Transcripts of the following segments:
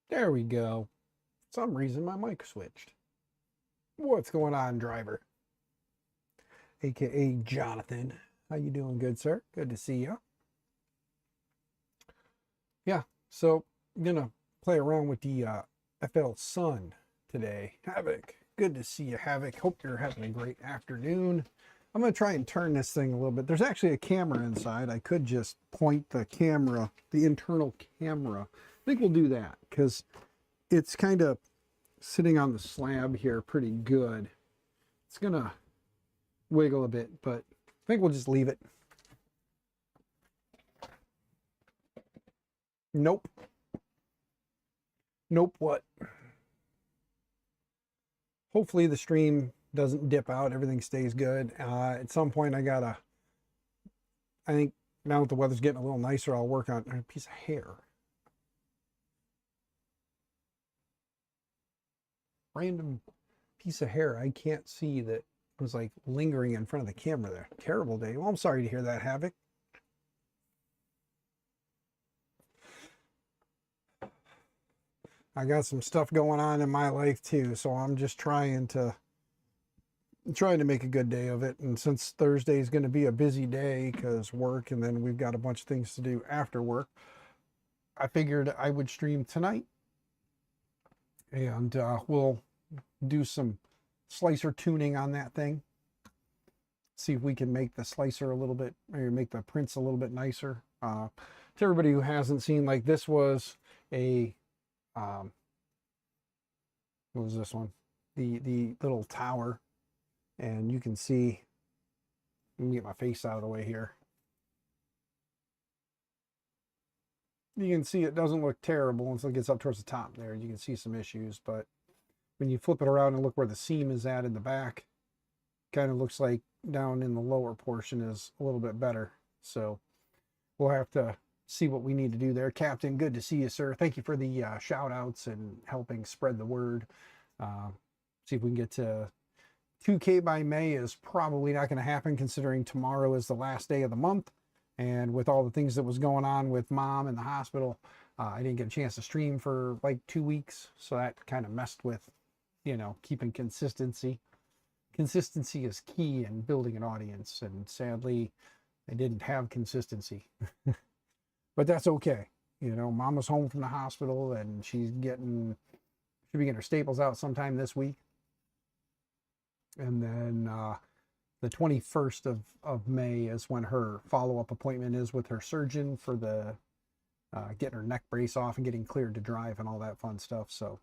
There we go. For some reason my mic switched. What's going on, driver? AKA Jonathan. How you doing, good sir? Good to see you. Yeah, so I'm gonna play around with the FLSun today. Havoc, good to see you, Havoc. Hope you're having a great afternoon. I'm gonna try and turn this thing a little bit. There's actually a camera inside. I could just point the camera, the internal camera. I think we'll do that because it's kind of sitting on the slab here pretty good. It's gonna wiggle a bit, but I think we'll just leave it. Nope. Nope, what? Hopefully the stream doesn't dip out. Everything stays good. At some point I think now that the weather's getting a little nicer, I'll work on a piece of hair. Random piece of hair I can't see that was like lingering in front of the camera there. Terrible day. Well, I'm sorry to hear that, Havoc. I got some stuff going on in my life too, so I'm just trying to make a good day of it. And since Thursday is going to be a busy day because work, and then we've got a bunch of things to do after work, I figured I would stream tonight, and we'll do some slicer tuning on that thing. See if we can make the slicer a little bit, or make the prints a little bit nicer. To everybody who hasn't seen, like, this was a what was this one? The little tower, and you can see, let me get my face out of the way here. You can see it doesn't look terrible until it gets up towards the top there. You can see some issues, but when you flip it around and look where the seam is at in the back, kind of looks like down in the lower portion is a little bit better. So we'll have to see what we need to do there. Captain, good to see you, sir. Thank you for the shout outs and helping spread the word. See if we can get to 2K by May. Is probably not going to happen considering tomorrow is the last day of the month. And with all the things that was going on with mom in the hospital, I didn't get a chance to stream for like 2 weeks. So that kind of messed with, you know, keeping consistency. Consistency is key in building an audience. And sadly, I didn't have consistency. But that's okay. You know, mom was home from the hospital and should be getting her staples out sometime this week. And then the 21st of May is when her follow-up appointment is with her surgeon for the getting her neck brace off and getting cleared to drive and all that fun stuff. So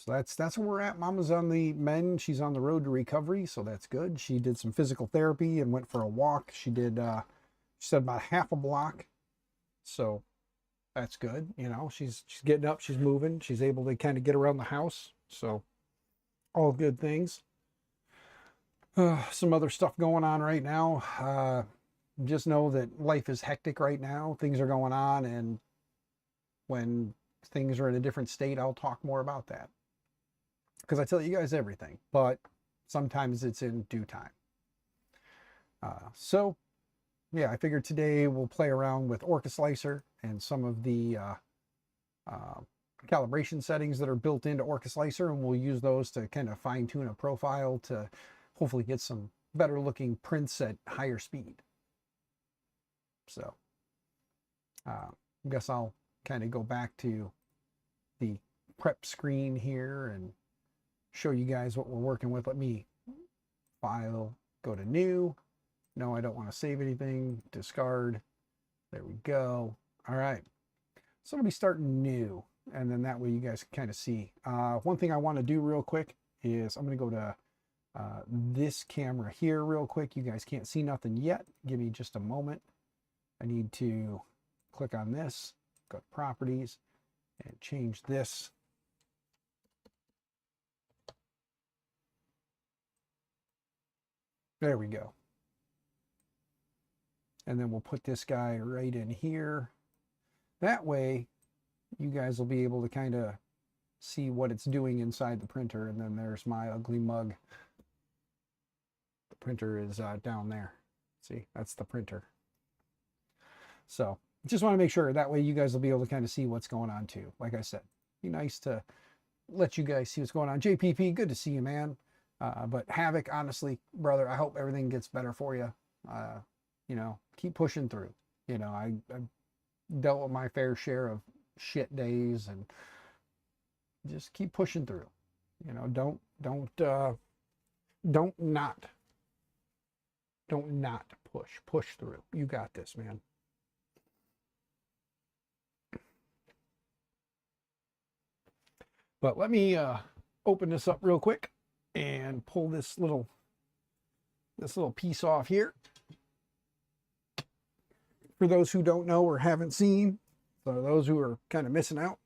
that's where we're at. Mama's on the mend. She's on the road to recovery, so that's good. She did some physical therapy and went for a walk. She did she said about half a block. So that's good. You know, she's getting up, she's moving, she's able to kind of get around the house. So all good things. Some other stuff going on right now. Just know that life is hectic right now. Things are going on, and when things are in a different state, I'll talk more about that. Because I tell you guys everything, but sometimes it's in due time. So yeah, I figured today we'll play around with OrcaSlicer and some of the calibration settings that are built into OrcaSlicer, and we'll use those to kind of fine tune a profile to hopefully get some better looking prints at higher speed. So I guess I'll kind of go back to the prep screen here and show you guys what we're working with. Let me file, go to new. No, I don't want to save anything. Discard. There we go. All right. So I'm going to be starting new, and then that way you guys can kind of see. One thing I want to do real quick is I'm going to go to this camera here real quick. You guys can't see nothing yet. Give me just a moment. I need to click on this, go to properties, and change this. There we go. And then we'll put this guy right in here. That way, you guys will be able to kind of see what it's doing inside the printer. And then there's my ugly mug. The printer is down there. See, that's the printer. So just want to make sure that way you guys will be able to kind of see what's going on too. Like I said, be nice to let you guys see what's going on. JPP, good to see you, man. But Havoc, honestly, brother, I hope everything gets better for you. You know, keep pushing through. You know, I've dealt with my fair share of shit days, and just keep pushing through. You know, don't not push through. You got this, man. But let me open this up real quick and pull this little piece off here. For those who don't know or haven't seen, so those who are kind of missing out,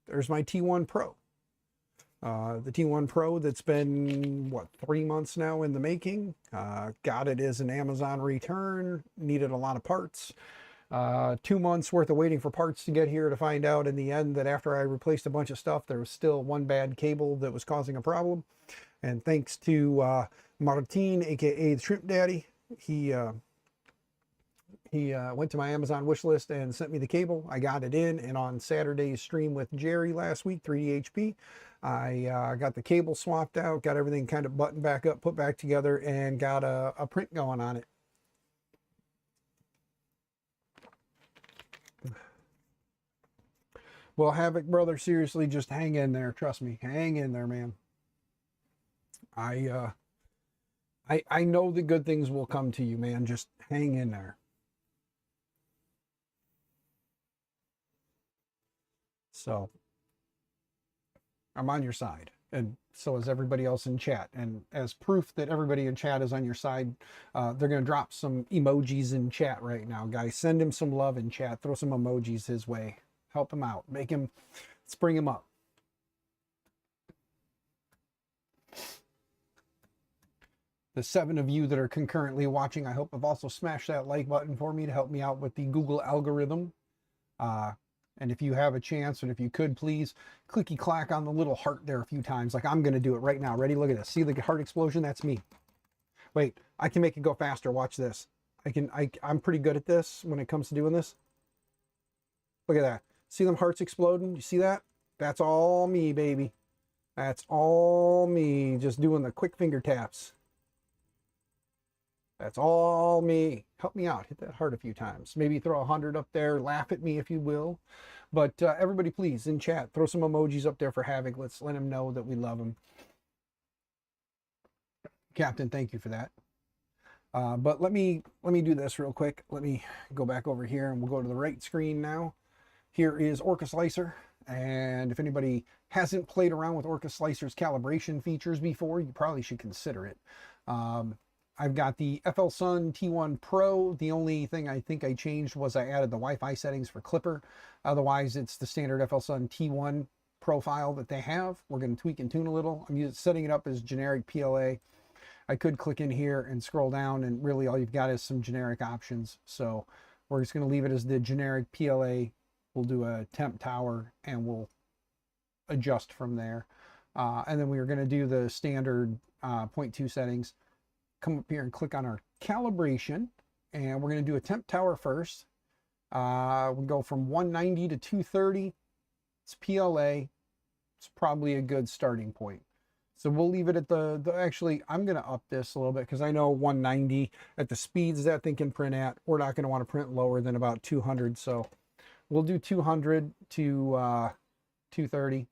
there's my T1 Pro. The T1 Pro that's been, what, 3 months now in the making. Got it as an Amazon return, needed a lot of parts. 2 months worth of waiting for parts to get here, to find out in the end that after I replaced a bunch of stuff, there was still one bad cable that was causing a problem. And thanks to Martin, aka the Shrimp Daddy, he went to my Amazon wish list and sent me the cable. I got it in, and on Saturday's stream with Jerry last week, 3DHP, I got the cable swapped out, got everything kind of buttoned back up, put back together, and got a print going on it. Well, Havoc, brother, seriously, just hang in there. Trust me, hang in there, man. I know the good things will come to you, man. Just hang in there. So I'm on your side, and so is everybody else in chat. And as proof that everybody in chat is on your side, they're going to drop some emojis in chat right now, guys. Send him some love in chat. Throw some emojis his way. Help him out. Make him, spring him up. The 7 of you that are concurrently watching, I hope have also smashed that like button for me to help me out with the Google algorithm. And if you have a chance, and if you could, please clicky clack on the little heart there a few times, like I'm going to do it right now. Ready? Look at this. See the heart explosion? That's me. Wait, I can make it go faster. Watch this. I'm pretty good at this when it comes to doing this. Look at that. See them hearts exploding? You see that? That's all me, baby. That's all me, just doing the quick finger taps. That's all me. Help me out. Hit that heart a few times. Maybe throw 100 up there. Laugh at me if you will. But everybody, please, in chat, throw some emojis up there for Havoc. Let's let him know that we love him. Captain, thank you for that. But let me do this real quick. Let me go back over here, and we'll go to the right screen now. Here is OrcaSlicer. And if anybody hasn't played around with OrcaSlicer's calibration features before, you probably should consider it. I've got the FLSun T1 Pro. The only thing I think I changed was I added the Wi-Fi settings for Clipper. Otherwise, it's the standard FLSun T1 profile that they have. We're going to tweak and tune a little. I'm setting it up as generic PLA. I could click in here and scroll down, and really all you've got is some generic options. So we're just going to leave it as the generic PLA. We'll do a temp tower, and we'll adjust from there. And then we are going to do the standard 0.2 settings. Come up here and click on our calibration, and we're going to do a temp tower first. We'll go from 190 to 230. It's PLA. It's probably a good starting point. So we'll leave it at actually, I'm going to up this a little bit because I know 190 at the speeds that thing can print at, we're not going to want to print lower than about 200. So we'll do 200 to 230.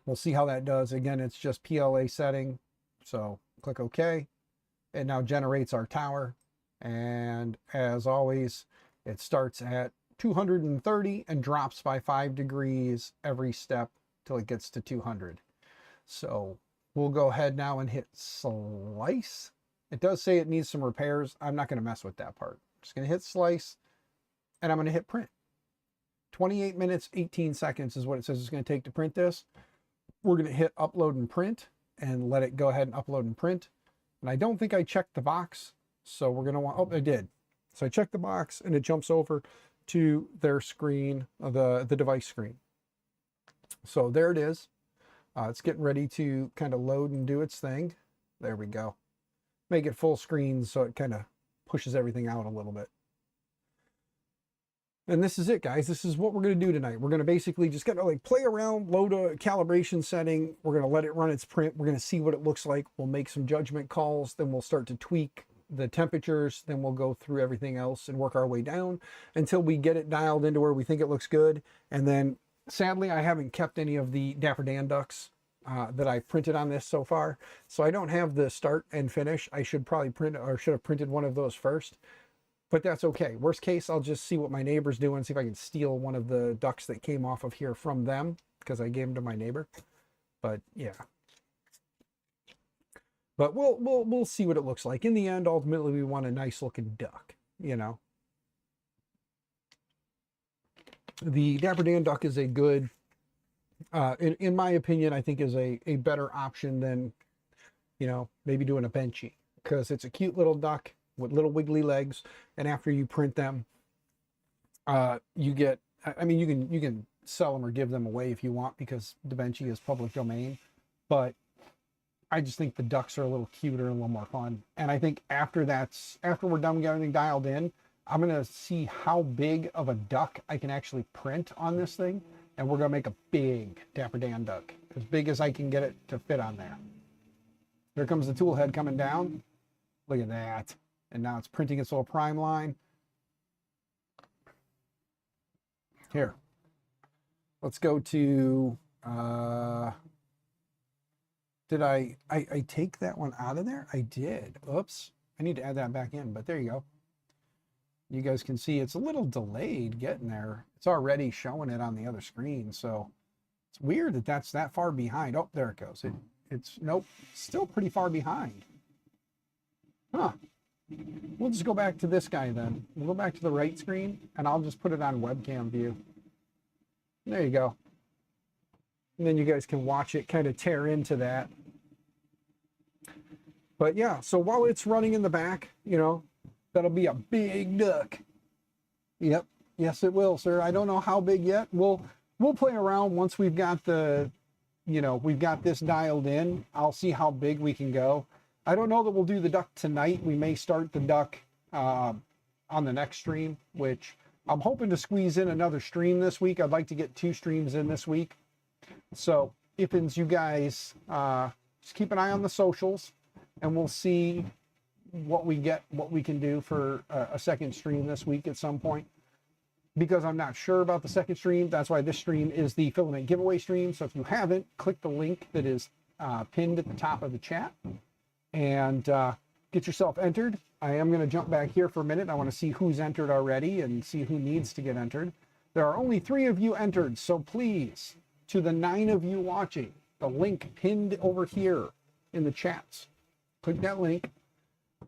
We'll see how that does. Again, it's just PLA setting. So click OK. It now generates our tower. And as always, it starts at 230 and drops by 5 degrees every step till it gets to 200. So we'll go ahead now and hit slice. It does say it needs some repairs. I'm not going to mess with that part. I'm just going to hit slice, and I'm going to hit print. 28 minutes, 18 seconds is what it says it's going to take to print this. We're going to hit upload and print and let it go ahead and upload and print. And I don't think I checked the box. So we're going to want, oh, I did. So I checked the box and it jumps over to their screen, the device screen. So there it is. It's getting ready to kind of load and do its thing. There we go. Make it full screen so it kind of pushes everything out a little bit. And this is it, guys. This is what we're going to do tonight. We're going to basically just kind of like play around, load a calibration setting. We're going to let it run its print. We're going to see what it looks like. We'll make some judgment calls. Then we'll start to tweak the temperatures. Then we'll go through everything else and work our way down until we get it dialed into where we think it looks good. And then, sadly, I haven't kept any of the Dapper Dan ducks that I printed on this so far. So I don't have the start and finish. I should probably print, or should have printed one of those first. But that's okay. Worst case, I'll just see what my neighbor's doing, see if I can steal one of the ducks that came off of here from them, because I gave them to my neighbor. But yeah. But we'll see what it looks like. In the end, ultimately, we want a nice looking duck, you know. The Dapper Dan duck is a good, in my opinion, I think is a better option than, you know, maybe doing a Benchy, because it's a cute little duck with little wiggly legs, and after you print them, you get, I mean, you can sell them or give them away if you want, because Da Vinci is public domain, but I just think the ducks are a little cuter and a little more fun. And I think after we're done getting everything dialed in, I'm gonna see how big of a duck I can actually print on this thing, and we're gonna make a big Dapper Dan duck, as big as I can get it to fit on there. Here comes the tool head coming down. Look at that. And now it's printing its little prime line. Here. Let's go to, did I take that one out of there? I did. Oops. I need to add that back in, but there you go. You guys can see it's a little delayed getting there. It's already showing it on the other screen, so it's weird that that's that far behind. Oh, there it goes. It's, nope, still pretty far behind. Huh. We'll just go back to this guy then. We'll go back to the right screen, and I'll just put it on webcam view. There you go. And then you guys can watch it kind of tear into that. But yeah, so while it's running in the back, you know, that'll be a big duck. Yep. Yes, it will, sir. I don't know how big yet. We'll play around once we've got the, you know, we've got this dialed in. I'll see how big we can go. I don't know that we'll do the duck tonight. We may start the duck on the next stream, which I'm hoping to squeeze in another stream this week. I'd like to get 2 streams in this week. So if you guys just keep an eye on the socials, and we'll see what we can do for a second stream this week at some point. Because I'm not sure about the second stream, that's why this stream is the filament giveaway stream. So if you haven't, click the link that is pinned at the top of the chat, and get yourself entered. I am going to jump back here for a minute. I want to see who's entered already and see who needs to get entered. There are only 3 of you entered, so please, to the 9 of you watching, the link pinned over here in the chats. Click that link.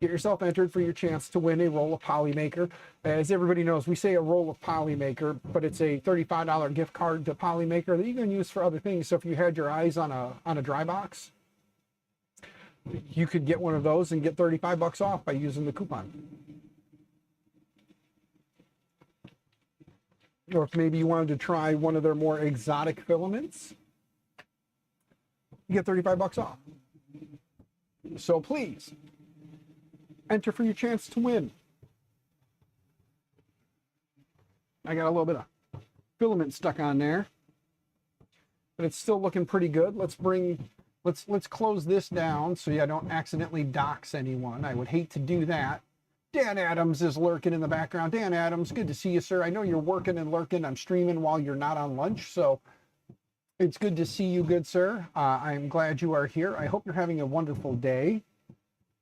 Get yourself entered for your chance to win a roll of Polymaker. As everybody knows, we say a roll of Polymaker, but it's a $35 gift card to Polymaker that you can use for other things. So if you had your eyes on a dry box, you could get one of those and get 35 bucks off by using the coupon. Or if maybe you wanted to try one of their more exotic filaments, you get 35 bucks off. So please, enter for your chance to win. I got a little bit of filament stuck on there, but it's still looking pretty good. Let's close this down so I don't accidentally dox anyone. I would hate to do that. Dan Adams is lurking in the background. Dan Adams, good to see you, sir. I know you're working and lurking. I'm streaming while you're not on lunch, so it's good to see you, good sir. I'm glad you are here. I hope you're having a wonderful day.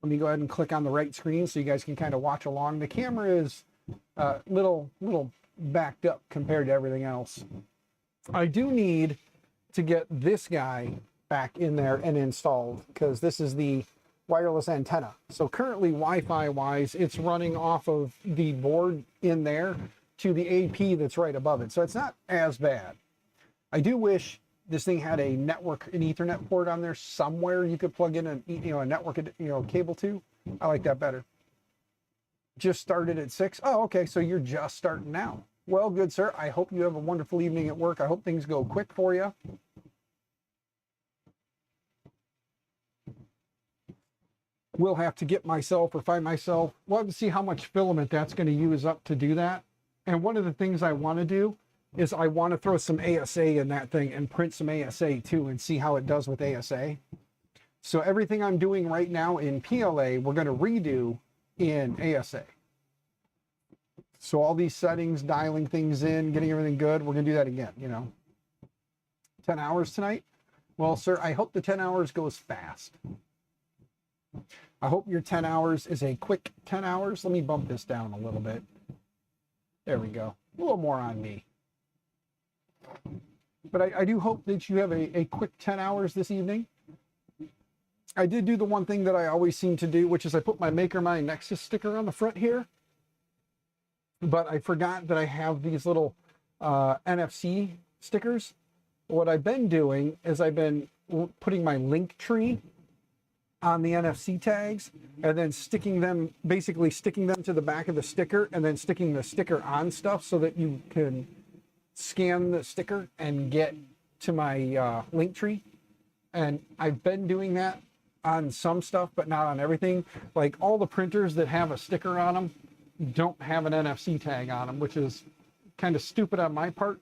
Let me go ahead and click on the right screen so you guys can kind of watch along. The camera is little backed up compared to everything else. I do need to get this guy back in there and installed, because this is the wireless antenna. So currently Wi-Fi wise, it's running off of the board in there to the AP that's right above it. So it's not as bad. I do wish this thing had a network, an Ethernet port on there somewhere you could plug in a network, cable to. I like that better. Just started at 6. Oh, okay. So you're just starting now. Well, good sir. I hope you have a wonderful evening at work. I hope things go quick for you. We'll have to get myself or find myself. We'll have to see how much filament that's going to use up to do that. And one of the things I want to do is I want to throw some ASA in that thing and print some ASA too and see how it does with ASA. So everything I'm doing right now in PLA, we're going to redo in ASA. So all these settings, dialing things in, getting everything good, we're going to do that again, you know. 10 hours tonight? Well, sir, I hope the 10 hours goes fast. I hope your 10 hours is a quick 10 hours. Let me bump this down a little bit. There we go. A little more on me. But I do hope that you have a quick 10 hours this evening. I did do the one thing that I always seem to do, which is I put my MakerMine Nexus sticker on the front here. But I forgot that I have these little NFC stickers. What I've been doing is I've been putting my Linktree on the NFC tags and then sticking them, basically sticking them to the back of the sticker and then sticking the sticker on stuff so that you can scan the sticker and get to my Linktree. And I've been doing that on some stuff, but not on everything. Like all the printers that have a sticker on them don't have an NFC tag on them, which is kind of stupid on my part,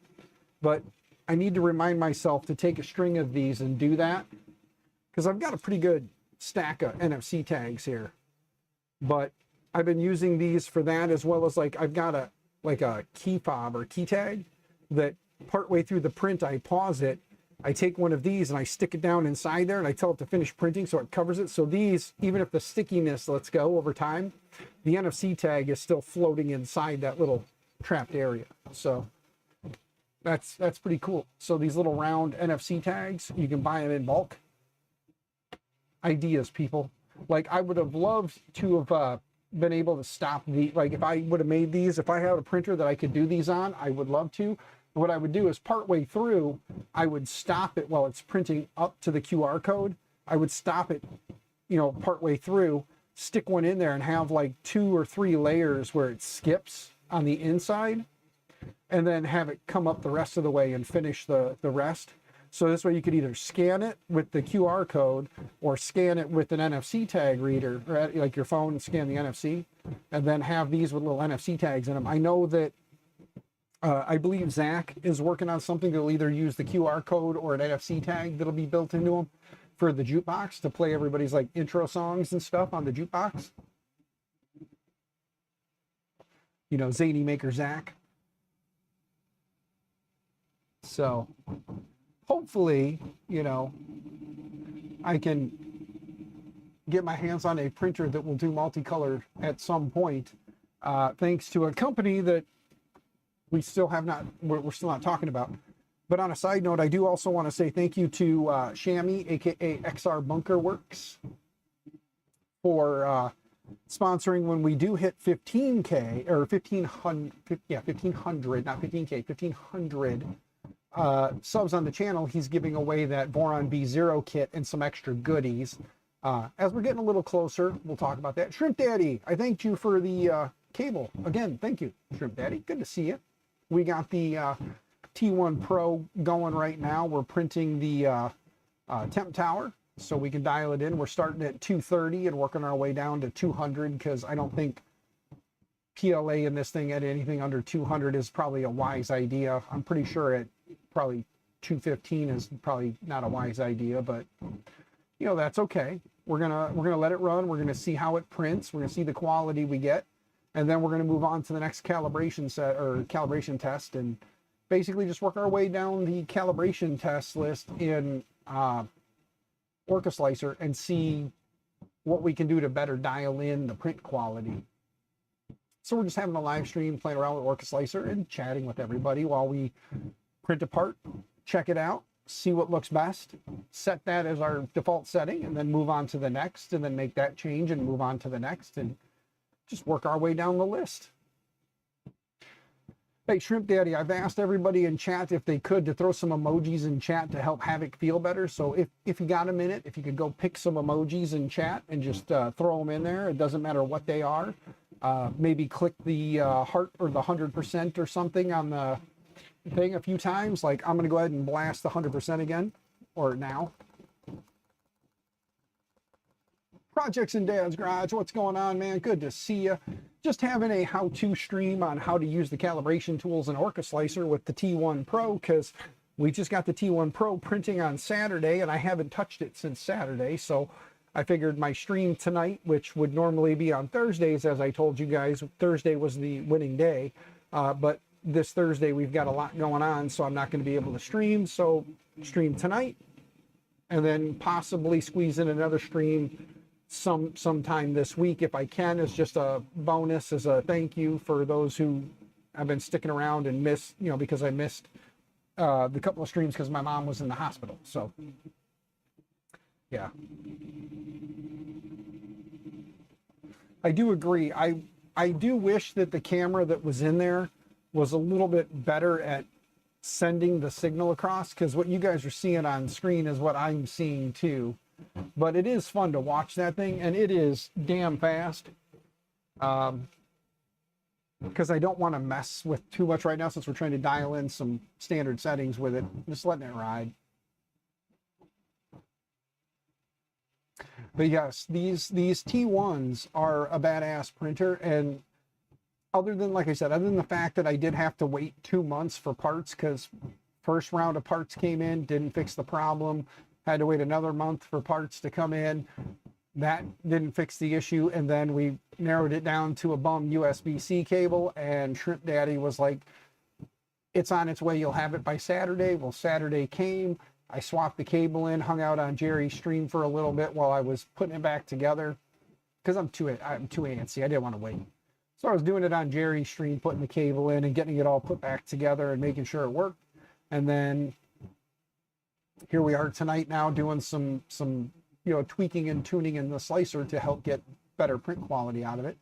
but I need to remind myself to take a string of these and do that, because I've got a pretty good stack of NFC tags here. But I've been using these for that, as well as like I've got a key fob or key tag that partway through the print I pause it, I take one of these and I stick it down inside there and I tell it to finish printing so it covers it. So these, even if the stickiness lets go over time, the NFC tag is still floating inside that little trapped area. So that's pretty cool. So these little round NFC tags, you can buy them in bulk. Ideas, people. Like I would have loved to have been able to stop the, like if I would have made these, if I had a printer that I could do these on, I would love to. What I would do is partway through, I would stop it while it's printing up to the QR code. I would stop it, you know, partway through, stick one in there and have like 2 or 3 layers where it skips on the inside, and then have it come up the rest of the way and finish the rest. So this way you could either scan it with the QR code or scan it with an NFC tag reader, or like your phone and scan the NFC, and then have these with little NFC tags in them. I know that I believe Zach is working on something that'll either use the QR code or an NFC tag that'll be built into them for the jukebox to play everybody's like intro songs and stuff on the jukebox. You know, Zany Maker Zach. So hopefully, you know, I can get my hands on a printer that will do multicolor at some point, thanks to a company that we still have not, we're still not talking about. But on a side note, I do also want to say thank you to Shammy, aka XR Bunker Works, for sponsoring when we do hit 15K or 1500, yeah, 1500, not 15K, 1500 subs on the channel. He's giving away that Boron B0 kit and some extra goodies. As we're getting a little closer, we'll talk about that. Shrimp Daddy, I thanked you for the cable. Again, thank you, Shrimp Daddy. Good to see you. We got the T1 Pro going right now. We're printing the temp tower so we can dial it in. We're starting at 230 and working our way down to 200, because I don't think PLA in this thing at anything under 200 is probably a wise idea. I'm pretty sure at probably 215 is probably not a wise idea, but you know, that's okay. We're gonna let it run. We're gonna see how it prints. We're gonna see the quality we get. And then we're going to move on to the next calibration set or calibration test, and basically just work our way down the calibration test list in OrcaSlicer and see what we can do to better dial in the print quality. So we're just having a live stream, playing around with OrcaSlicer and chatting with everybody while we print a part, check it out, see what looks best, set that as our default setting, and then move on to the next, and then make that change and move on to the next, and just work our way down the list. Hey, Shrimp Daddy, I've asked everybody in chat if they could to throw some emojis in chat to help Havoc feel better. So if you got a minute, if you could go pick some emojis in chat and just throw them in there. It doesn't matter what they are. Maybe click the heart or the 100% or something on the thing a few times. Like I'm going to go ahead and blast the 100% again, or now. Projects in Dad's Garage. What's going on, man? Good to see you. Just having a how-to stream on how to use the calibration tools in OrcaSlicer with the T1 Pro, because we just got the T1 Pro printing on Saturday, and I haven't touched it since Saturday, so I figured my stream tonight, which would normally be on Thursdays, as I told you guys, Thursday was the winning day, but this Thursday we've got a lot going on, so I'm not going to be able to stream, so stream tonight, and then possibly squeeze in another stream sometime this week if I can, as just a bonus, as a thank you for those who have been sticking around and missed, you know, because I missed the couple of streams because my mom was in the hospital. So yeah, I do agree. I do wish that the camera that was in there was a little bit better at sending the signal across, because what you guys are seeing on screen is what I'm seeing too. But it is fun to watch that thing, and it is damn fast. Because I don't want to mess with too much right now, since we're trying to dial in some standard settings with it. Just letting it ride. But yes, these T1s are a badass printer, and other than, like I said, other than the fact that I did have to wait 2 months for parts, because first round of parts came in, didn't fix the problem. Had to wait another month for parts to come in. That didn't fix the issue, and then we narrowed it down to a bum USB-C cable, and Shrimp Daddy was like, it's on its way, you'll have it by Saturday. Well, Saturday came, I swapped the cable in, hung out on Jerry's stream for a little bit while I was putting it back together, because I'm too antsy, I didn't want to wait. So I was doing it on Jerry's stream, putting the cable in and getting it all put back together and making sure it worked. And then here we are tonight now doing some you know, tweaking and tuning in the slicer to help get better print quality out of it.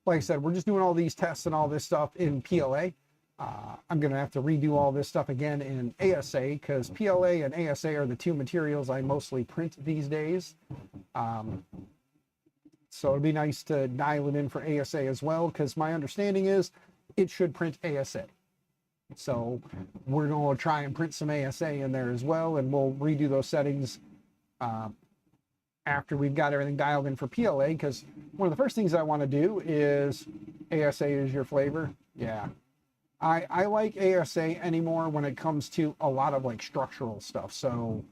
Like I said, we're just doing all these tests and all this stuff in PLA. I'm going to have to redo all this stuff again in ASA, because PLA and ASA are the two materials I mostly print these days. So it'd be nice to dial it in for ASA as well, because my understanding is it should print ASA. So we're going to try and print some ASA in there as well, and we'll redo those settings after we've got everything dialed in for PLA, because one of the first things I want to do is ASA is your flavor. Yeah. I like ASA anymore when it comes to a lot of like structural stuff. So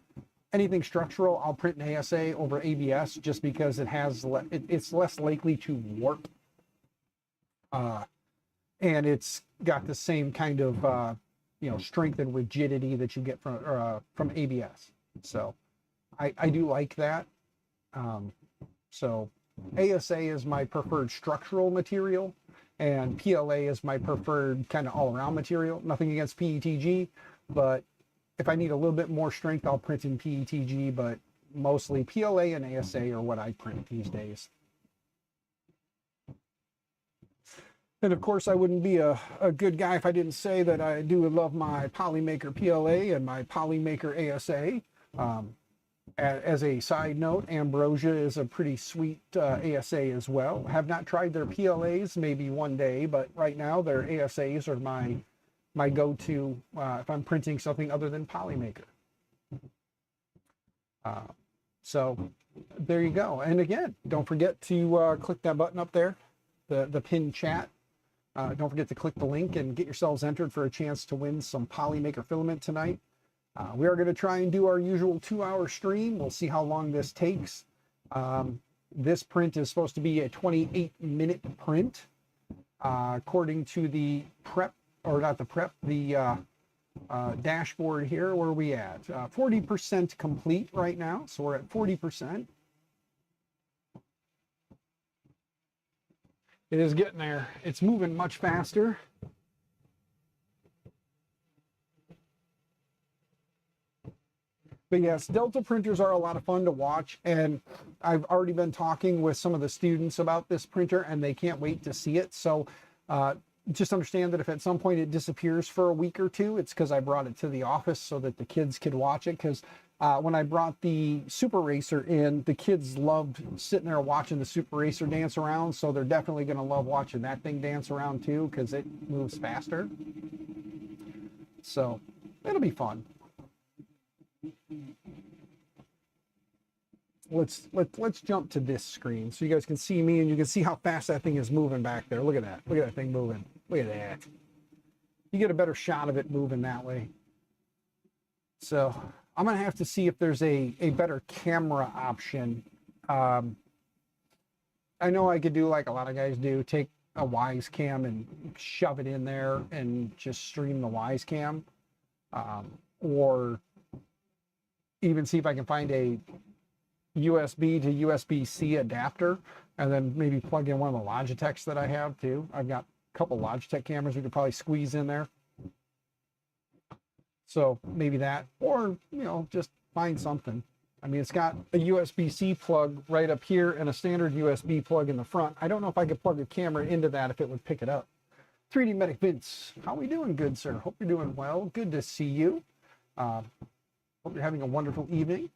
anything structural, I'll print in ASA over ABS, just because it has it's less likely to warp. And it's got the same kind of you know, strength and rigidity that you get from ABS. So I do like that. So ASA is my preferred structural material, and PLA is my preferred kind of all-around material. Nothing against PETG, but if I need a little bit more strength, I'll print in PETG, but mostly PLA and ASA are what I print these days. And of course, I wouldn't be a good guy if I didn't say that I do love my Polymaker PLA and my Polymaker ASA. As a side note, Ambrosia is a pretty sweet ASA as well. Have not tried their PLAs, maybe one day, but right now their ASAs are my go-to if I'm printing something other than Polymaker. So there you go. And again, don't forget to click that button up there, the pinned chat. Don't forget to click the link and get yourselves entered for a chance to win some Polymaker Filament tonight. We are going to try and do our usual 2-hour stream. We'll see how long this takes. This print is supposed to be a 28-minute print. According to the prep, or not the prep, the dashboard here, where are we at? 40% complete right now, so we're at 40%. It is getting there. It's moving much faster. But yes, Delta printers are a lot of fun to watch, and I've already been talking with some of the students about this printer, and they can't wait to see it. So just understand that if at some point it disappears for a week or two, it's because I brought it to the office so that the kids could watch it, because when I brought the Super Racer in, the kids loved sitting there watching the Super Racer dance around, so they're definitely going to love watching that thing dance around too, because it moves faster. So it'll be fun. let's jump to this screen so you guys can see me and you can see how fast that thing is moving back there. Look at that. Look at that thing moving. Look at that. You get a better shot of it moving that way. So I'm gonna have to see if there's a better camera option. I know I could do like a lot of guys do, take a Wise Cam and shove it in there and just stream the Wise Cam, or even see if I can find a USB to USB-C adapter and then maybe plug in one of the Logitechs that I have too. I've got a couple Logitech cameras we could probably squeeze in there. So maybe that, or, you know, just find something. I mean, it's got a USB-C plug right up here and a standard USB plug in the front. I don't know if I could plug a camera into that if it would pick it up. 3D Medic Vince, how we doing, good sir? Hope you're doing well. Good to see you. Hope you're having a wonderful evening.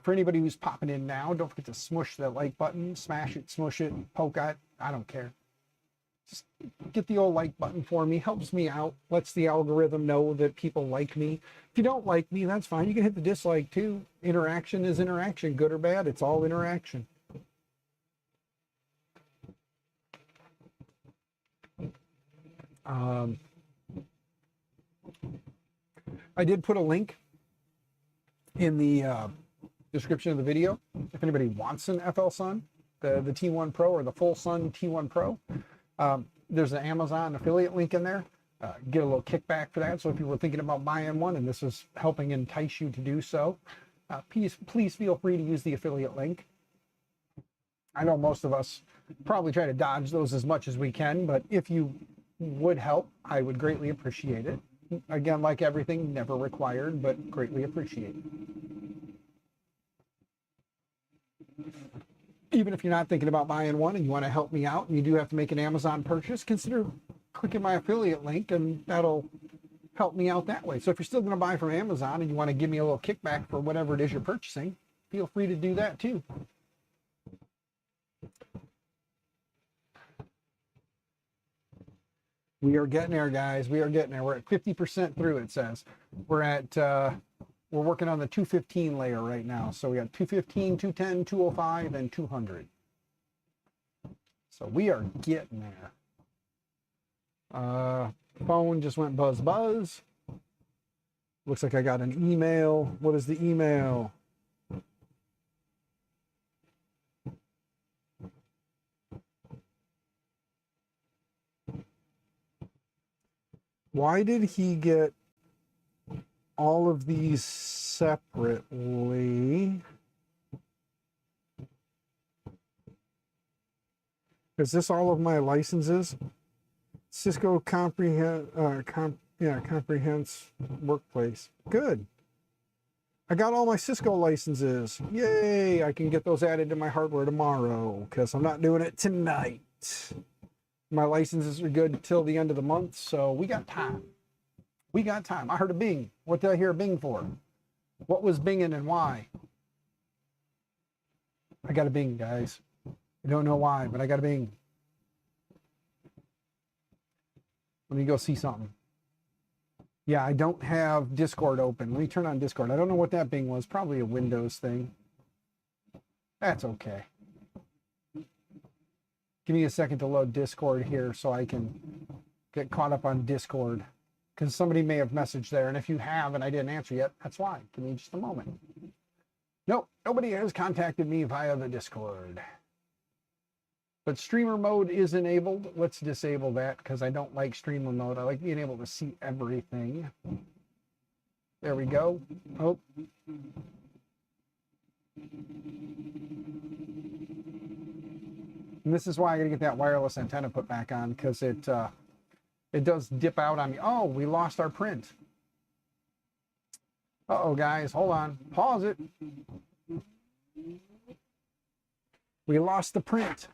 For anybody who's popping in now, don't forget to smush that like button, smash it, smush it, poke it. I don't care. Just get the old like button for me. Helps me out. Lets the algorithm know that people like me. If you don't like me, that's fine. You can hit the dislike too. Interaction is interaction, good or bad. It's all interaction. I did put a link in the description of the video if anybody wants an FLSun, the T1 Pro or the FLSun T1 Pro. There's an Amazon affiliate link in there. Get a little kickback for that. So if you were thinking about buying one and this is helping entice you to do so, please feel free to use the affiliate link. I know most of us probably try to dodge those as much as we can, but if you would help, I would greatly appreciate it. Again, like everything, never required, but greatly appreciated. Even if you're not thinking about buying one and you want to help me out and you do have to make an Amazon purchase, consider clicking my affiliate link and that'll help me out that way. So if you're still going to buy from Amazon and you want to give me a little kickback for whatever it is you're purchasing, feel free to do that too. We are getting there, guys. We are getting there. We're at 50% through, it says. We're working on the 215 layer right now. So we got 215, 210, 205, and 200. So we are getting there. Phone just went buzz buzz. Looks like I got an email. What is the email? Why did he get all of these separately? Is this all of my licenses? Cisco Comprehends Workplace. Good. I got all my Cisco licenses. Yay! I can get those added to my hardware tomorrow because I'm not doing it tonight. My licenses are good till the end of the month, so we got time. We got time. I heard a bing. What did I hear a bing for? What was binging and why? I got a bing, guys. I don't know why, but I got a bing. Let me go see something. Yeah, I don't have Discord open. Let me turn on Discord. I don't know what that bing was. Probably a Windows thing. That's okay. Give me a second to load Discord here so I can get caught up on Discord. Because somebody may have messaged there. And if you have and I didn't answer yet, that's why. Give me just a moment. Nope, nobody has contacted me via the Discord. But streamer mode is enabled. Let's disable that because I don't like streamer mode. I like being able to see everything. There we go. Oh. And this is why I gotta get that wireless antenna put back on because it does dip out on me. Oh, we lost our print. Uh-oh, guys, hold on. Pause it. We lost the print.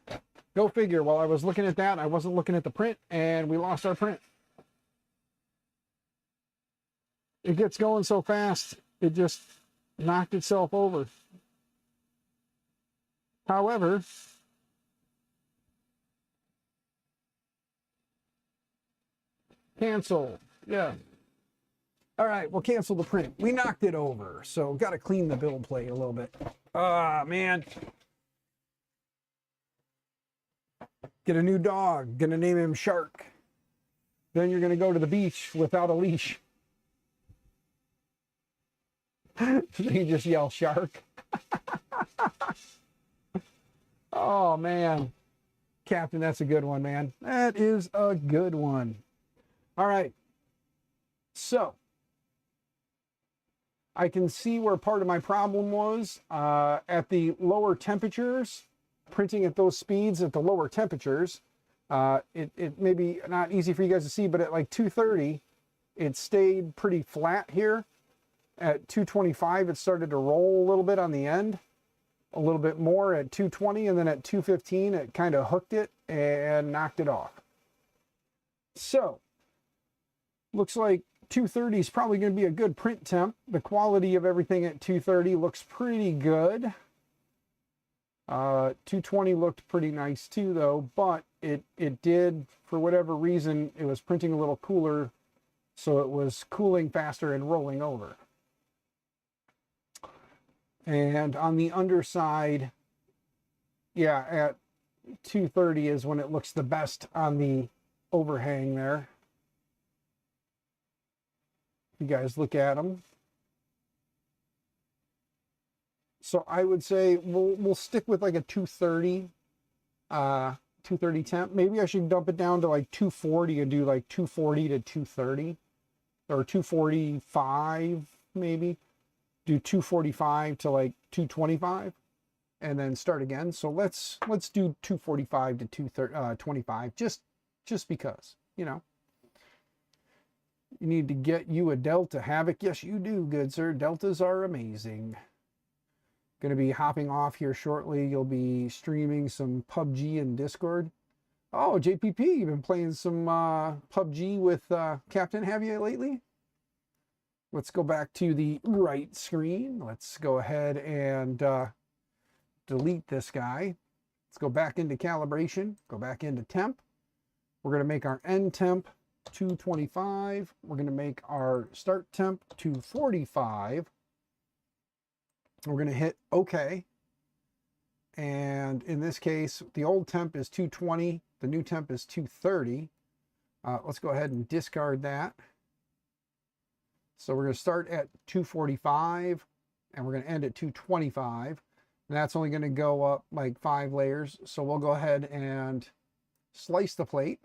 Go figure. While I was looking at that, I wasn't looking at the print, and we lost our print. It gets going so fast, it just knocked itself over. However, cancel. Yeah. All right, we'll cancel the print. We knocked it over, so got to clean the build plate a little bit. Ah, man. Get a new dog. Gonna name him Shark. Then you're gonna go to the beach without a leash. You just yell Shark. Oh, man. Captain, that's a good one, man. That is a good one. All right. So, I can see where part of my problem was at the lower temperatures, printing at those speeds at the lower temperatures. It may be not easy for you guys to see, but at like 230, it stayed pretty flat here. At 225, it started to roll a little bit on the end, a little bit more at 220, and then at 215, it kind of hooked it and knocked it off. So, looks like 230 is probably going to be a good print temp. The quality of everything at 230 looks pretty good. 220 looked pretty nice too, though, but it did, for whatever reason, it was printing a little cooler, so it was cooling faster and rolling over. And on the underside, yeah, at 230 is when it looks the best on the overhang there. You guys look at them. So I would say we'll stick with like a 230 temp. Maybe I should dump it down to like 240 and do like 240 to 230 or 245 maybe. Do 245 to like 225 and then start again. So let's do 245 to 225 just because, you know. You need to get you a Delta Havoc. Yes, you do, good sir. Deltas are amazing. Going to be hopping off here shortly. You'll be streaming some PUBG and Discord. Oh, JPP, you've been playing some PUBG with Captain, have you, lately? Let's go back to the right screen. Let's go ahead and delete this guy. Let's go back into calibration. Go back into temp. We're going to make our end temp 225. We're going to make our start temp 245. We're going to hit OK. And in this case, the old temp is 220. The new temp is 230. Let's go ahead and discard that. So we're going to start at 245 and we're going to end at 225. And that's only going to go up like 5 layers. So we'll go ahead and slice the plate.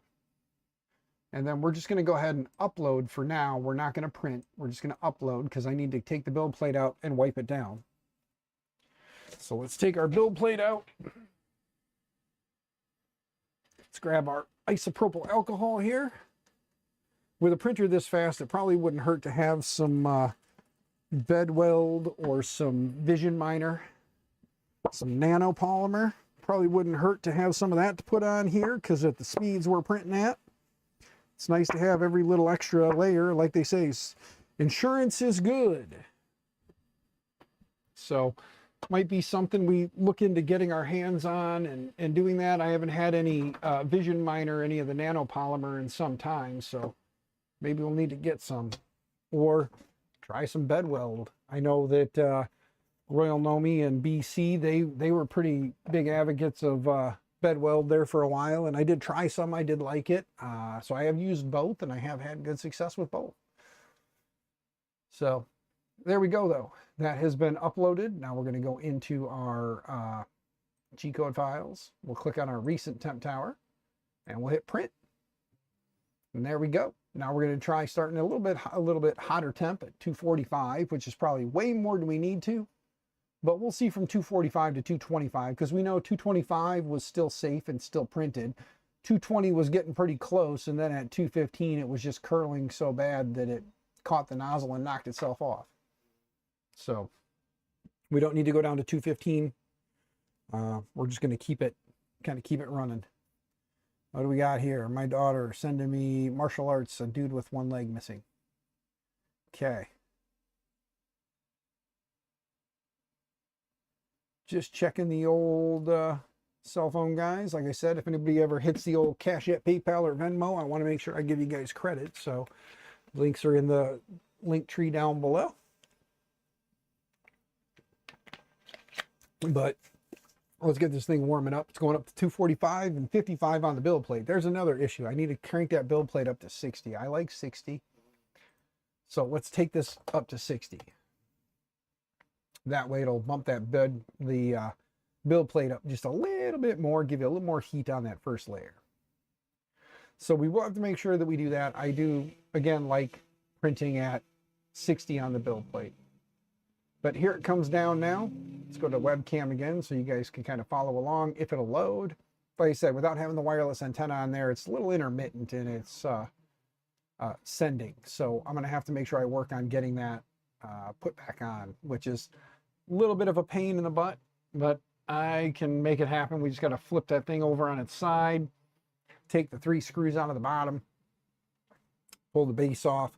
And then we're just going to go ahead and upload for now. We're not going to print. We're just going to upload because I need to take the build plate out and wipe it down. So let's take our build plate out. Let's grab our isopropyl alcohol here. With a printer this fast, it probably wouldn't hurt to have some bed weld or some vision miner, some nanopolymer. Probably wouldn't hurt to have some of that to put on here because at the speeds we're printing at, it's nice to have every little extra layer. Like they say, insurance is good. So might be something we look into getting our hands on and doing that. I haven't had any vision miner, any of the nanopolymer in some time, so maybe we'll need to get some or try some bed weld. I know that Royal Nomi and BC, they were pretty big advocates of bed weld there for a while, and I did try some. I did like it. So I have used both, and I have had good success with both. So there we go, though. That has been uploaded. Now we're going to go into our G-code files. We'll click on our recent temp tower, and we'll hit print. And there we go. Now we're going to try starting a little bit hotter temp at 245, which is probably way more than we need to. But we'll see from 245 to 225 because we know 225 was still safe and still printed. 220 was getting pretty close, and then at 215 it was just curling so bad that it caught the nozzle and knocked itself off. So we don't need to go down to 215. We're just going to kind of keep it running. What do we got here? My daughter sending me martial arts, a dude with one leg missing. Okay. Just checking the old cell phone, guys. Like I said, if anybody ever hits the old Cash App, PayPal, or Venmo, I want to make sure I give you guys credit. So links are in the link tree down below. But let's get this thing warming up. It's going up to 245 and 55 on the build plate. There's another issue. I need to crank that build plate up to 60. I like 60. So let's take this up to 60. That way it'll bump that build plate up just a little bit more, give you a little more heat on that first layer. So we will have to make sure that we do that. I do, again, like printing at 60 on the build plate. But here it comes down now. Let's go to webcam again so you guys can kind of follow along if it'll load. Like I said, without having the wireless antenna on there, it's a little intermittent in its sending. So I'm going to have to make sure I work on getting that put back on, which is a little bit of a pain in the butt, but I can make it happen. We just got to flip that thing over on its side, take the 3 screws out of the bottom, pull the base off,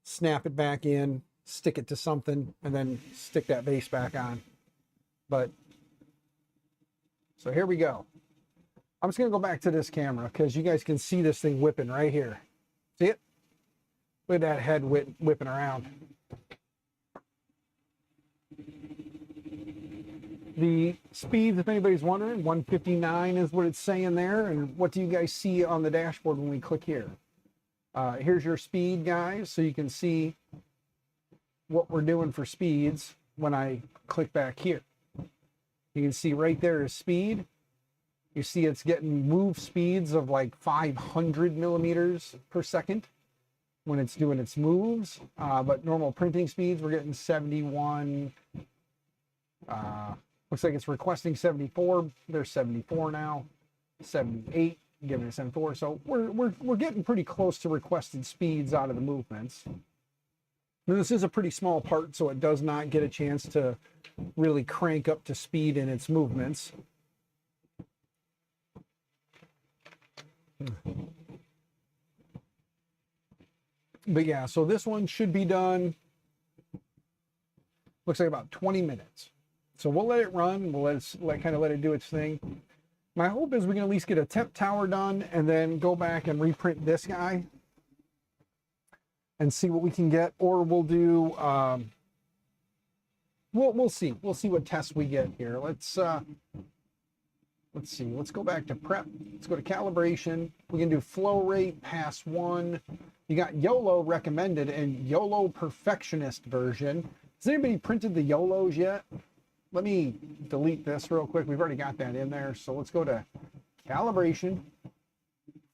snap it back in, stick it to something, and then stick that base back on. But so here we go. I'm just going to go back to this camera because you guys can see this thing whipping right here. See it? Look at that head whipping around. The speed, if anybody's wondering, 159 is what it's saying there. And what do you guys see on the dashboard when we click here? Here's your speed, guys, so you can see what we're doing for speeds when I click back here. You can see right there is speed. You see it's getting move speeds of like 500 millimeters per second when it's doing its moves. But normal printing speeds, we're getting 71. Looks like it's requesting 74. There's 74 now. 78, giving it 74. So we're getting pretty close to requested speeds out of the movements. Now, this is a pretty small part, so it does not get a chance to really crank up to speed in its movements. But yeah, so this one should be done, looks like about 20 minutes. So we'll let it run, we'll kind of let it do its thing. My hope is we can at least get a temp tower done and then go back and reprint this guy and see what we can get, or we'll do, we'll see what tests we get here. Let's see, let's go back to prep. Let's go to calibration. We can do flow rate, pass 1. You got YOLO recommended and YOLO perfectionist version. Has anybody printed the YOLOs yet? Let me delete this real quick. We've already got that in there. So let's go to calibration,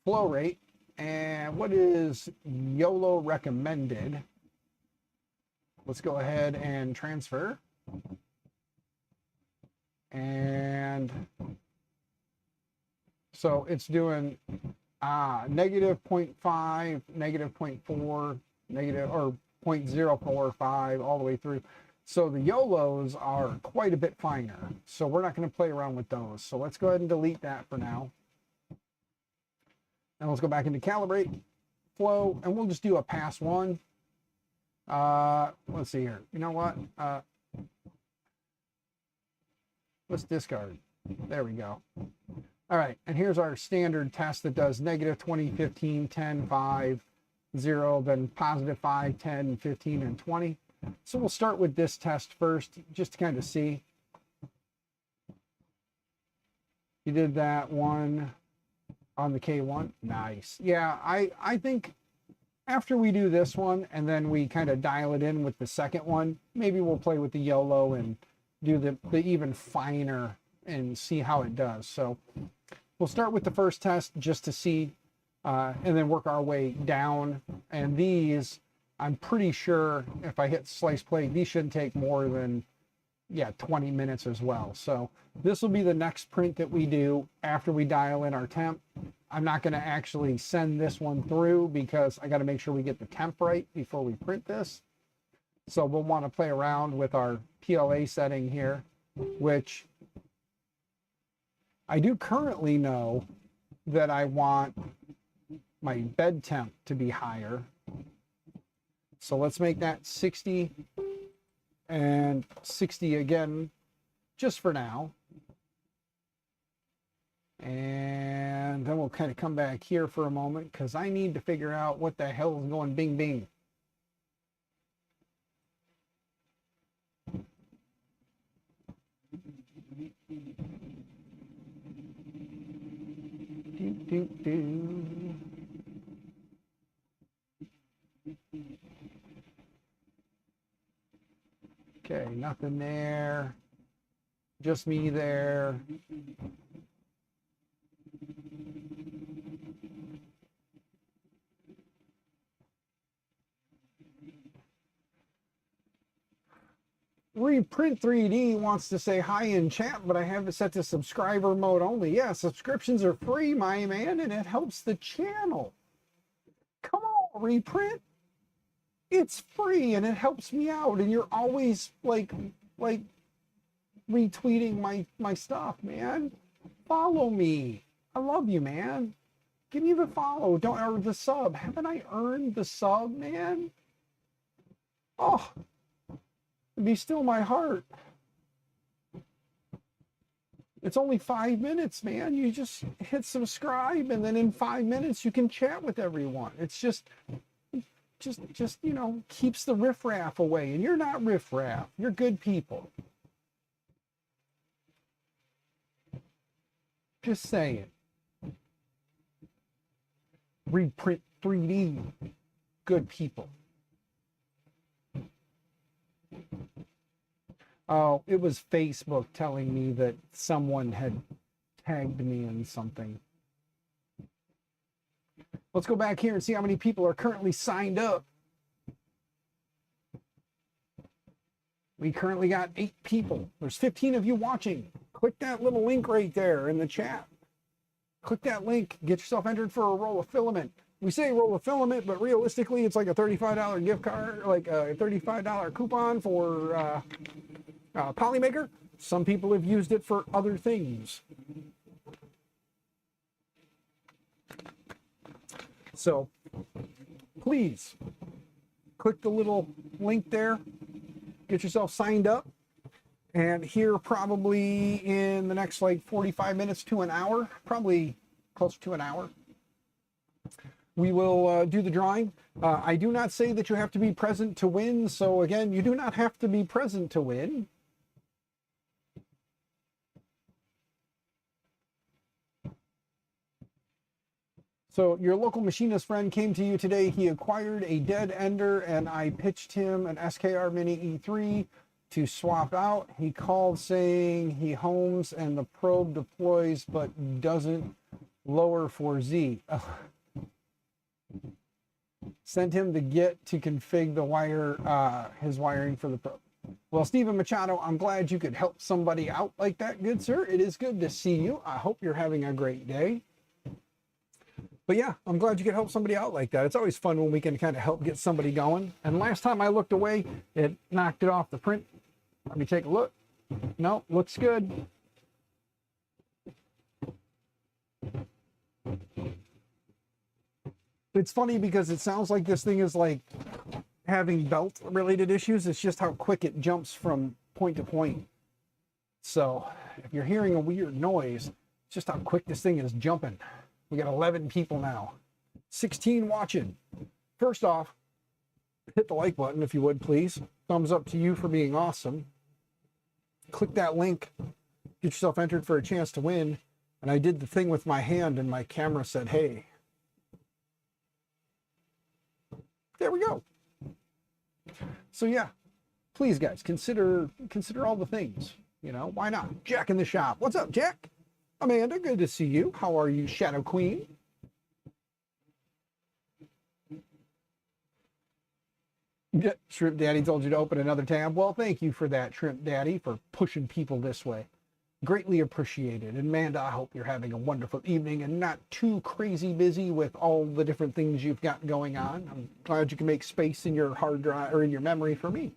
flow rate, and what is YOLO recommended? Let's go ahead and transfer. And so it's doing negative 0.5, negative 0.4, negative or 0.045 all the way through. So the YOLOs are quite a bit finer. So we're not going to play around with those. So let's go ahead and delete that for now. And let's go back into calibrate, flow, and we'll just do a pass 1. Let's see here. You know what? Let's discard. There we go. All right, and here's our standard test that does negative 20, 15, 10, 5, 0, then positive 5, 10, 15, and 20. So we'll start with this test first, just to kind of see. You did that one on the K1. Nice. Yeah, I think after we do this one and then we kind of dial it in with the second one, maybe we'll play with the YOLO and do the even finer and see how it does. So we'll start with the first test just to see, and then work our way down. And these, I'm pretty sure if I hit slice plate, these shouldn't take more than, 20 minutes as well. So this will be the next print that we do after we dial in our temp. I'm not going to actually send this one through because I got to make sure we get the temp right before we print this. So we'll want to play around with our PLA setting here, which I do currently know that I want my bed temp to be higher. So let's make that 60 and 60 again, just for now. And then we'll kind of come back here for a moment because I need to figure out what the hell is going bing bing. Okay, nothing there. Just me there. Reprint 3D wants to say hi in chat, but I have it set to subscriber mode only. Yeah, subscriptions are free, my man, and it helps the channel. Come on, Reprint. It's free and it helps me out, and you're always like retweeting my stuff, man. Follow me. I love you, man. Give me the follow. Don't earn the sub. Haven't I earned the sub, man? Oh, be still my heart. It's only 5 minutes, man. You just hit subscribe, and then in 5 minutes you can chat with everyone. It's just you know, keeps the riffraff away. And you're not riffraff. You're good people. Just saying. Reprint 3D. Good people. Oh, it was Facebook telling me that someone had tagged me in something. Let's go back here and see how many people are currently signed up. We currently got 8 people. There's 15 of you watching. Click that little link right there in the chat. Click that link. Get yourself entered for a roll of filament. We say roll of filament, but realistically, it's like a $35 gift card, like a $35 coupon for Polymaker. Some people have used it for other things. So please click the little link there, get yourself signed up, and here probably in the next like 45 minutes to an hour, probably closer to an hour, we will do the drawing. I do not say that you have to be present to win. So again, you do not have to be present to win. So your local machinist friend came to you today. He acquired a dead ender, and I pitched him an SKR Mini E3 to swap out. He called saying he homes and the probe deploys but doesn't lower for Z. Sent him to get to config the wire, his wiring for the probe. Well, Stephen Machado, I'm glad you could help somebody out like that, good sir. It is good to see you. I hope you're having a great day. But yeah, I'm glad you could help somebody out like that. It's always fun when we can kind of help get somebody going. And last time I looked away, it knocked it off the print. Let me take a look. No, looks good. It's funny because it sounds like this thing is like having belt related issues. It's just how quick it jumps from point to point. So if you're hearing a weird noise, it's just how quick this thing is jumping. We got 11 people now, 16 watching. First off, hit the like button if you would, please. Thumbs up to you for being awesome. Click that link, get yourself entered for a chance to win. And I did the thing with my hand and my camera said, hey. There we go. So yeah, please guys, consider all the things, you know, why not? Jack in the shop. What's up, Jack? Amanda, good to see you. How are you, Shadow Queen? Yeah, Shrimp Daddy told you to open another tab. Well, thank you for that, Shrimp Daddy, for pushing people this way. Greatly appreciated. And Amanda, I hope you're having a wonderful evening and not too crazy busy with all the different things you've got going on. I'm glad you can make space in your hard drive or in your memory for me.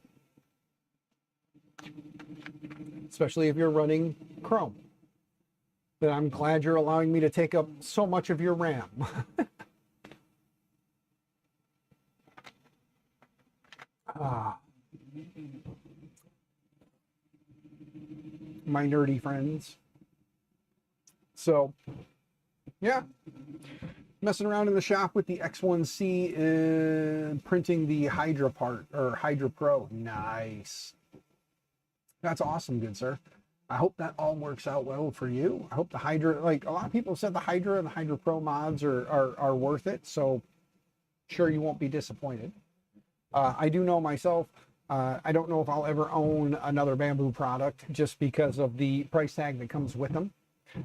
Especially if you're running Chrome. But I'm glad you're allowing me to take up so much of your RAM. My nerdy friends. So, yeah. Messing around in the shop with the X1C and printing the Hydra part, or Hydra Pro. Nice. That's awesome, good sir. I hope that all works out well for you. I hope the Hydra, like a lot of people said the Hydra and the Hydra Pro mods are worth it. So sure, you won't be disappointed. I do know myself, I don't know if I'll ever own another Bamboo product just because of the price tag that comes with them.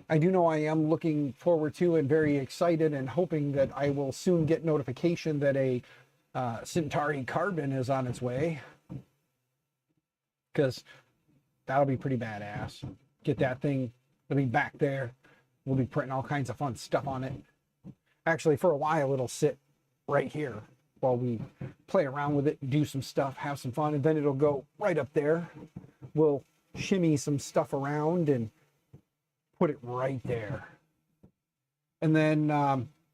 I do know I am looking forward to and very excited and hoping that I will soon get notification that a Centauri Carbon is on its way, because that'll be pretty badass. Get that thing, it'll be back there. We'll be printing all kinds of fun stuff on it. Actually, for a while, it'll sit right here while we play around with it, do some stuff, have some fun, and then it'll go right up there. We'll shimmy some stuff around and put it right there. And then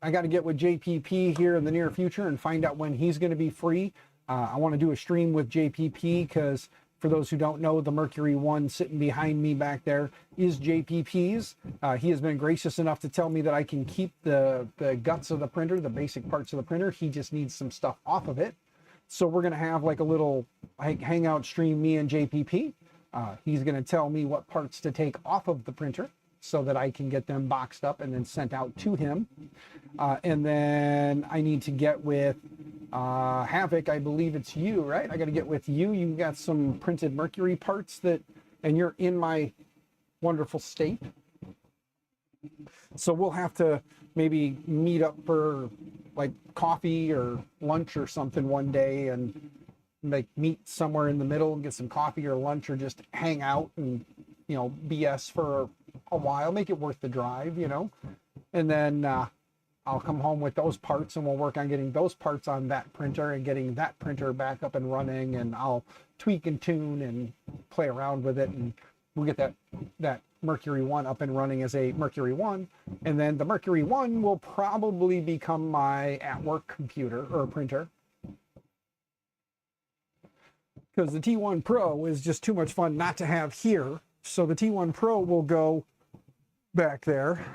I got to get with JPP here in the near future and find out when he's going to be free. I want to do a stream with JPP because, for those who don't know, the Mercury 1 sitting behind me back there is JPP's. He has been gracious enough to tell me that I can keep the guts of the printer, the basic parts of the printer. He just needs some stuff off of it. So we're going to have like a little hangout stream, me and JPP. He's going to tell me what parts to take off of the printer so that I can get them boxed up and then sent out to him. And then I need to get with Havoc. I believe it's you, right? I got to get with you. You got some printed Mercury parts that, and you're in my wonderful state. So we'll have to maybe meet up for like coffee or lunch or something one day and like meet somewhere in the middle and get some coffee or lunch, or just hang out and, you know, BS for a while, make it worth the drive, you know. And then I'll come home with those parts and we'll work on getting those parts on that printer and getting that printer back up and running, and I'll tweak and tune and play around with it, and we'll get that Mercury 1 up and running as a Mercury 1. And then the Mercury 1 will probably become my at-work computer or printer, because the T1 Pro is just too much fun not to have here. So the T1 Pro will go back there.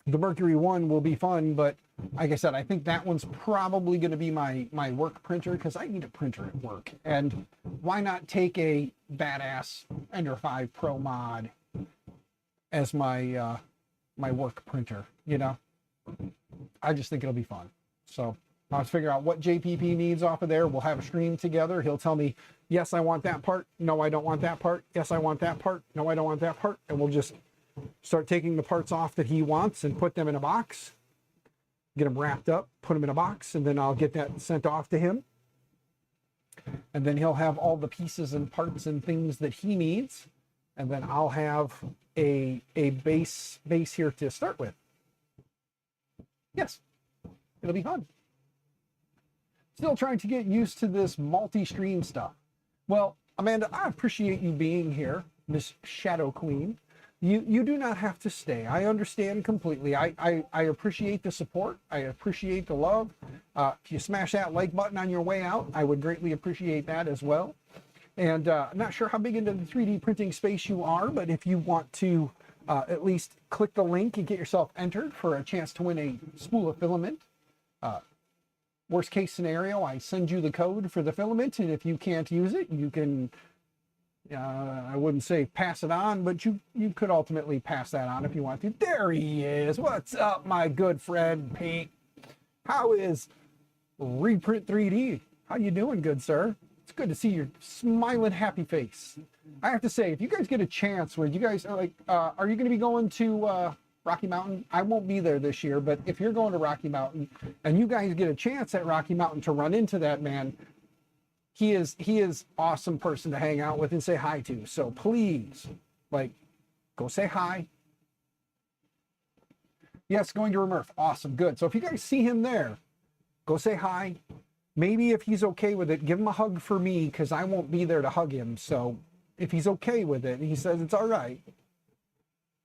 The Mercury 1 will be fun, but like I said, I think that one's probably going to be my work printer, because I need a printer at work. And why not take a badass Ender 5 Pro mod as my my work printer, you know? I just think it'll be fun. So I'll figure out what JPP needs off of there. We'll have a stream together. He'll tell me, yes, I want that part. No, I don't want that part. Yes, I want that part. No, I don't want that part. And we'll just start taking the parts off that he wants and put them in a box, get them wrapped up, put them in a box, and then I'll get that sent off to him. And then he'll have all the pieces and parts and things that he needs. And then I'll have a base here to start with. Yes, it'll be fun. Still trying to get used to this multi-stream stuff. Well, Amanda, I appreciate you being here, Miss Shadow Queen. You do not have to stay. I understand completely. I appreciate the support. I appreciate the love. If you smash that like button on your way out, I would greatly appreciate that as well. And I'm not sure how big into the 3D printing space you are, but if you want to at least click the link and get yourself entered for a chance to win a spool of filament. Worst case scenario, I send you the code for the filament, and if you can't use it, you can, I wouldn't say pass it on, but you could ultimately pass that on if you want to. There he is. What's up, my good friend, Pete? How is Reprint 3D? How you doing, good sir? It's good to see your smiling, happy face. I have to say, if you guys get a chance where you guys are like, are you going to be going to Rocky Mountain? I won't be there this year, but if you're going to Rocky Mountain and you guys get a chance at Rocky Mountain to run into that man, he is awesome person to hang out with and say hi to. So please, like, go say hi. Yes, going to Remurf. Awesome, good. So if you guys see him there, go say hi. Maybe if he's okay with it, give him a hug for me, because I won't be there to hug him. So if he's okay with it and he says it's all right,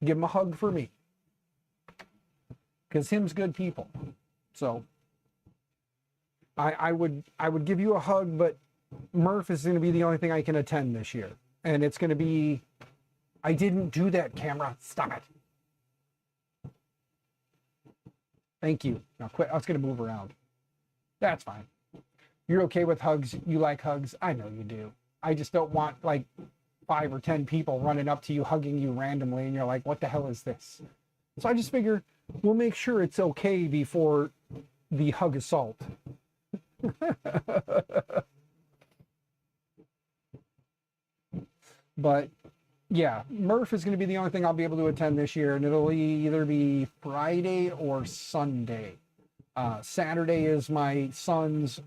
give him a hug for me, because him's good people. So I would give you a hug, but Murph is going to be the only thing I can attend this year. And it's going to be, I didn't do that, camera. Stop it. Thank you. Now quit. I was going to move around. That's fine. You're okay with hugs. You like hugs. I know you do. I just don't want, like, 5 or 10 people running up to you, hugging you randomly, and you're like, what the hell is this? So I just figure we'll make sure it's okay before the hug assault. But yeah, Murph is going to be the only thing I'll be able to attend this year, and it'll either be Friday or Sunday. Saturday is my son's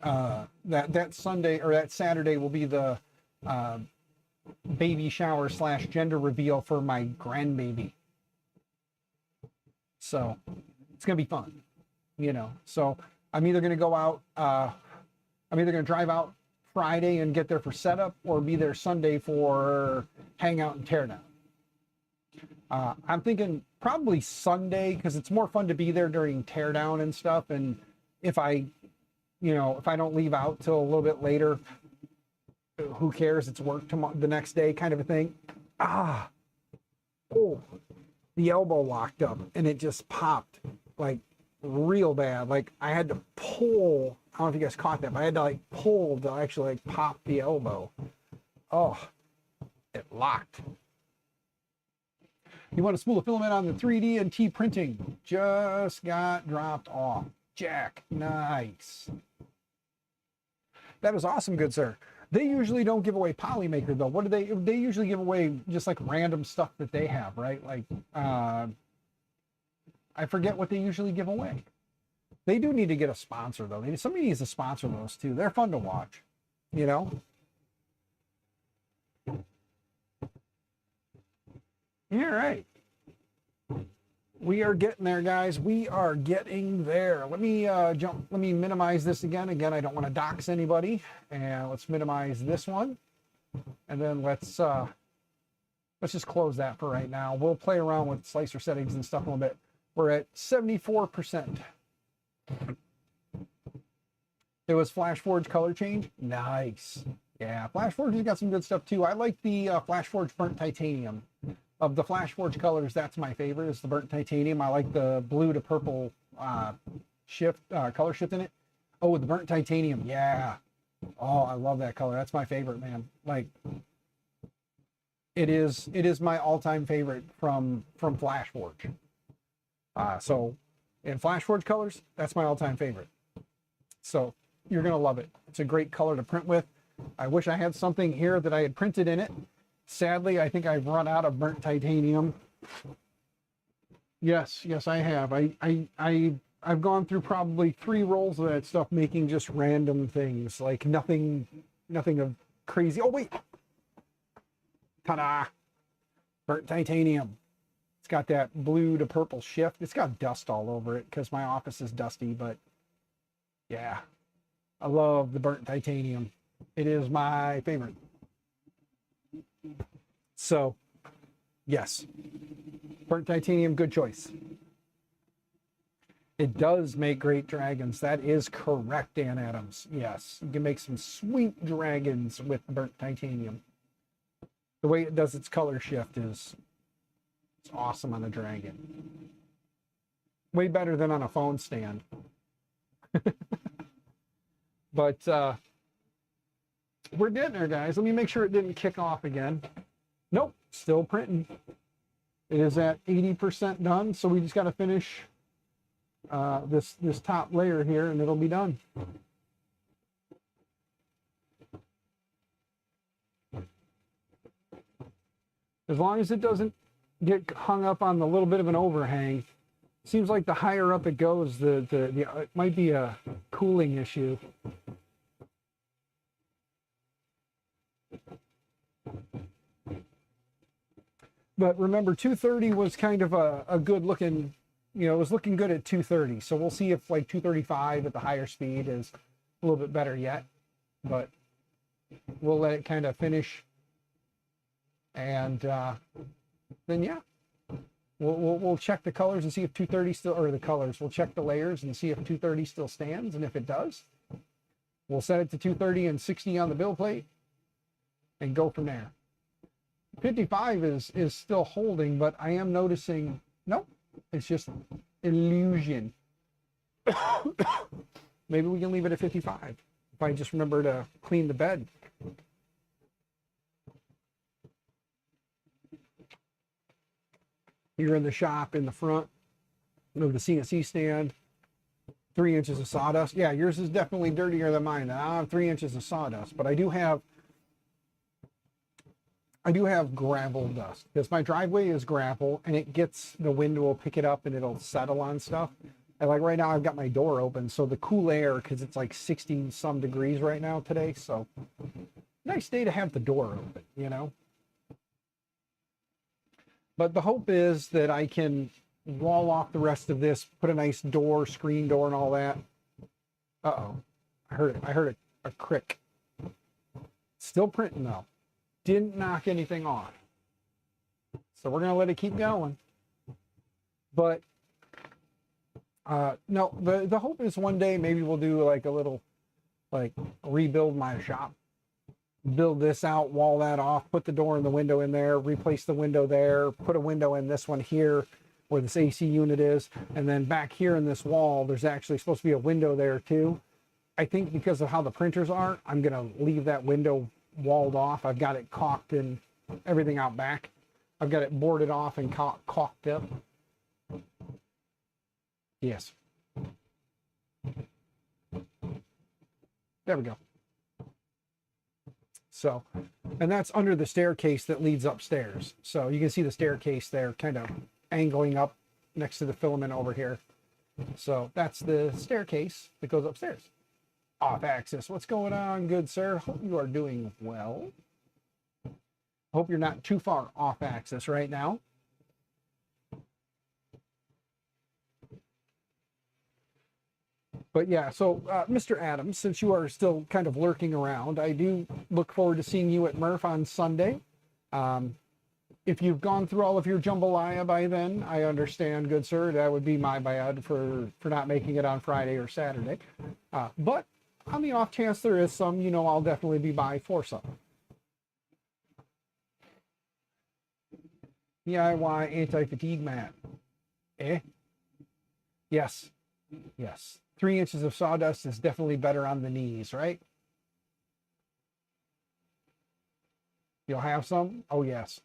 that Sunday or that Saturday will be the baby shower / gender reveal for my grandbaby. So it's gonna be fun, you know. So I'm either gonna go out, I'm either gonna drive out Friday and get there for setup, or be there Sunday for hangout and teardown. I'm thinking probably Sunday, because it's more fun to be there during teardown and stuff. And if I don't leave out till a little bit later, who cares? It's work tomorrow, the next day, kind of a thing. The elbow locked up and it just popped like real bad. Like I had to pull. I don't know if you guys caught that, but I had to like pull to actually like pop the elbow. Oh, it locked. You want a spool of filament on the 3D and T printing? Just got dropped off. Jack, nice. That is awesome, good sir. They usually don't give away Polymaker though. What do they? They usually give away just like random stuff that they have, right? Like, I forget what they usually give away. They do need to get a sponsor though. Somebody needs to sponsor those too. They're fun to watch, you know. Yeah, right. We are getting there, guys. We are getting there. Let me let me minimize this again. Again, I don't want to dox anybody. And let's minimize this one. And then let's just close that for right now. We'll play around with slicer settings and stuff a little bit. We're at 74%. It was FlashForge color change. Nice. Yeah, FlashForge has got some good stuff too. I like the FlashForge burnt titanium. Of the FlashForge colors, that's my favorite. It's the burnt titanium. I like the blue to purple color shift in it. Oh, the burnt titanium, yeah. Oh, I love that color. That's my favorite, man. Like, it is my all-time favorite from FlashForge. So, in FlashForge colors, that's my all-time favorite. So, you're gonna love it. It's a great color to print with. I wish I had something here that I had printed in it. Sadly, I think I've run out of burnt titanium. Yes, I have. I've gone through probably 3 rolls of that stuff, making just random things, like nothing of crazy. Oh wait, ta-da! Burnt titanium. It's got that blue to purple shift. It's got dust all over it because my office is dusty, but yeah, I love the burnt titanium. It is my favorite. So, yes, burnt titanium, good choice. It does make great dragons. That is correct, Dan Adams. Yes, you can make some sweet dragons with burnt titanium. The way it does its color shift it's awesome on a dragon. Way better than on a phone stand. But we're getting there, guys. Let me make sure it didn't kick off again. Nope, still printing. It is at 80% done, so we just got to finish this top layer here, and it'll be done. As long as it doesn't get hung up on the little bit of an overhang. Seems like the higher up it goes, it might be a cooling issue. But remember, 230 was kind of a good looking, it was looking good at 230. So we'll see if like 235 at the higher speed is a little bit better yet. But we'll let it kind of finish. And then, yeah, we'll check the colors and see if 230 still, or the colors. We'll check the layers and see if 230 still stands. And if it does, we'll set it to 230 and 60 on the build plate and go from there. 55 is still holding, but I am noticing, nope, it's just illusion. Maybe we can leave it at 55 if I just remember to clean the bed. You're in the shop in the front of the CNC stand. 3 inches of sawdust. Yeah, yours is definitely dirtier than mine. I have 3 inches of sawdust, but I do have gravel dust because my driveway is gravel and it gets, the wind will pick it up and it'll settle on stuff. And like right now I've got my door open, so the cool air, because it's like 60 some degrees right now today, so nice day to have the door open, you know. But the hope is that I can wall off the rest of this, put a nice door, screen door and all that. Uh-oh, I heard a crick. Still printing though. Didn't knock anything off. So we're gonna let it keep going. But no, the hope is one day maybe we'll do like a little, like, rebuild my shop. Build this out, wall that off, put the door and the window in there, replace the window there, put a window in this one here where this AC unit is, and then back here in this wall there's actually supposed to be a window there too. I think because of how the printers are, I'm gonna leave that window walled off. I've got it caulked and everything out back. I've got it boarded off and caulked up. Yes. There we go. So, and that's under the staircase that leads upstairs. So you can see the staircase there kind of angling up next to the filament over here. So that's the staircase that goes upstairs. Off axis. What's going on, good sir? Hope you are doing well. Hope you're not too far off axis right now. But yeah, so Mr. Adams, since you are still kind of lurking around, I do look forward to seeing you at Murph on Sunday. If you've gone through all of your jambalaya by then, I understand, good sir. That would be my bad for not making it on Friday or Saturday. But on the off chance there is some, you know, I'll definitely be by for some. DIY anti-fatigue mat. Eh? Yes. Yes. 3 inches of sawdust is definitely better on the knees, right? You'll have some? Oh, yes.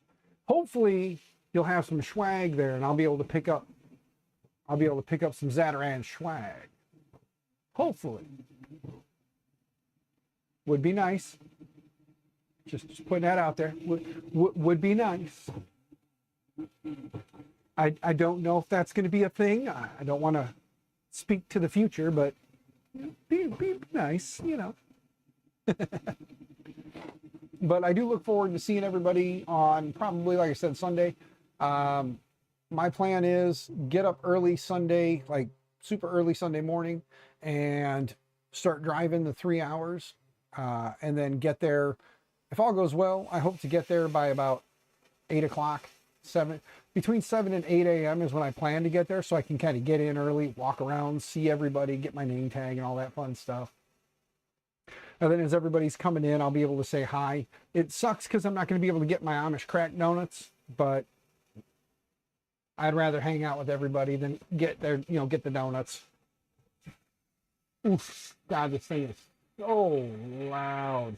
Hopefully, you'll have some swag there, and I'll be able to pick up some Zatarain swag. Hopefully. Would be nice. Just putting that out there. Would be nice. I don't know if that's going to be a thing. I don't want to speak to the future, but be nice, you know. But I do look forward to seeing everybody on probably, like I said, Sunday. My plan is get up early Sunday, like super early Sunday morning, and start driving the 3 hours, and then get there. If all goes well, I hope to get there by about 8 o'clock, between 7 and 8 a.m. is when I plan to get there, so I can kind of get in early, walk around, see everybody, get my name tag and all that fun stuff. And then as everybody's coming in, I'll be able to say hi. It sucks because I'm not going to be able to get my Amish crack donuts, but I'd rather hang out with everybody than get there, you know, get the donuts. Oof, God, this thing is so loud.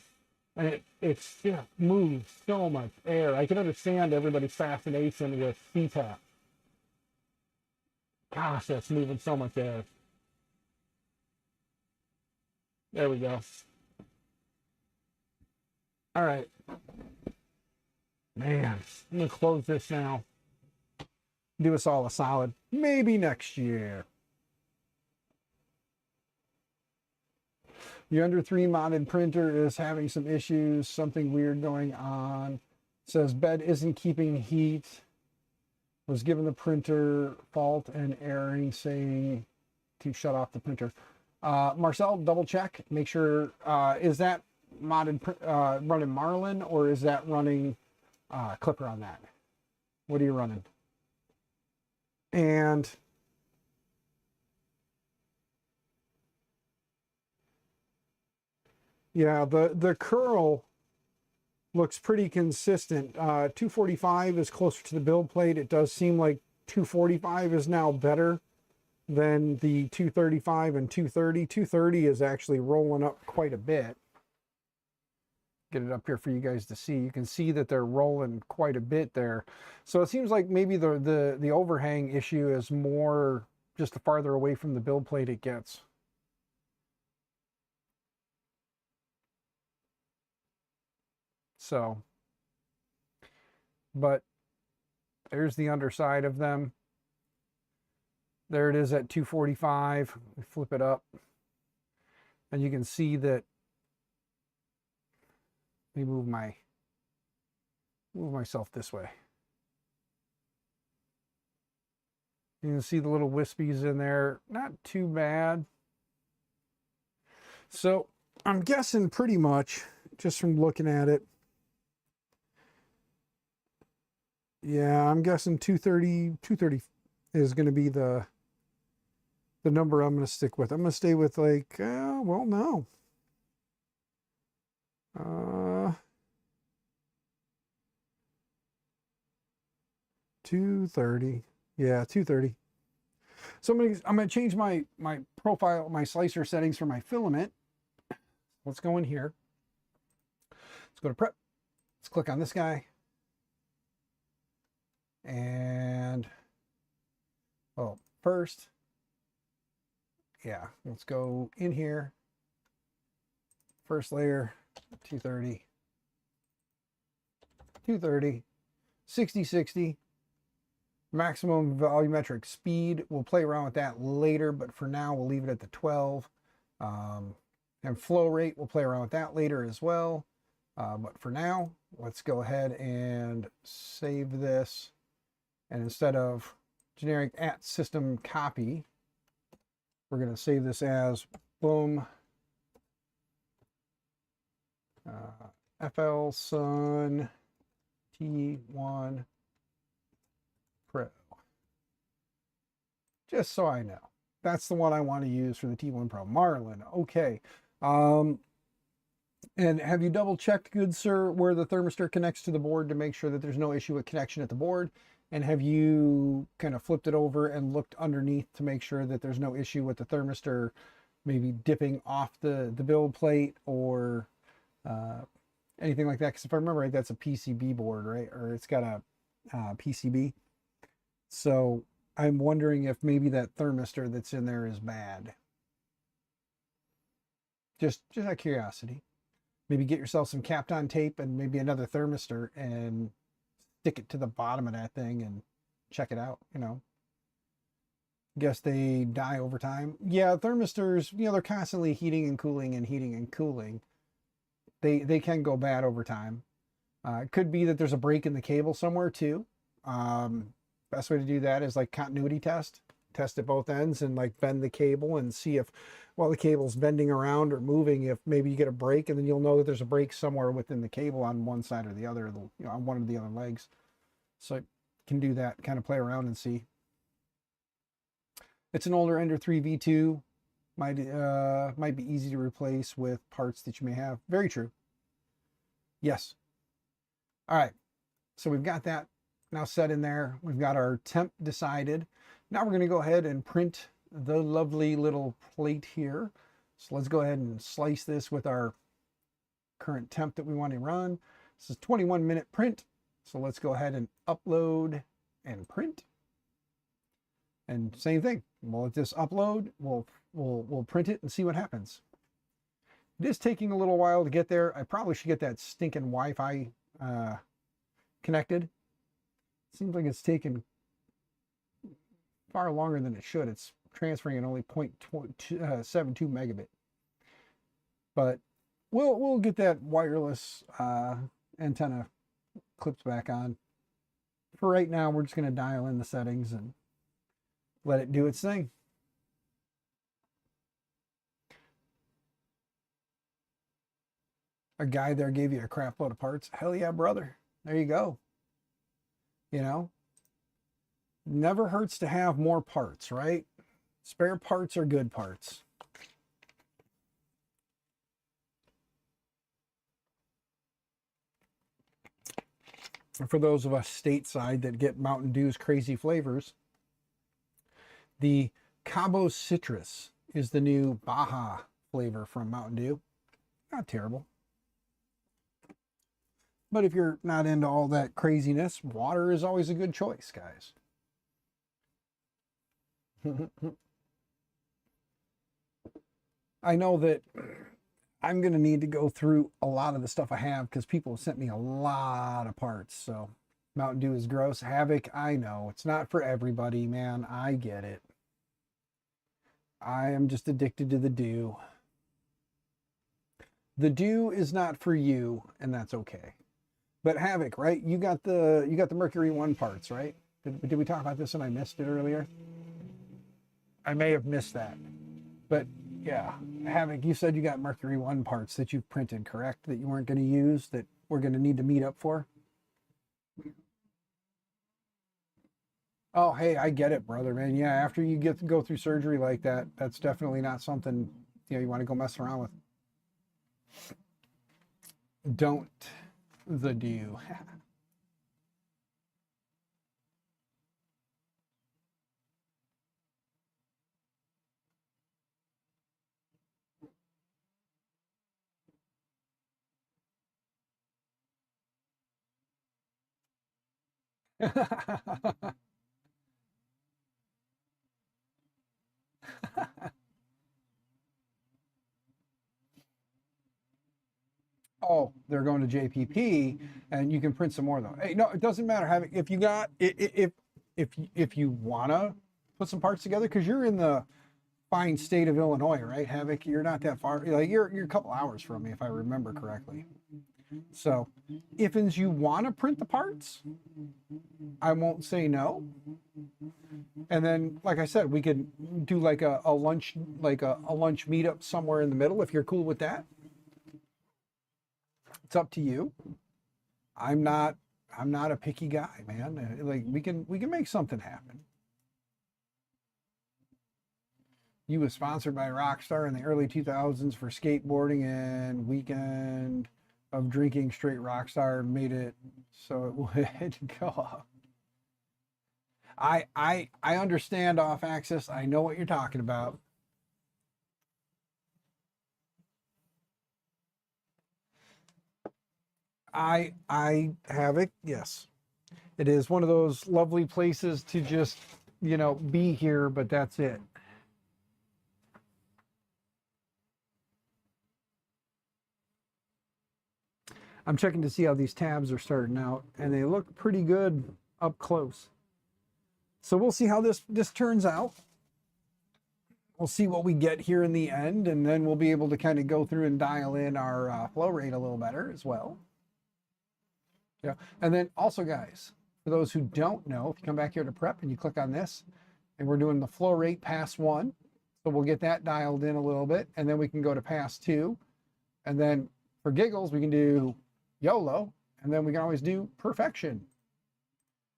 And it just moves so much air. I can understand everybody's fascination with CTAP. Gosh, that's moving so much air. There we go. All right. Man, I'm going to close this now. Do us all a solid. Maybe next year. The under 3 modded printer is having some issues, something weird going on. It says bed isn't keeping heat. Was given the printer fault and erroring saying to shut off the printer. Marcel, double check. Make sure, is that modded running Marlin or is that running Clipper on that? What are you running? And yeah, the curl looks pretty consistent. 245 is closer to the build plate. It does seem like 245 is now better than the 235 and 230. 230 is actually rolling up quite a bit. get it up here for you guys to see. You can see that they're rolling quite a bit there. So it seems like maybe the overhang issue is more just the farther away from the build plate it gets. So, but there's the underside of them. There it is at 245. We flip it up, and you can see that. Let me move myself this way. You can see the little wispies in there. Not too bad. So I'm guessing pretty much, just from looking at it, yeah, I'm guessing 230 is going to be the number I'm going to stick with. I'm going to stay with like, well, no. 230. Yeah, 230. So I'm gonna change my profile, my slicer settings for my filament. Let's go in here. Let's go to prep. Let's click on this guy. And well, first, yeah, let's go in here. First layer, 230, 230, 60, 60. Maximum volumetric speed, we'll play around with that later, but for now we'll leave it at the 12. And flow rate, we'll play around with that later as well. But for now, let's go ahead and save this. And instead of generic @system copy, we're going to save this as boom. FLSun T1 Pro. Just so I know. That's the one I want to use for the T1 Pro. Marlin. Okay. And have you double checked, good sir, where the thermistor connects to the board to make sure that there's no issue with connection at the board? And have you kind of flipped it over and looked underneath to make sure that there's no issue with the thermistor maybe dipping off the build plate or anything like that? Because if I remember right, that's a PCB board, right? Or it's got a PCB. So I'm wondering if maybe that thermistor that's in there is bad. Just out of curiosity. Maybe get yourself some Kapton tape and maybe another thermistor and stick it to the bottom of that thing and check it out, you know. Guess they die over time. Yeah, thermistors, you know, they're constantly heating and cooling and heating and cooling. They can go bad over time. It could be that there's a break in the cable somewhere too. Best way to do that is like continuity test at both ends and like bend the cable and see if while the cable's bending around or moving, if maybe you get a break, and then you'll know that there's a break somewhere within the cable on one side or the other, you know, on one of the other legs. So you can do that, kind of play around and see. It's an older Ender 3 V2. Might be easy to replace with parts that you may have. Very true. Yes. All right. So we've got that now set in there. We've got our temp decided. Now we're going to go ahead and print the lovely little plate here. So let's go ahead and slice this with our current temp that we want to run. This is 21-minute print. So let's go ahead and upload and print. And same thing. We'll let this upload. We'll print it and see what happens. It is taking a little while to get there. I probably should get that stinking Wi-Fi connected. Seems like it's taken far longer than it should. It's transferring at only 0.72 megabit. But we'll get that wireless antenna clips back on. For right now, we're just going to dial in the settings and let it do its thing. A guy there gave you a crap load of parts. Hell yeah, brother. There you go. You know, never hurts to have more parts, right? Spare parts are good parts. And for those of us stateside that get Mountain Dew's crazy flavors, the Cabo Citrus is the new Baja flavor from Mountain Dew. Not terrible. But if you're not into all that craziness, water is always a good choice, guys. I know that I'm going to need to go through a lot of the stuff I have because people have sent me a lot of parts. So Mountain Dew is gross. Havoc, I know. It's not for everybody, man. I get it. I am just addicted to the dew. The dew is not for you, and that's okay. But Havoc, right? You got the Mercury 1 parts, right? Did we talk about this and I missed it earlier? I may have missed that. But yeah, Havoc, you said you got Mercury 1 parts that you've printed, correct? That you weren't going to use, that we're going to need to meet up for? Oh, hey, I get it, brother, man. Yeah, after you go through surgery like that, that's definitely not something, you want to go mess around with. Don't the dew. Oh, they're going to JPP, and you can print some more though. Hey, no, it doesn't matter having if you got if you wanna put some parts together because you're in the fine state of Illinois, right, Havoc? You're not that far. Like you're a couple hours from me, if I remember correctly. So, if you want to print the parts, I won't say no. And then, like I said, we could do like a lunch, like a lunch meetup somewhere in the middle if you're cool with that. It's up to you. I'm not a picky guy, man. Like we can make something happen. You was sponsored by Rockstar in the early 2000s for skateboarding, and weekend of drinking straight Rockstar made it so it would go up. I understand off axis. I know what you're talking about. I have it. Yes, it is one of those lovely places to just be here, but that's it. I'm checking to see how these tabs are starting out, and they look pretty good up close. So we'll see how this turns out. We'll see what we get here in the end, and then we'll be able to kind of go through and dial in our flow rate a little better as well. Yeah, and then also, guys, for those who don't know, if you come back here to prep and you click on this, and we're doing the flow rate pass 1, so we'll get that dialed in a little bit, and then we can go to pass 2, and then for giggles, we can do YOLO, and then we can always do perfection,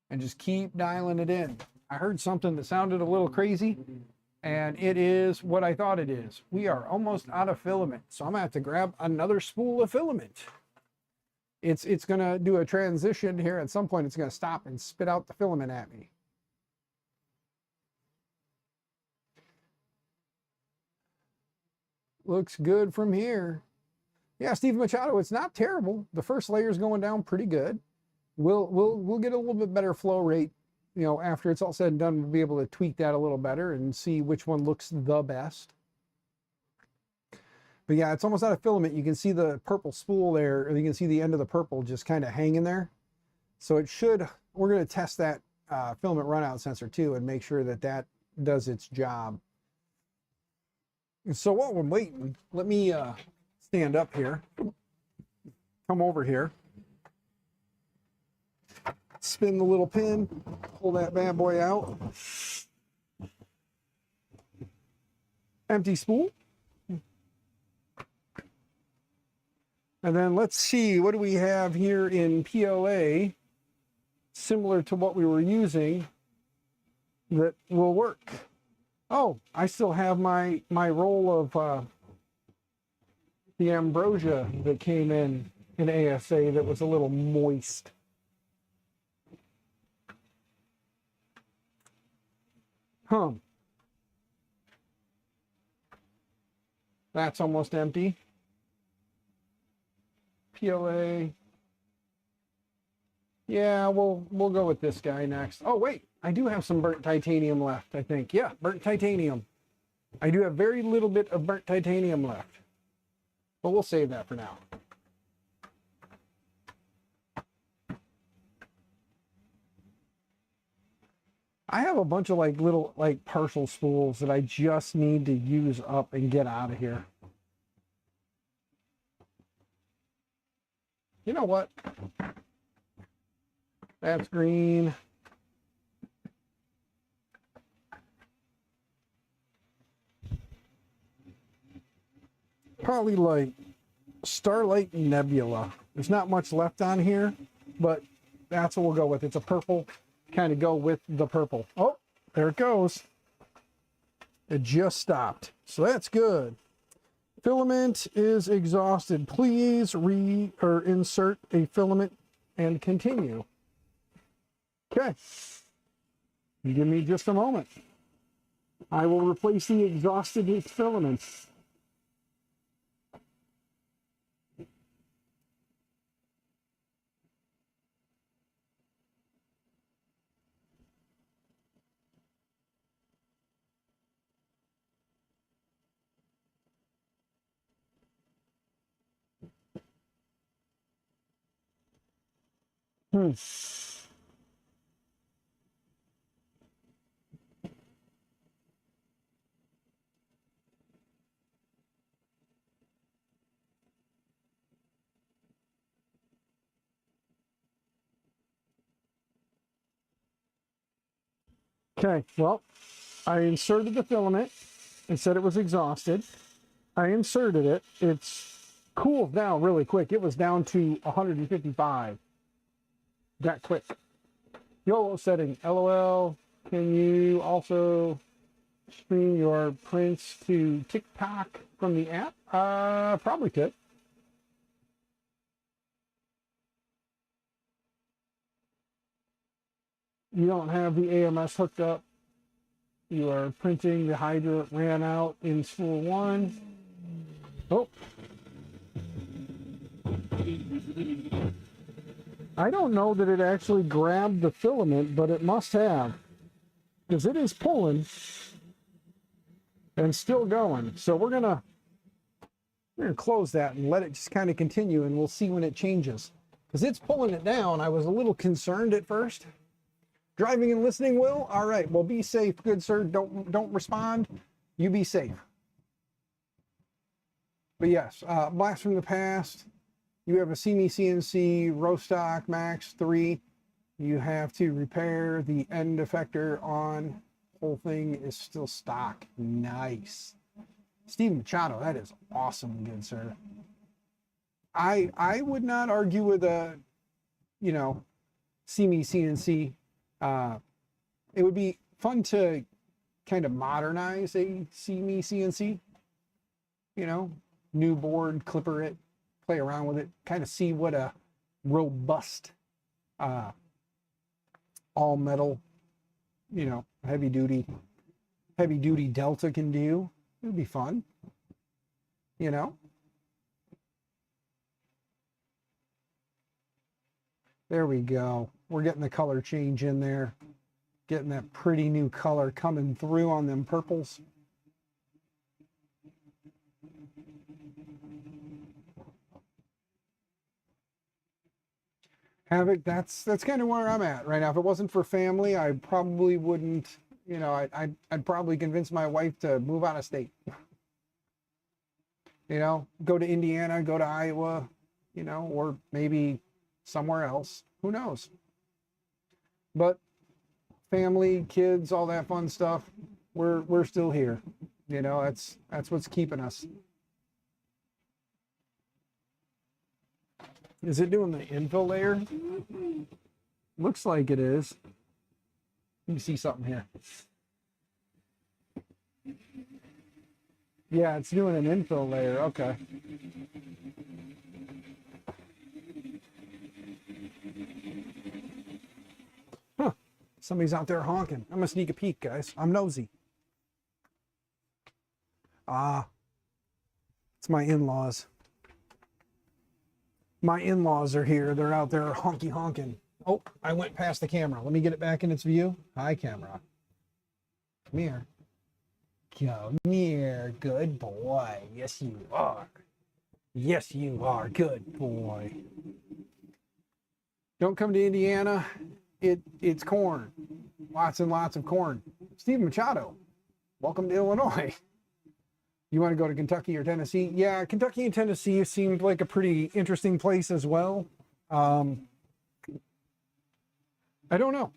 and just keep dialing it in. I heard something that sounded a little crazy, and it is what I thought it is. We are almost out of filament, so I'm gonna have to grab another spool of filament. It's gonna do a transition here. At some point, it's gonna stop and spit out the filament at me. Looks good from here. Yeah, Steve Machado, it's not terrible. The first layer is going down pretty good. We'll get a little bit better flow rate, after it's all said and done. We'll be able to tweak that a little better and see which one looks the best. But yeah, it's almost out of filament. You can see the purple spool there, or you can see the end of the purple just kind of hanging there. So it should, we're going to test that filament runout sensor too and make sure that that does its job. So while we're waiting, let me stand up here, come over here, spin the little pin, pull that bad boy out. Empty spool. And then let's see, what do we have here in PLA, similar to what we were using, that will work. Oh, I still have my roll of the ambrosia that came in ASA that was a little moist. That's almost empty. PLA. Yeah, we'll go with this guy next. Oh wait, I do have some burnt titanium left, I think. Yeah, burnt titanium. I do have very little bit of burnt titanium left. But we'll save that for now. I have a bunch of like little like partial spools that I just need to use up and get out of here. You know what? That's green. Probably like Starlight Nebula. There's not much left on here, but that's what we'll go with. It's a purple. Kind of go with the purple. Oh, there it goes. It just stopped. So that's good. Filament is exhausted. Please insert a filament and continue. Okay. Give me just a moment. I will replace the exhausted filament. Okay, well, I inserted the filament. It said it was exhausted. I inserted it. It's cooled down really quick. It was down to 155. That quick. YOLO setting. LOL. Can you also stream your prints to TikTok from the app? Probably could. You don't have the AMS hooked up. You are printing. The hydrant ran out in spool 1. Oh. I don't know that it actually grabbed the filament, but it must have. Because it is pulling and still going. So we're gonna close that and let it just kind of continue, and we'll see when it changes. Because it's pulling it down. I was a little concerned at first. Driving and listening, Will? All right, well, be safe, good sir. Don't respond. You be safe. But yes, blast from the past. You have a See Me CNC Rostock Max 3. You have to repair the end effector on. Whole thing is still stock. Nice. Steve Machado, that is awesome, good sir. I would not argue with a, See Me CNC. It would be fun to kind of modernize a See Me CNC. New board, clipper it, play around with it, kind of see what a robust all metal, heavy duty Delta can do. It would be fun, There we go. We're getting the color change in there. Getting that pretty new color coming through on them purples. Havoc, that's kind of where I'm at right now. If it wasn't for family, I probably wouldn't, I'd probably convince my wife to move out of state. Go to Indiana, go to Iowa, or maybe somewhere else. Who knows? But family, kids, all that fun stuff, we're still here. That's what's keeping us. Is it doing the infill layer? Looks like it is. Let me see something here. Yeah, it's doing an infill layer. Okay. Huh. Somebody's out there honking. I'm gonna sneak a peek, guys. I'm nosy. It's my in-laws. My in-laws are here. They're out there honking. Oh, I went past the camera. Let me get it back in its view. Hi, camera. Come here. Come here. Good boy. Yes, you are. Yes, you are. Good boy. Don't come to Indiana. It's corn. Lots and lots of corn. Steve Machado, welcome to Illinois. You want to go to Kentucky or Tennessee? Yeah, Kentucky and Tennessee seemed like a pretty interesting place as well. I don't know.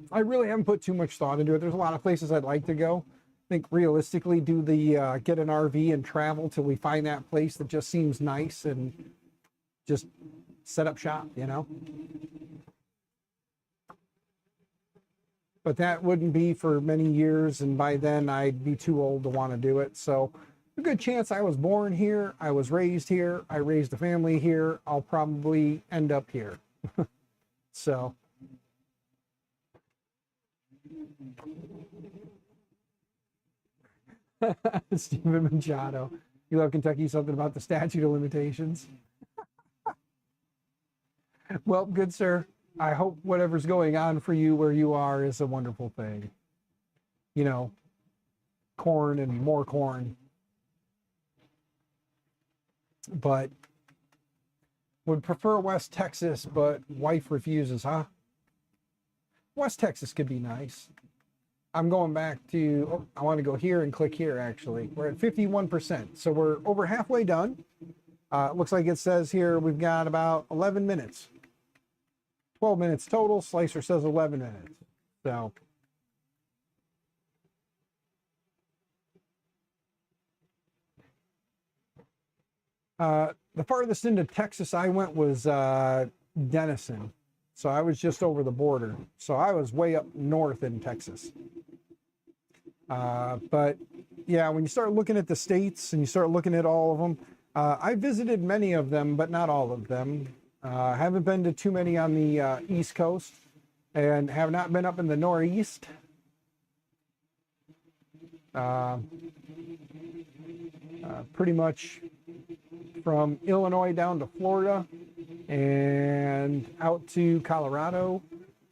I really haven't put too much thought into it. There's a lot of places I'd like to go. I think realistically, do the get an RV and travel till we find that place that just seems nice and just set up shop, you know? But that wouldn't be for many years, and by then I'd be too old to want to do it. So a good chance I was born here, I was raised here, I raised a family here, I'll probably end up here. So Stephen Machado, you love Kentucky, something about the statute of limitations. Well, good sir, I hope whatever's going on for you where you are is a wonderful thing. You know, corn and more corn. But would prefer West Texas, but wife refuses, huh? West Texas could be nice. I'm going back to, oh, I want to go here and click here actually. We're at 51%. So we're over halfway done. Looks like it says here we've got about 11 minutes. 12 minutes total. Slicer says 11 minutes. So the farthest into Texas I went was Denison. So I was just over the border. So I was way up north in Texas. But yeah, when you start looking at the states and you start looking at all of them, I visited many of them, but not all of them. Haven't been to too many on the East Coast and have not been up in the Northeast. Pretty much from Illinois down to Florida and out to Colorado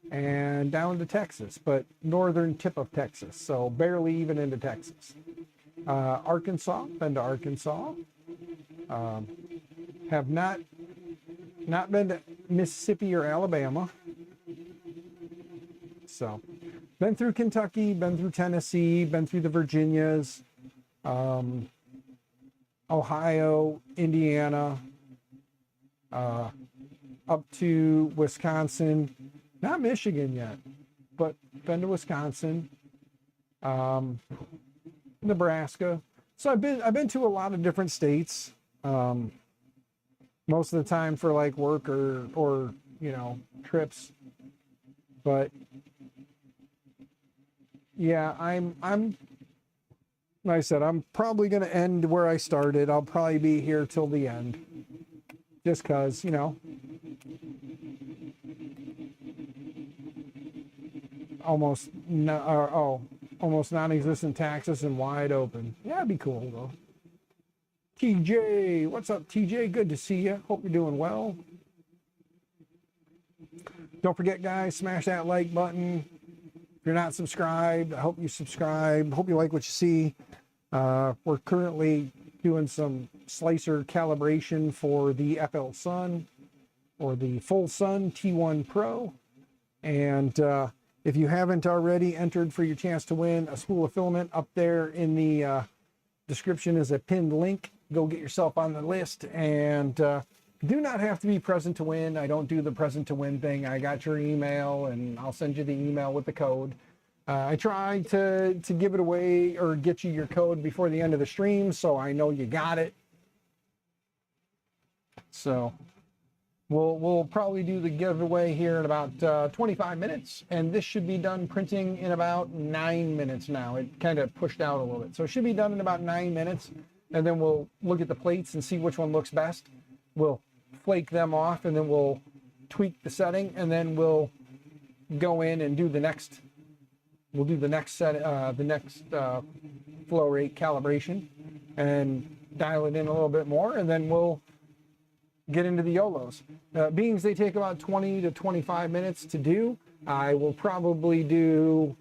and down to Texas, but northern tip of Texas, so barely even into Texas. Arkansas, been to Arkansas. Have not been to Mississippi or Alabama. So been through Kentucky, been through Tennessee, been through the Virginias, Ohio, Indiana, up to Wisconsin, not Michigan yet, but been to Wisconsin, Nebraska. So I've been to a lot of different states, most of the time for like work or you know, trips. But yeah, I'm like I said, I'm probably going to end where I started. I'll probably be here till the end, just because, you know, almost non-existent taxes and wide open. Yeah, it'd be cool though. TJ, what's up, TJ? Good to see you. Hope you're doing well. Don't forget, guys, smash that like button. If you're not subscribed, I hope you subscribe. Hope you like what you see. We're currently doing some slicer calibration for the FLSun or the FLSun T1 Pro. And if you haven't already entered for your chance to win a spool of filament, up there in the description is a pinned link. Go get yourself on the list, and do not have to be present to win. I don't do the present to win thing. I got your email and I'll send you the email with the code. I try to give it away or get you your code before the end of the stream, so I know you got it. So we'll probably do the giveaway here in about 25 minutes, and this should be done printing in about 9 minutes now. It kind of pushed out a little bit, so it should be done in about 9 minutes, and then we'll look at the plates and see which one looks best. We'll flake them off, and then we'll tweak the setting, and then we'll go in and do the next. We'll do the next set, the next flow rate calibration, and dial it in a little bit more, and then we'll get into the YOLOs. Being they take about 20 to 25 minutes to do, I will probably do,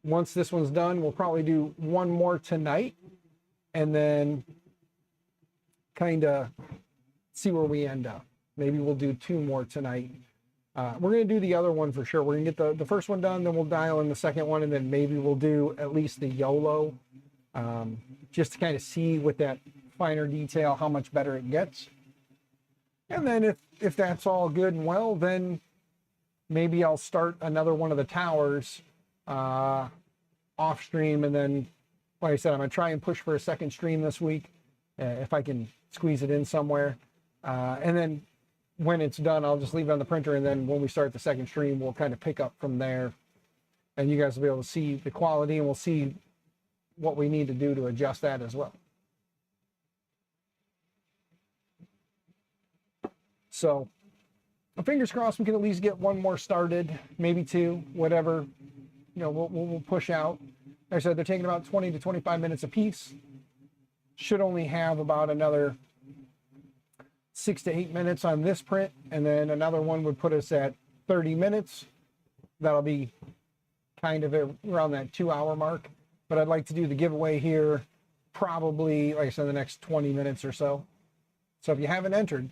once this one's done, we'll probably do one more tonight and then kind of see where we end up. Maybe we'll do 2 more tonight. We're going to do the other one for sure. We're going to get the first one done, then we'll dial in the second one, and then maybe we'll do at least the YOLO, just to kind of see with that finer detail how much better it gets. And then if that's all good and well, then maybe I'll start another one of the towers off stream. And then, like I said, I'm going to try and push for a second stream this week, if I can squeeze it in somewhere. And then when it's done, I'll just leave it on the printer. And then when we start the second stream, we'll kind of pick up from there. And you guys will be able to see the quality, and we'll see what we need to do to adjust that as well. So, fingers crossed we can at least get one more started, maybe 2, whatever. We'll push out. Like I said, they're taking about 20 to 25 minutes a piece. Should only have about another 6 to 8 minutes on this print, and then another one would put us at 30 minutes. That'll be kind of around that 2-hour mark. But I'd like to do the giveaway here probably, like I said, the next 20 minutes or so. So if you haven't entered,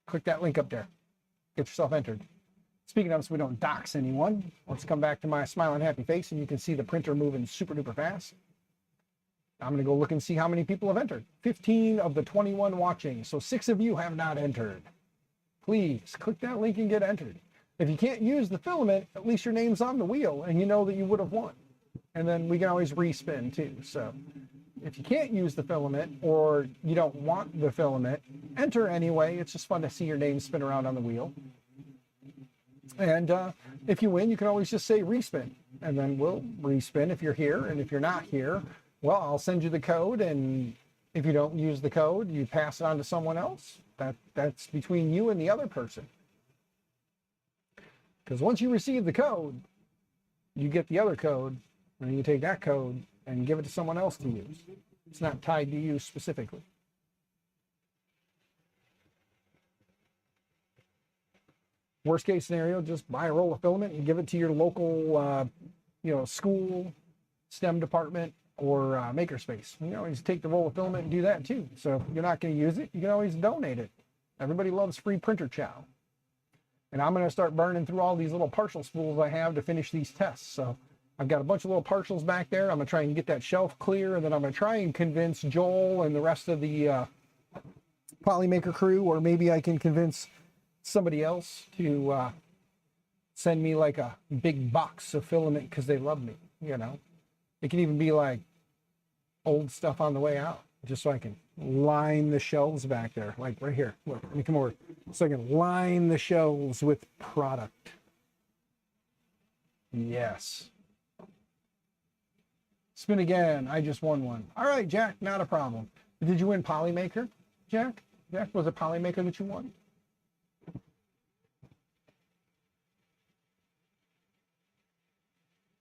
click that link up there. Get yourself entered. Speaking of, so we don't dox anyone, let's come back to my smiling happy face, and you can see the printer moving super duper fast. I'm going to go look and see how many people have entered. 15 of the 21 watching. So 6 of you have not entered. Please click that link and get entered. If you can't use the filament, at least your name's on the wheel and you know that you would have won. And then we can always respin too. So if you can't use the filament, or you don't want the filament, enter anyway. It's just fun to see your name spin around on the wheel. And if you win, you can always just say respin, and then we'll respin if you're here. And if you're not here, well, I'll send you the code, and if you don't use the code, you pass it on to someone else. That's between you and the other person. Because once you receive the code, you get the other code, and you take that code and give it to someone else to use. It's not tied to you specifically. Worst case scenario, just buy a roll of filament and give it to your local, school, STEM department, or makerspace. You can always take the roll of filament and do that too. So if you're not going to use it, you can always donate it. Everybody loves free printer chow. And I'm going to start burning through all these little partial spools I have to finish these tests. So I've got a bunch of little partials back there. I'm going to try and get that shelf clear, and then I'm going to try and convince Joel and the rest of the Polymaker crew, or maybe I can convince somebody else to send me like a big box of filament because they love me. It can even be like old stuff on the way out, just so I can line the shelves back there, like right here. Look, let me come over so I can line the shelves with product. Yes. Spin again. I just won one. All right, Jack, not a problem. Did you win Polymaker, Jack? Jack, was it Polymaker that you won?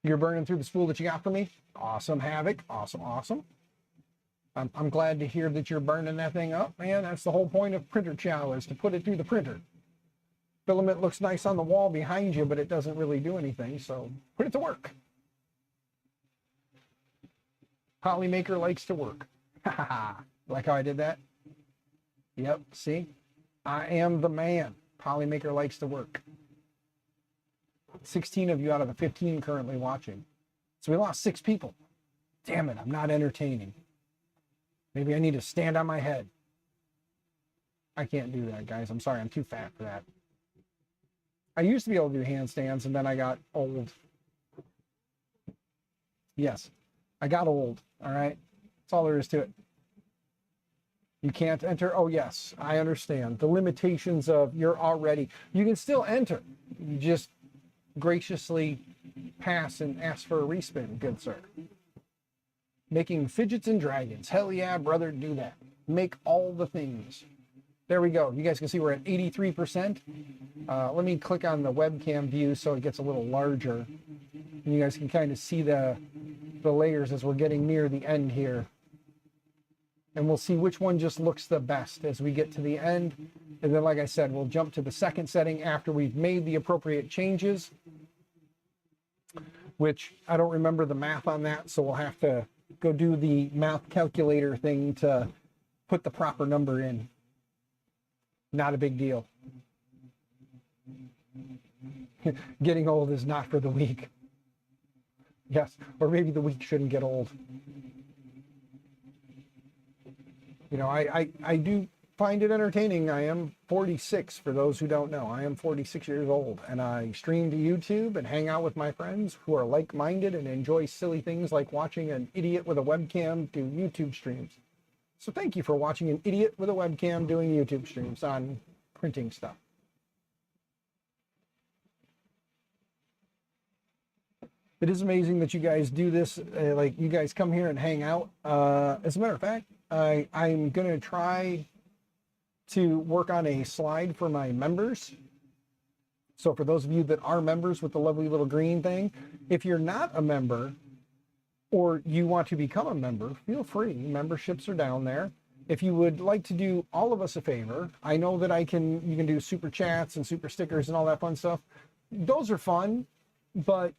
You're burning through the spool that you got for me? Awesome, Havoc. Awesome, awesome. I'm glad to hear that you're burning that thing up, man. That's the whole point of printer chow, is to put it through the printer. Filament looks nice on the wall behind you, but it doesn't really do anything, so put it to work. Polymaker likes to work. Like how I did that? Yep, see? I am the man. Polymaker likes to work. 16 of you out of the 15 currently watching. So we lost 6 people. Damn it, I'm not entertaining. Maybe I need to stand on my head. I can't do that, guys. I'm sorry, I'm too fat for that. I used to be able to do handstands, and then I got old. Yes, I got old, all right? That's all there is to it. You can't enter? Oh, yes, I understand. The limitations of you're already... You can still enter. You just graciously pass and ask for a respin, good sir. Making fidgets and dragons. Hell yeah, brother, do that. Make all the things. There we go. You guys can see we're at 83%. Let me click on the webcam view so it gets a little larger. And you guys can kind of see the layers as we're getting near the end here. and we'll see which one just looks the best as we get to the end. And then, like I said, we'll jump to the second setting after we've made the appropriate changes, which I don't remember the math on that, so we'll have to go do the math calculator thing to put the proper number in. Not a big deal. Getting old is not for the weak. Yes, or maybe the weak shouldn't get old. You know, I do find it entertaining. I am 46, for those who don't know. I am 46 years old, and I stream to YouTube and hang out with my friends who are like-minded and enjoy silly things like watching an idiot with a webcam do YouTube streams. So thank you for watching an idiot with a webcam doing YouTube streams on printing stuff. It is amazing that you guys do this. Like, you guys come here and hang out. As a matter of fact, I'm going to try to work on a slide for my members. So for those of you that are members with the lovely little green thing, if you're not a member or you want to become a member, feel free. Memberships are down there. If you would like to do all of us a favor, I know that you can do super chats and super stickers and all that fun stuff. Those are fun, but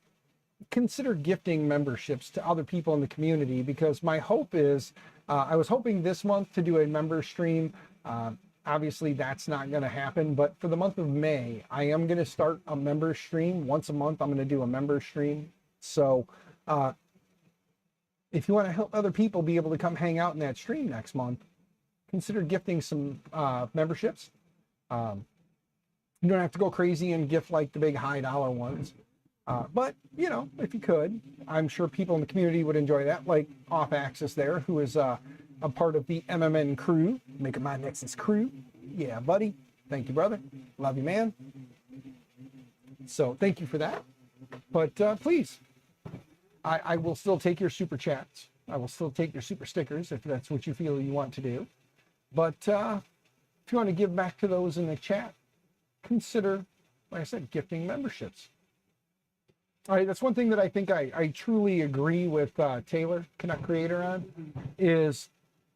consider gifting memberships to other people in the community, because my hope is, I was hoping this month to do a member stream. Obviously that's not going to happen, but for the month of May, I am going to start a member stream. Once a month, I'm going to do a member stream. So if you want to help other people be able to come hang out in that stream next month, consider gifting some memberships. You don't have to go crazy and gift like the big high dollar ones. But, you know, if you could, I'm sure people in the community would enjoy that, like Off Axis there, who is a part of the MMN crew, Maker My Nexus crew. Yeah, buddy. Thank you, brother. Love you, man. So thank you for that. But please, I will still take your super chats. I will still take your super stickers if that's what you feel you want to do. But if you want to give back to those in the chat, consider, like I said, gifting memberships. All right, that's one thing that I think I truly agree with Taylor, Canuck Creator, on, is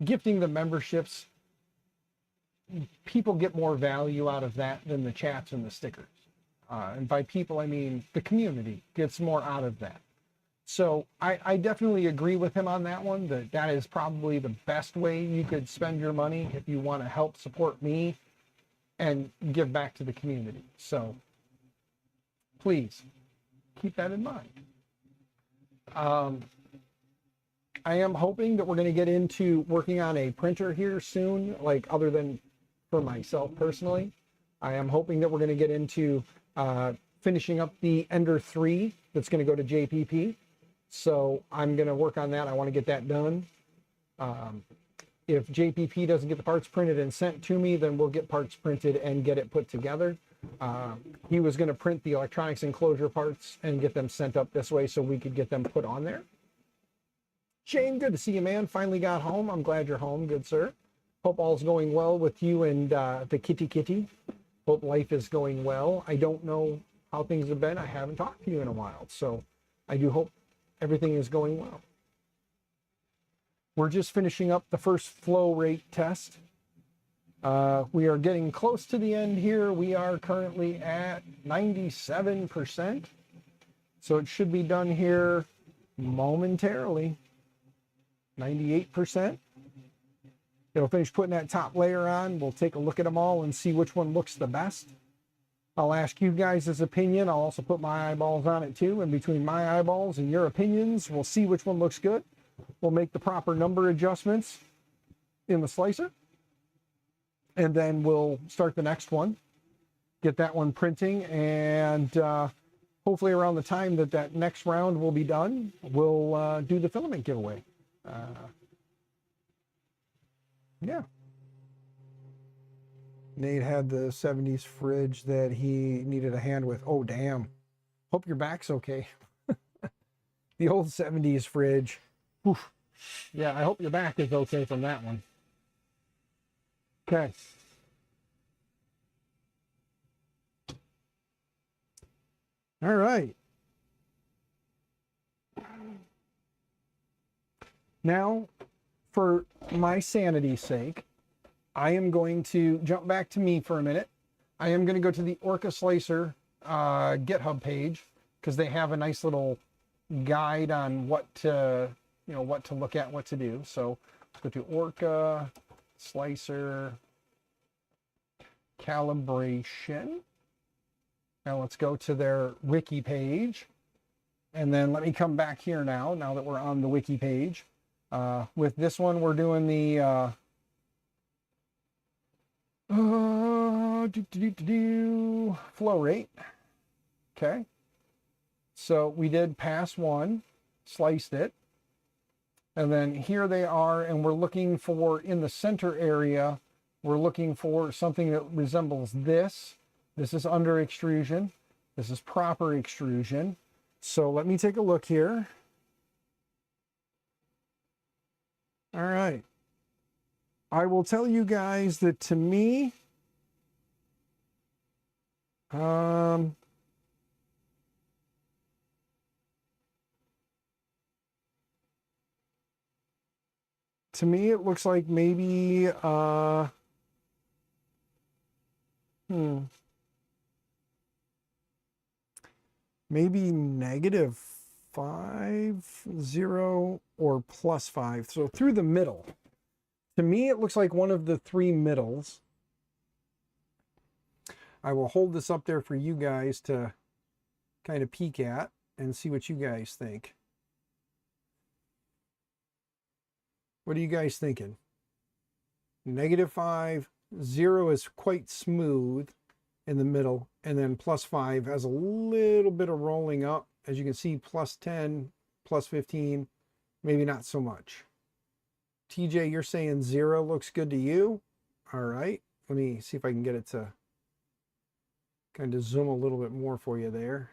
gifting the memberships. People get more value out of that than the chats and the stickers. And by people, I mean the community gets more out of that. So I definitely agree with him on that one, that is probably the best way you could spend your money if you want to help support me and give back to the community. So please keep that in mind. I am hoping that we're going to get into working on a printer here soon, like other than for myself personally. I am hoping that we're going to get into finishing up the Ender 3 that's going to go to JPP. So I'm going to work on that. I want to get that done. If JPP doesn't get the parts printed and sent to me, then we'll get parts printed and get it put together. He was going to print the electronics enclosure parts and get them sent up this way so we could get them put on there. Shane, good to see you, man. Finally got home. I'm glad you're home. Good, sir. Hope all's going well with you and the kitty. Hope life is going well. I don't know how things have been. I haven't talked to you in a while, so I do hope everything is going well. We're just finishing up the first flow rate test. We are getting close to the end here. We are currently at 97%. So it should be done here momentarily. 98%. It'll finish putting that top layer on. We'll take a look at them all and see which one looks the best. I'll ask you guys' opinion. I'll also put my eyeballs on it too. And between my eyeballs and your opinions, we'll see which one looks good. We'll make the proper number adjustments in the slicer. And then we'll start the next one, get that one printing, and hopefully around the time that that next round will be done, we'll do the filament giveaway. Yeah. Nate had the 70s fridge that he needed a hand with. Oh, damn. Hope your back's okay. The old 70s fridge. Oof. Yeah, I hope your back is okay from that one. Okay. All right. Now for my sanity's sake, I am going to jump back to me for a minute. I am going to go to the OrcaSlicer GitHub page because they have a nice little guide on what to, what to look at, what to do. So let's go to OrcaSlicer calibration. Now let's go to their wiki page. And then let me come back here now that we're on the wiki page. With this one, we're doing the flow rate. Okay. So we did pass one, sliced it. And then here they are, and we're looking for, in the center area, we're looking for something that resembles this. This is under extrusion. This is proper extrusion. So let me take a look here. All right. I will tell you guys that to me, to me, it looks like maybe, maybe -5, 0, or +5. So through the middle. To me, it looks like one of the three middles. I will hold this up there for you guys to kind of peek at and see what you guys think. What are you guys thinking? -5, 0 is quite smooth in the middle, and then +5 has a little bit of rolling up. As you can see, +10, +15, maybe not so much. TJ, you're saying 0 looks good to you? All right, let me see if I can get it to kind of zoom a little bit more for you there.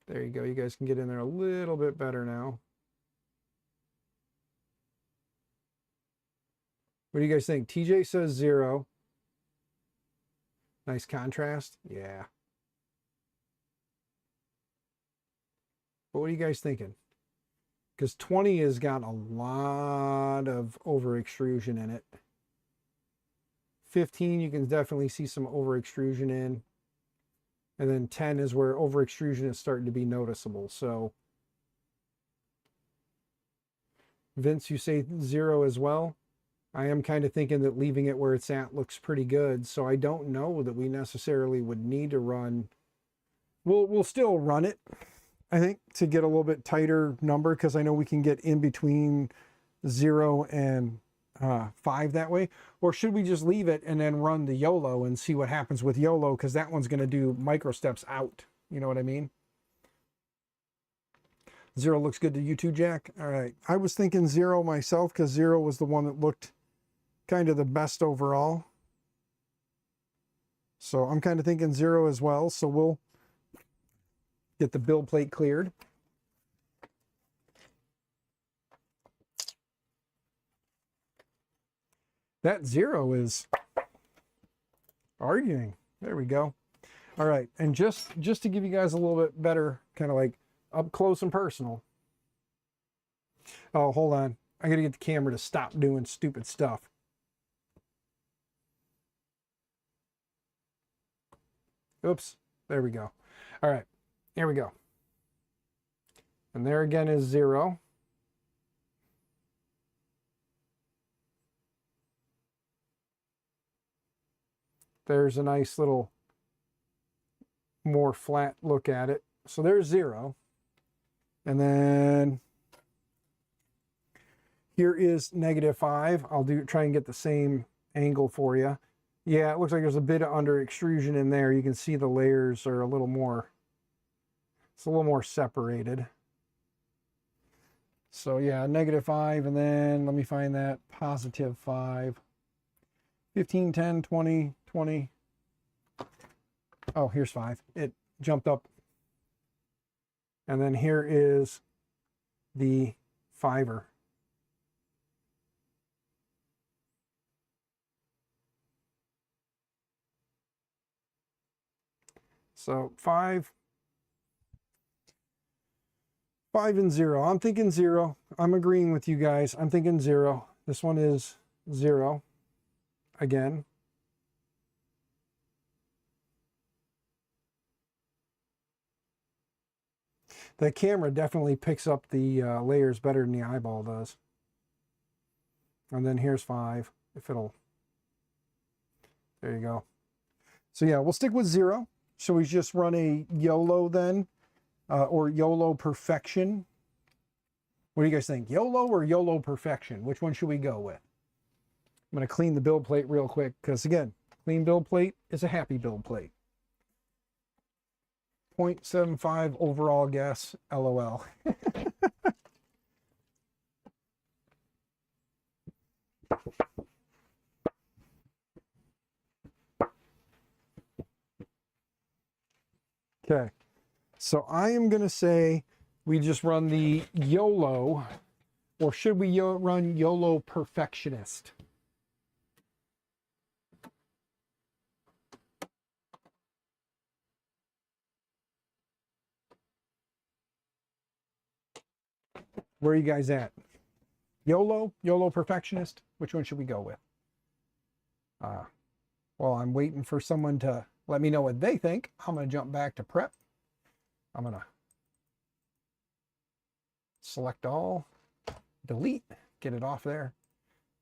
There you go. You guys can get in there a little bit better now. What do you guys think? TJ says 0. Nice contrast. Yeah. But what are you guys thinking? Because 20 has got a lot of over extrusion in it. 15, you can definitely see some over extrusion in. And then 10 is where over extrusion is starting to be noticeable. So Vince, you say 0 as well. I am kind of thinking that leaving it where it's at looks pretty good. So I don't know that we necessarily would need to run. We'll still run it, I think, to get a little bit tighter number, because I know we can get in between 0 and 5 that way. Or should we just leave it and then run the YOLO and see what happens with YOLO, because that one's going to do micro steps out. You know what I mean? 0 looks good to you too, Jack? All right. I was thinking 0 myself, because 0 was the one that looked kind of the best overall. So I'm kind of thinking 0 as well. So we'll get the build plate cleared. That 0 is arguing. There we go. All right. And just to give you guys a little bit better, kind of like up close and personal. Oh, hold on. I got to get the camera to stop doing stupid stuff. Oops. There we go. All right. Here we go. And there again is 0. There's a nice little more flat look at it. So there's 0. And then here is -5. I'll try and get the same angle for you. Yeah, it looks like there's a bit of under extrusion in there. You can see the layers are a little more, it's a little more separated. So yeah, -5, and then let me find that +5. 15, 10, 20, 20. Oh, here's 5. It jumped up. And then here is the 5er. So 5 and 0. I'm thinking 0. I'm agreeing with you guys. I'm thinking 0. This one is 0 again. The camera definitely picks up the layers better than the eyeball does. And then here's 5. If it'll, there you go. So yeah, we'll stick with 0. So we just run a YOLO then, or YOLO Perfection. What do you guys think? YOLO or YOLO Perfection? Which one should we go with? I'm going to clean the build plate real quick because, again, clean build plate is a happy build plate. 0.75 overall guess, LOL. Okay, so I am going to say we just run the YOLO, or should we run YOLO Perfectionist? Where are you guys at? YOLO, YOLO Perfectionist? Which one should we go with? Well, I'm waiting for someone to let me know what they think. I'm going to jump back to prep. I'm going to select all, delete, get it off there.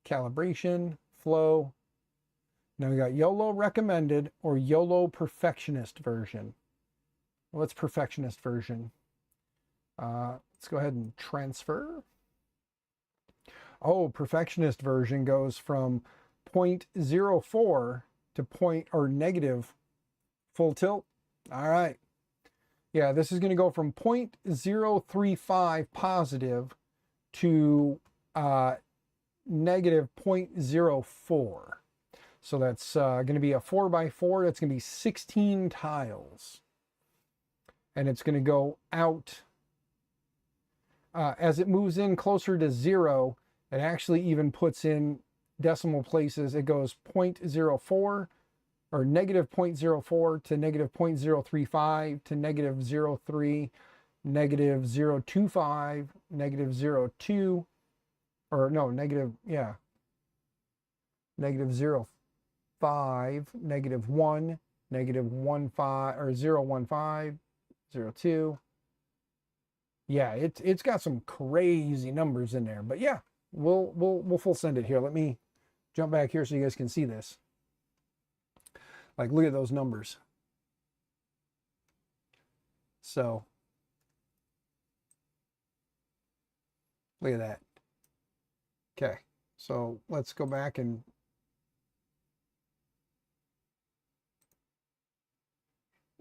Calibration, flow. Now we got YOLO recommended or YOLO Perfectionist version. Well, let's Perfectionist version. Let's go ahead and transfer. Oh, Perfectionist version goes from 0.04 to negative full tilt. All right. Yeah, this is going to go from 0.035 positive to negative 0.04. So that's going to be a 4x4. That's going to be 16 tiles. And it's going to go out. As it moves in closer to 0, it actually even puts in decimal places. It goes 0.04 or negative 0.04 to negative 0.035 to negative 0.03, negative 0.25, negative 0.2, or no, negative 0.5, negative 1, negative 1.5 or 0.15, 0.2. Yeah, it's got some crazy numbers in there, but yeah, we'll full send it here. Let me jump back here so you guys can see this. Like, look at those numbers. So, look at that. Okay, so let's go back and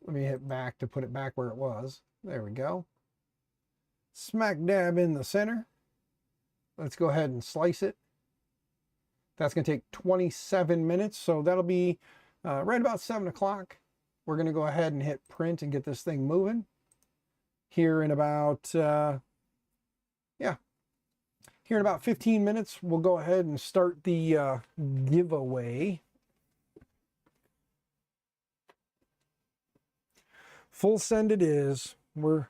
let me hit back to put it back where it was. There we go. Smack dab in the center. Let's go ahead and slice it. That's going to take 27 minutes, so that'll be right about 7 o'clock. We're going to go ahead and hit print and get this thing moving. Here in about, here in about 15 minutes, we'll go ahead and start the giveaway. Full send it is. We're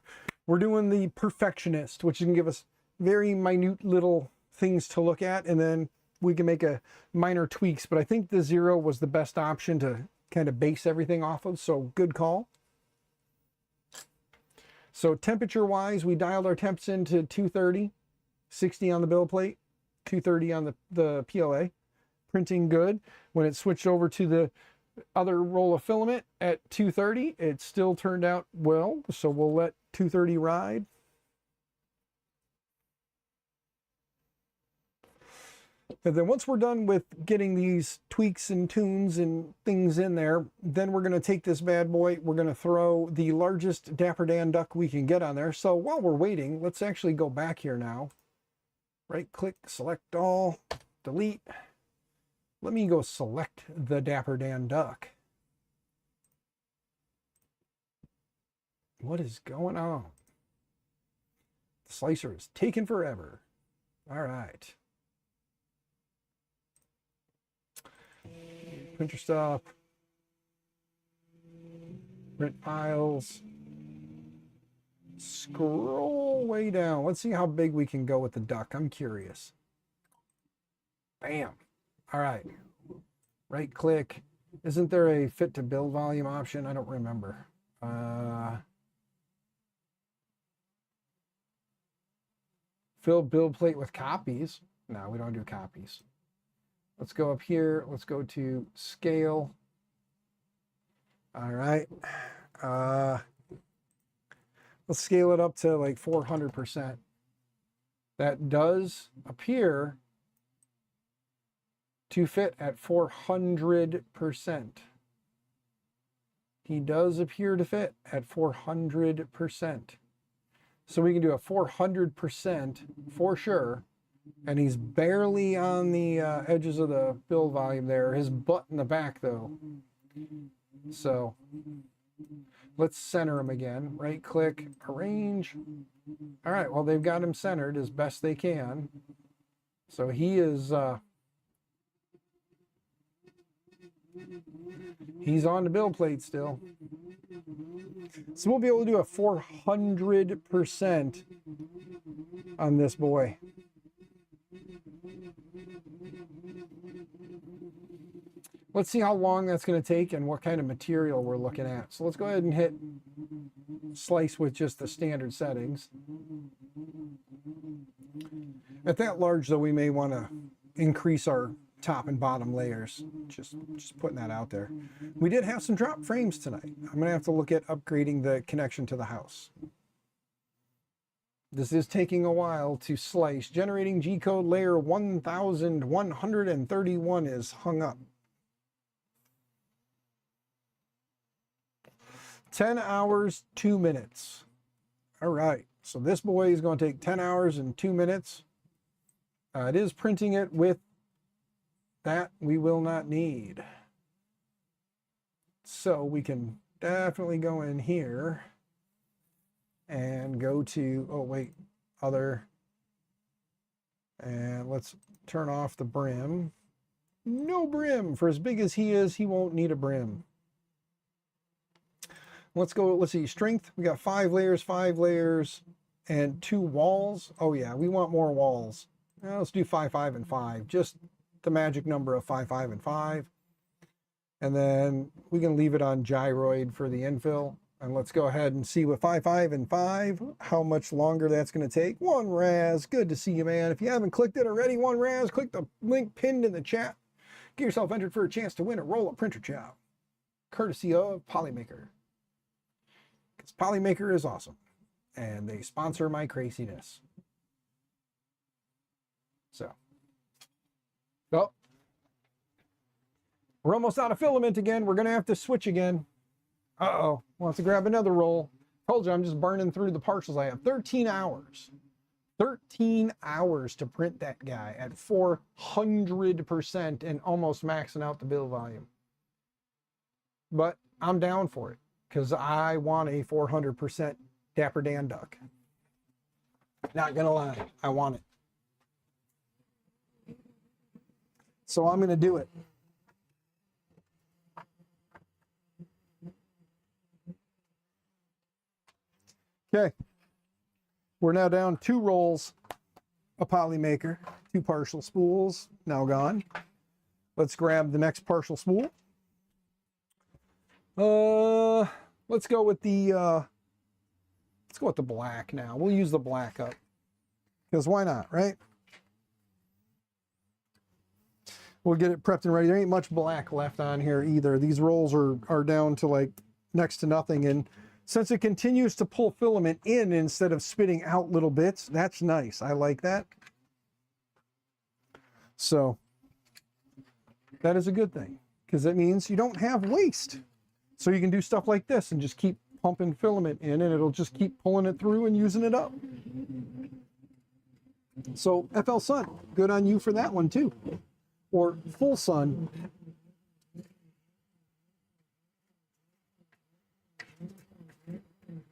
doing the Perfectionist, which can give us very minute little things to look at, and then we can make a minor tweaks, but I think the 0 was the best option to kind of base everything off of, so good call. So temperature wise, we dialed our temps into 230, 60 on the build plate, 230 on the PLA. Printing good. When it switched over to the other roll of filament at 230, it still turned out well, so we'll let 230 ride. And then once we're done with getting these tweaks and tunes and things in there, then we're going to take this bad boy, we're going to throw the largest Dapper Dan duck we can get on there. So while we're waiting, let's actually go back here now. Right click, select all, delete. Let me go select the Dapper Dan duck. What is going on? The slicer is taking forever. All right. Print your stuff. Print files. Scroll way down. Let's see how big we can go with the duck. I'm curious. Bam. All right. Right click. Isn't there a fit to build volume option? I don't remember. Fill build plate with copies. No, we don't do copies. Let's go up here. Let's go to scale. All right. Let's scale it up to like 400%. That does appear to fit at 400%. He does appear to fit at 400%. So we can do a 400% for sure. And he's barely on the edges of the build volume there. His butt in the back though. So let's center him again. Right click, arrange. All right, well, they've got him centered as best they can. So he is, he's on the build plate still. So we'll be able to do a 400% on this boy. Let's see how long that's going to take and what kind of material we're looking at. So let's go ahead and hit slice with just the standard settings. At that large, though, we may want to increase our top and bottom layers. Just putting that out there. We did have some drop frames tonight. I'm going to have to look at upgrading the connection to the house. This is taking a while to slice. Generating G-code layer 1131 is hung up. 10 hours, 2 minutes. All right, so this boy is going to take 10 hours and 2 minutes. It is printing it with that we will not need. So we can definitely go in here and go to, oh wait, other, and let's turn off the brim. No brim. For as big as he is, he won't need a brim. Let's go, let's see, strength. We got 5 layers, and 2 walls. Oh yeah, we want more walls. Now let's do 5, 5, and 5. Just the magic number of 5, 5, and 5. And then we can leave it on gyroid for the infill. And let's go ahead and see with 5, 5, and 5, how much longer that's going to take. 1 Raz, good to see you, man. If you haven't clicked it already, 1 Raz, click the link pinned in the chat. Get yourself entered for a chance to win a roll-up printer job, courtesy of Polymaker. Because Polymaker is awesome, and they sponsor my craziness. So, oh, we're almost out of filament again. We're going to have to switch again. Uh-oh, we'll have to grab another roll. Told you I'm just burning through the partials I have. 13 hours. 13 hours to print that guy at 400% and almost maxing out the build volume. But I'm down for it because I want a 400% Dapper Dan duck. Not gonna lie, I want it. So I'm gonna do it. Okay, we're now down 2 rolls of Polymaker, 2 partial spools now gone. Let's grab the next partial spool. Let's go with the black now. We'll use the black up because why not, right? We'll get it prepped and ready. There ain't much black left on here either. These rolls are down to like next to nothing, and since it continues to pull filament in instead of spitting out little bits, that's nice. I like that. So that is a good thing because that means you don't have waste. So you can do stuff like this and just keep pumping filament in, and it'll just keep pulling it through and using it up. So FLSun, good on you for that one too. Or FLSun.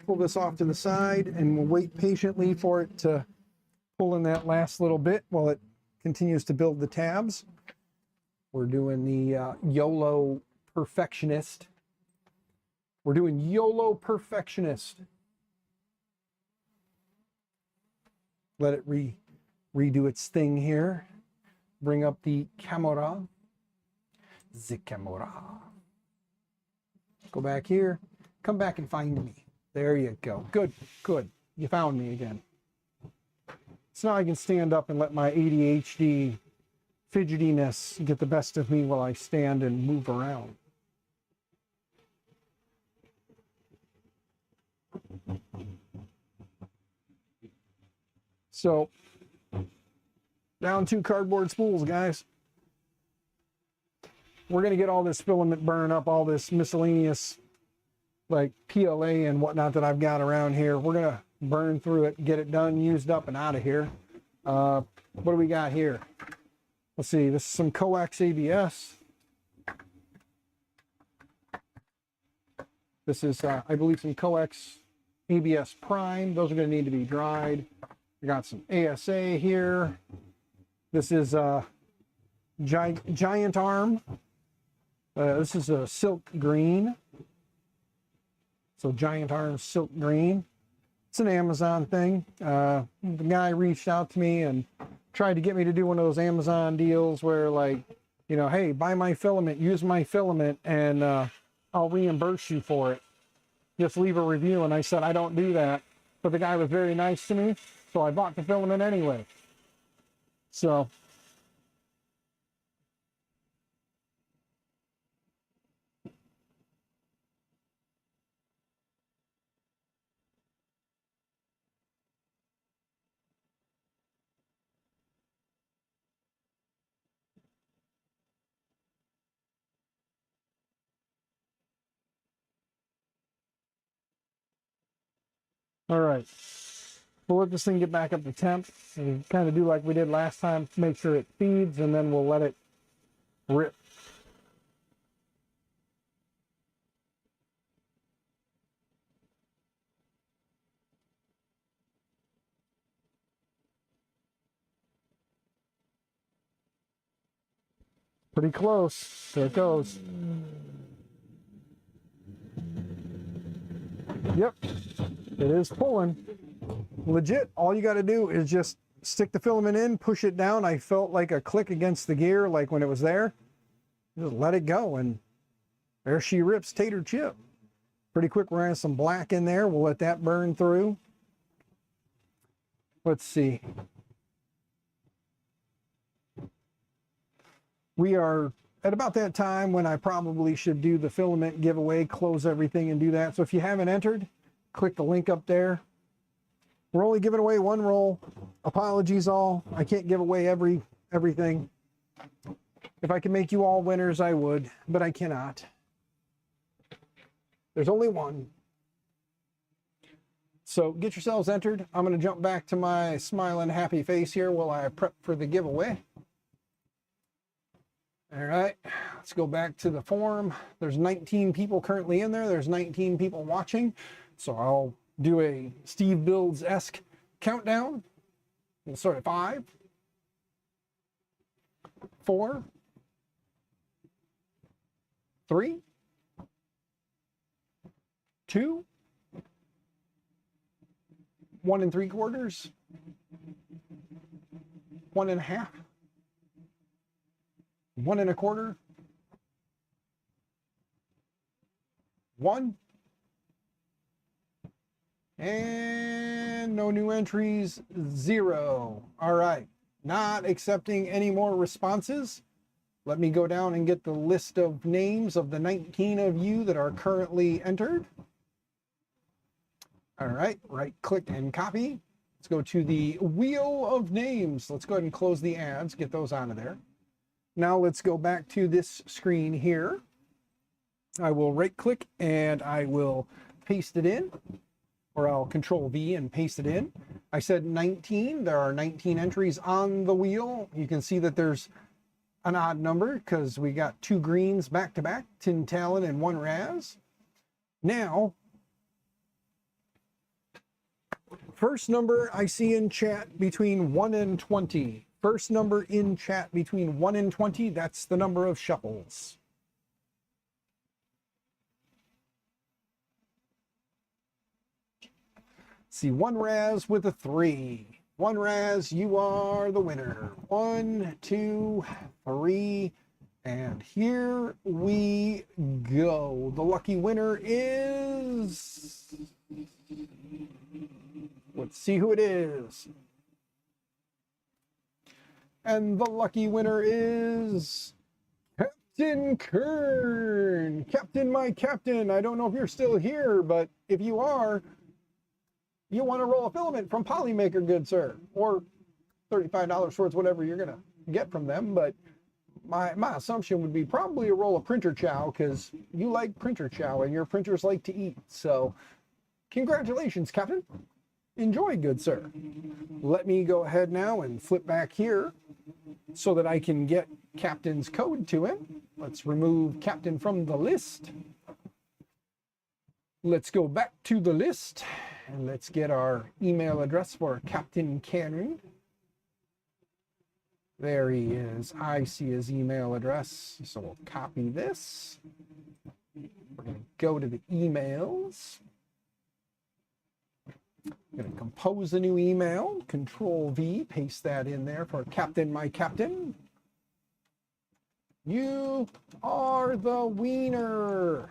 Pull this off to the side and we'll wait patiently for it to pull in that last little bit while it continues to build the tabs. We're doing the YOLO Perfectionist. We're doing YOLO Perfectionist. Let it redo its thing here. Bring up the camera. The camera. Go back here. Come back and find me. There you go. Good, good. You found me again. So now I can stand up and let my ADHD fidgetiness get the best of me while I stand and move around. So, down 2 cardboard spools, guys. We're going to get all this filament burn up, all this miscellaneous, like PLA and whatnot that I've got around here. We're going to burn through it, get it done, used up, and out of here. What do we got here? Let's see, this is some coax ABS. This is, I believe, some coax ABS prime. Those are going to need to be dried. We got some ASA here. This is Giant Arm. This is a silk green. So Giant Arm silk green. It's an Amazon thing. The guy reached out to me and tried to get me to do one of those Amazon deals where, like, you know, hey, buy my filament, use my filament, and I'll reimburse you for it. Just leave a review. And I said, I don't do that. But the guy was very nice to me, so I bought the filament anyway. So all right, we'll let this thing get back up to temp and kind of do like we did last time, make sure it feeds, and then we'll let it rip. Pretty close. There it goes. Yep, it is pulling. Legit, all you got to do is just stick the filament in, push it down. I felt like a click against the gear, like when it was there. Just let it go, and there she rips, tater chip. Pretty quick. We're going to have some black in there. We'll let that burn through. Let's see. We are at about that time when I probably should do the filament giveaway, close everything and do that. So if you haven't entered, click the link up there. We're only giving away 1 roll. Apologies all. I can't give away everything. If I could make you all winners, I would, but I cannot. There's only 1. So get yourselves entered. I'm going to jump back to my smiling happy face here while I prep for the giveaway. All right, let's go back to the forum. There's 19 people currently in there. There's 19 people watching. So I'll do a Steve Builds-esque countdown. We'll start at 5, 4, 3, 2, 1 3/4, 1 1/2, 1 1/4, 1, and no new entries, 0. All right, not accepting any more responses. Let me go down and get the list of names of the 19 of you that are currently entered. All right, right click and copy. Let's go to the wheel of names. Let's go ahead and close the ads, get those out of there. Now let's go back to this screen here. I will right click and I will paste it in, or I'll Control V and paste it in. I said 19. There are 19 entries on the wheel. You can see that there's an odd number because we got 2 greens back to back, Tin Talon and 1 Raz. Now, first number I see in chat between 1 and 20. First number in chat between 1 and 20, that's the number of shuffles. See, one Raz with a 3. One Raz, you are the winner. 1, 2, 3. And here we go. The lucky winner is... Let's see who it is. And the lucky winner is... Captain Kern. Captain, my captain. I don't know if you're still here, but if you are, you want to roll a filament from Polymaker, good sir. Or $35 towards whatever you're going to get from them, but... My assumption would be probably a roll of printer chow, because you like printer chow and your printers like to eat. So congratulations, Captain. Enjoy, good sir. Let me go ahead now and flip back here so that I can get Captain's code to him. Let's remove Captain from the list. Let's go back to the list and let's get our email address for Captain Karen. There he is. I see his email address. So we'll copy this. We're going to go to the emails. I'm going to compose a new email. Control V, paste that in there for Captain, my captain. You are the wiener.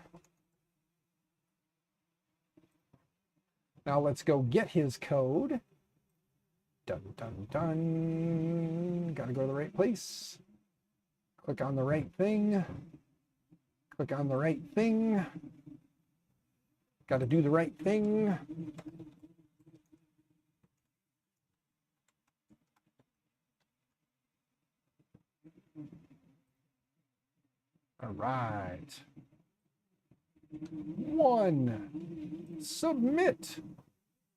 Now let's go get his code. Dun, dun, dun. Got to go to the right place. Click on the right thing. Click on the right thing. Got to do the right thing. All right. 1. Submit.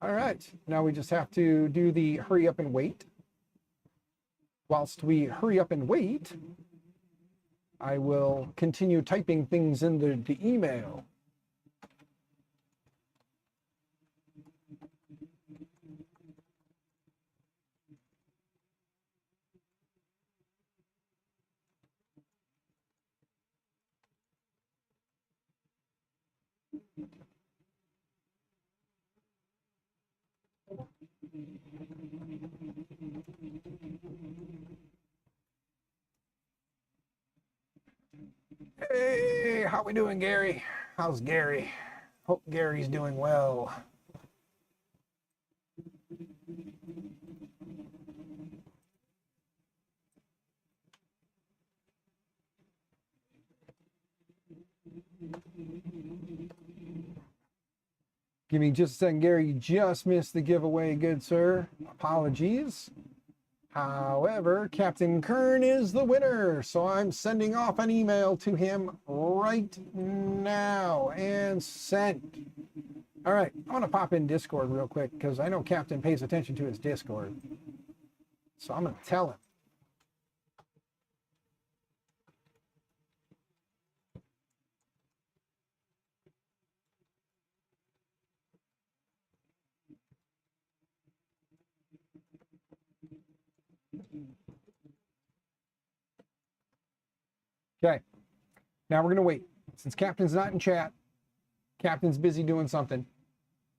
All right, now we just have to do the hurry up and wait. Whilst we hurry up and wait, I will continue typing things in the email. Hey, how we doing, Gary? How's Gary? Hope Gary's doing well. Give me just a second, Gary. You just missed the giveaway, good sir. Apologies. However, Captain Kern is the winner, so I'm sending off an email to him right now. And sent. All right, I want to pop in Discord real quick because I know Captain pays attention to his Discord. So I'm going to tell him. Okay, now we're going to wait. Since Captain's not in chat, Captain's busy doing something.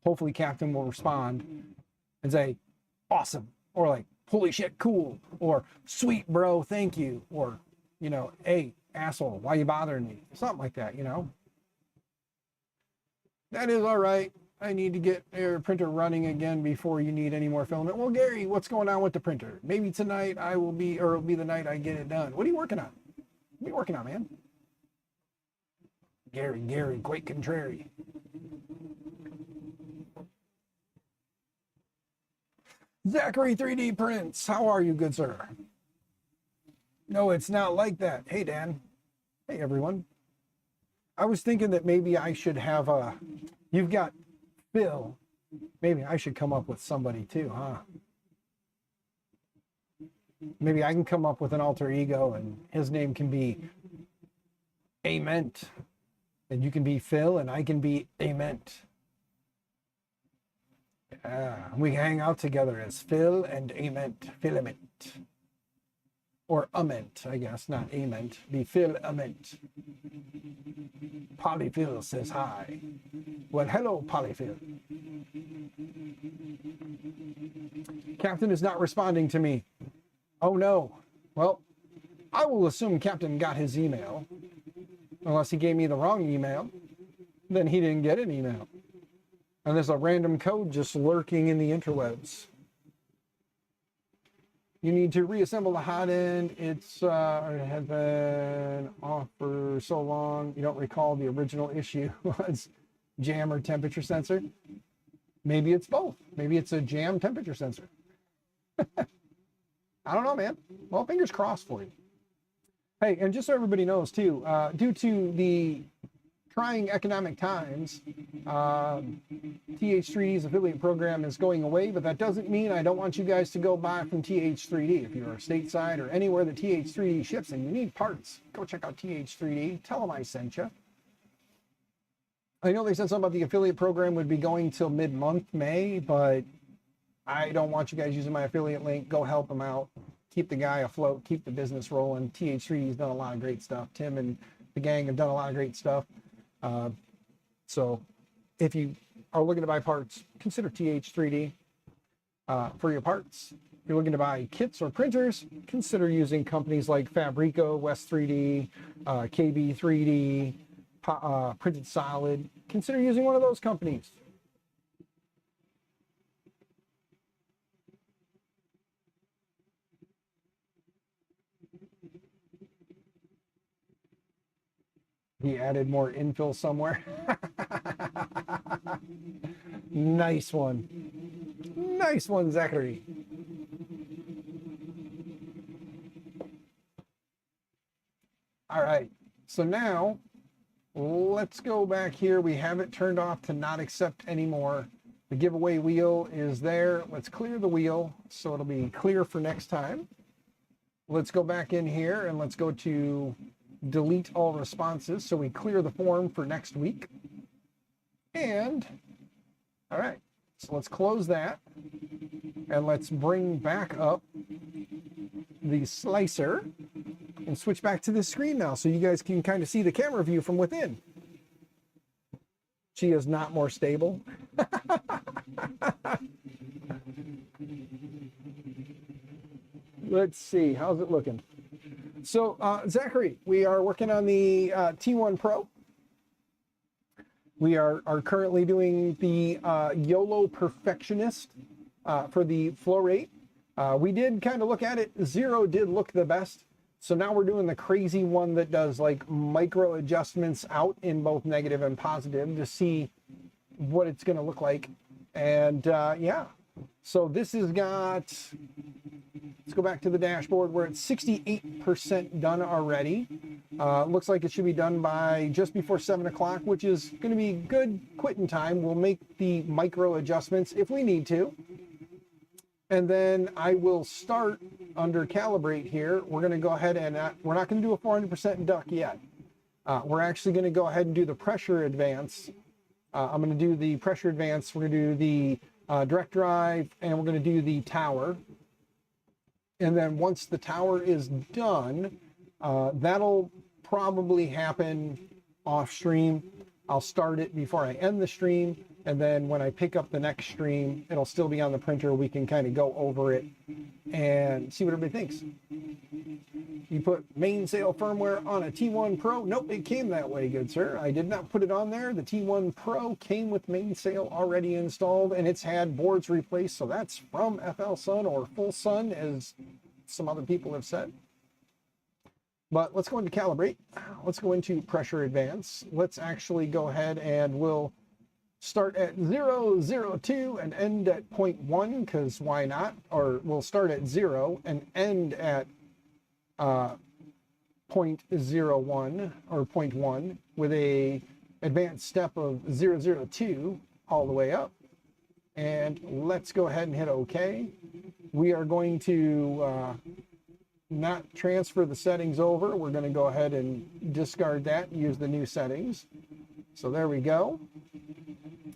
Hopefully Captain will respond and say, awesome, or like, holy shit, cool, or sweet, bro, thank you, or, you know, hey, asshole, why you bothering me? Something like that, you know. That is all right. I need to get your printer running again before you need any more filament. Well, Gary, what's going on with the printer? Maybe tonight I will be, or it'll be the night I get it done. What are you working on? What are you working on, man? Gary, quite contrary. Zachary 3D Prints, how are you, good sir? No, it's not like that. Hey, Dan. Hey, everyone. I was thinking that maybe I should have a... You've got Phil. Maybe I should come up with somebody too, huh? Maybe I can come up with an alter ego and his name can be Ament. And you can be Phil and I can be Ament. Yeah, we hang out together as Phil and Ament Filament. Or ament, I guess, not ament. Be filament. Polyphil says hi. Well, hello, Polyphil. Captain is not responding to me. Oh no. Well, I will assume Captain got his email. Unless he gave me the wrong email, then he didn't get an email. And there's a random code just lurking in the interwebs. You need to reassemble the hot end. It has been off for so long. You don't recall the original issue was jam or temperature sensor. Maybe it's both. Maybe it's a jam temperature sensor. I don't know, man. Well, fingers crossed for you. Hey, and just so everybody knows too, due to the trying economic times, TH3D's affiliate program is going away, but that doesn't mean I don't want you guys to go buy from TH3D. If you're stateside or anywhere that TH3D ships and you need parts, go check out TH3D. Tell them I sent you. I know they said something about the affiliate program would be going till mid-month, May, but I don't want you guys using my affiliate link. Go help them out. Keep the guy afloat. Keep the business rolling. TH3D's done a lot of great stuff. Tim and the gang have done a lot of great stuff. So if you are looking to buy parts, consider TH3D for your parts. If you're looking to buy kits or printers, consider using companies like Fabrico, West 3D, KB 3D, Printed Solid. Consider using one of those companies. He added more infill somewhere. Nice one. Nice one, Zachary. All right. So now let's go back here. We have it turned off to not accept anymore. The giveaway wheel is there. Let's clear the wheel so it'll be clear for next time. Let's go back in here and let's go to delete all responses so we clear the form for next week. And all right, so let's close that and let's bring back up the slicer and switch back to this screen now so you guys can kind of see the camera view from within. She is not more stable. Let's see, how's it looking? So, Zachary, we are working on the T1 Pro. We are currently doing the YOLO Perfectionist for the flow rate. We did kind of look at it. 0 did look the best. So now we're doing the crazy one that does like micro adjustments out in both negative and positive to see what it's going to look like. And yeah, so this has got, let's go back to the dashboard. We're at 68% done already. Looks like it should be done by just before 7 o'clock, which is going to be good quitting time. We'll make the micro adjustments if we need to. And then I will start under calibrate here. We're going to go ahead and we're not going to do a 400% duck yet. We're actually going to go ahead and do the pressure advance. I'm going to do the pressure advance. We're going to do the direct drive, and we're going to do the tower. And then once the tower is done, that'll probably happen off stream. I'll start it before I end the stream. And then when I pick up the next stream, it'll still be on the printer. We can kind of go over it and see what everybody thinks. You put mainsail firmware on a T1 Pro? Nope, it came that way, good sir. I did not put it on there. The T1 Pro came with mainsail already installed, and it's had boards replaced. So that's from FLSun or FLSun, as some other people have said. But let's go into calibrate. Let's go into pressure advance. Let's actually go ahead and we'll start at 0, 0, 2 and end at 0.1, because why not? Or we'll start at 0 and end at 0.01 or 0.1 with a advanced step of 0, 0, 2 all the way up. And let's go ahead and hit OK. We are going to not transfer the settings over. We're going to go ahead and discard that and use the new settings. So there we go.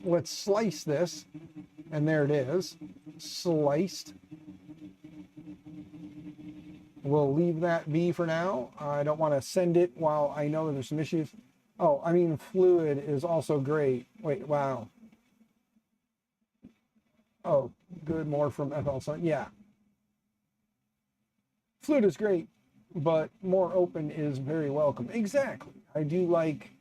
Let's slice this, and there it is, sliced. we'll leave that be for now. I don't want to send it while I know that there's some issues. Oh, I mean, fluid is also great. Wait, wow. Oh, good, more from FLSun. Yeah. Fluid is great, but more open is very welcome. Exactly. I do like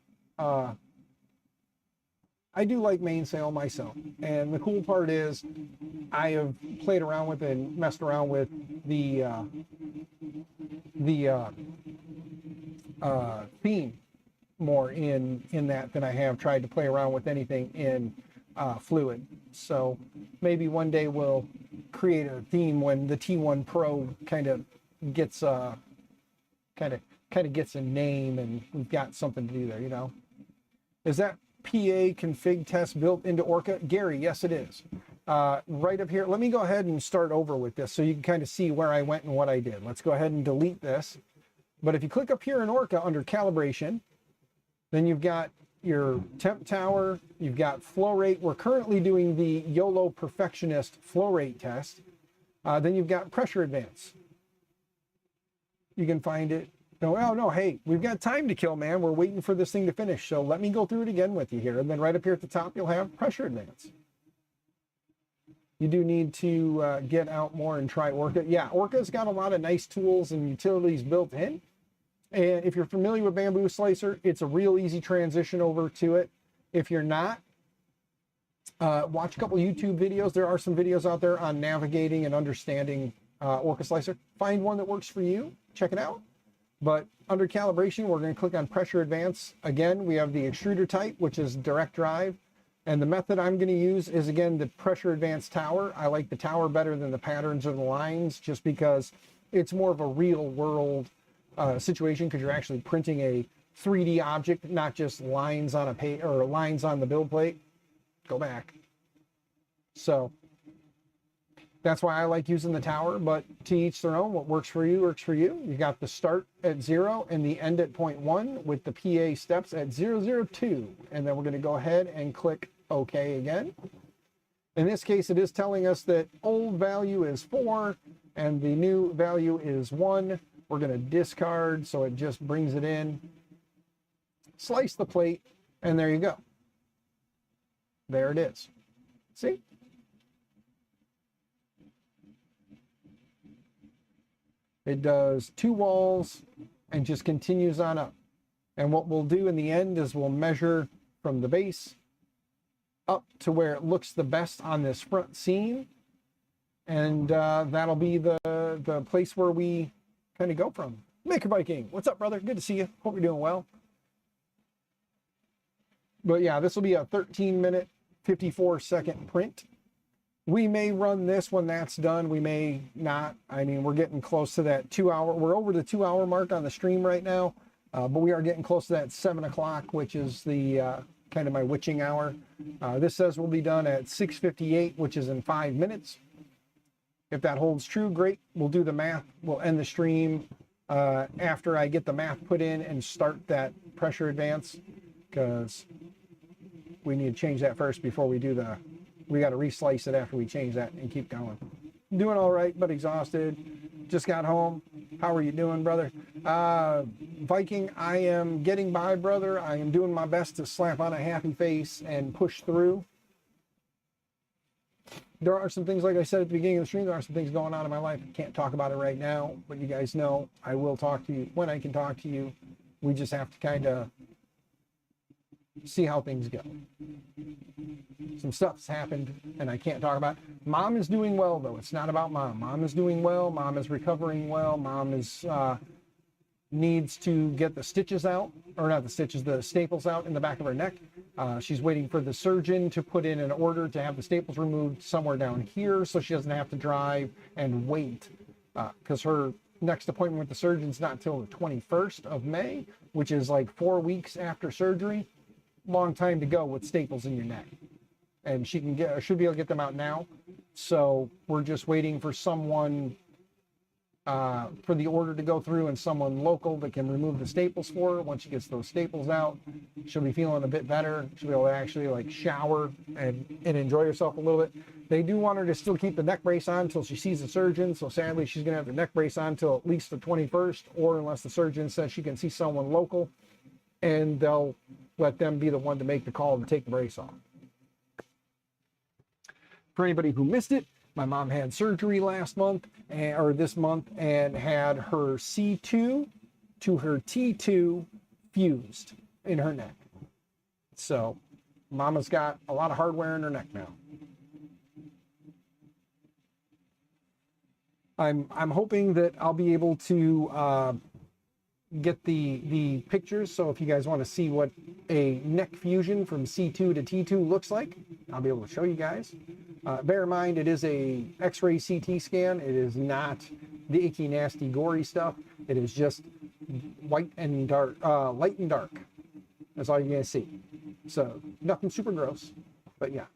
mainsail myself. And the cool part is I have played around with and messed around with the theme more in that than I have tried to play around with anything in fluid. So maybe one day we'll create a theme when the T1 Pro kind of gets kind of gets a name and we've got something to do there, you know. Is that PA config test built into Orca? Gary, yes it is. Right up here, let me go ahead and start over with this so you can kind of see where I went and what I did. Let's go ahead and delete this. But if you click up here in Orca under calibration, then you've got your temp tower, you've got flow rate. We're currently doing the YOLO Perfectionist flow rate test. Then you've got pressure advance. You can find it. No, oh no, hey, we've got time to kill, man. We're waiting for this thing to finish. So let me go through it again with you here. And then right up here at the top, you'll have pressure advance. You do need to get out more and try Orca. Yeah, Orca's got a lot of nice tools and utilities built in. And if you're familiar with Bamboo Slicer, it's a real easy transition over to it. If you're not, watch a couple YouTube videos. There are some videos out there on navigating and understanding OrcaSlicer. Find one that works for you. Check it out. But under calibration, we're going to click on pressure advance. Again, we have the extruder type, which is direct drive. And the method I'm going to use is, again, the pressure advance tower. I like the tower better than the patterns or the lines just because it's more of a real world situation because you're actually printing a 3D object, not just lines on a page or lines on the build plate. Go back. So that's why I like using the tower, but to each their own. What works for you works for you. You got the start at 0 and the end at 0.1 with the PA steps at 002. And then we're going to go ahead and click OK again. In this case, it is telling us that old value is 4 and the new value is 1. We're going to discard, so it just brings it in. Slice the plate, and there you go. There it is. See? It does 2 walls and just continues on up. And what we'll do in the end is we'll measure from the base up to where it looks the best on this front seam. And that'll be the place where we kind of go from. Maker Viking, what's up, brother? Good to see you. Hope you're doing well. But yeah, this will be a 13-minute, 54-second print. We may run this when that's done. We may not. I mean, we're getting close to that 2-hour. We're over the 2-hour mark on the stream right now, but we are getting close to that 7 o'clock, which is the kind of my witching hour. This says we'll be done at 6:58, which is in 5 minutes. If that holds true, great. We'll do the math. We'll end the stream after I get the math put in and start that pressure advance, because we need to change that first before we do the, we got to reslice it after we change that and keep going. Doing all right, but exhausted. Just got home. How are you doing, brother? Viking, I am getting by, brother. I am doing my best to slap on a happy face and push through. There are some things, like I said at the beginning of the stream, there are some things going on in my life. I can't talk about it right now, but you guys know I will talk to you when I can talk to you. We just have to kind of see how things go. Some stuff's happened and I can't talk about it. Mom is doing well, though. It's not about mom. Mom is doing well. Mom is recovering well. Mom is needs to get the stitches out, or not the stitches, the staples out in the back of her neck. She's waiting for the surgeon to put in an order to have the staples removed somewhere down here so she doesn't have to drive and wait, because her next appointment with the surgeon's not till the 21st of May, which is like 4 weeks after surgery. Long time to go with staples in your neck. And she can get, should be able to get them out now. So we're just waiting for someone for the order to go through, and someone local that can remove the staples for her. Once she gets those staples out, she'll be feeling a bit better. She'll be able to actually like shower and enjoy herself a little bit. They do want her to still keep the neck brace on until she sees the surgeon. So sadly, she's going to have the neck brace on until at least the 21st, or unless the surgeon says she can see someone local, and they'll let them be the one to make the call to take the brace off. For anybody who missed it, my mom had surgery last month, or this month, and had her C2 to her T2 fused in her neck. So mama's got a lot of hardware in her neck now. I'm hoping that I'll be able to get the pictures. So if you guys want to see what a neck fusion from C2 to T2 looks like, I'll be able to show you guys. Bear in mind, it is a X-ray CT scan. It is not the icky, nasty, gory stuff. It is just white and dark, light and dark. That's all you're gonna see. So nothing super gross, but yeah.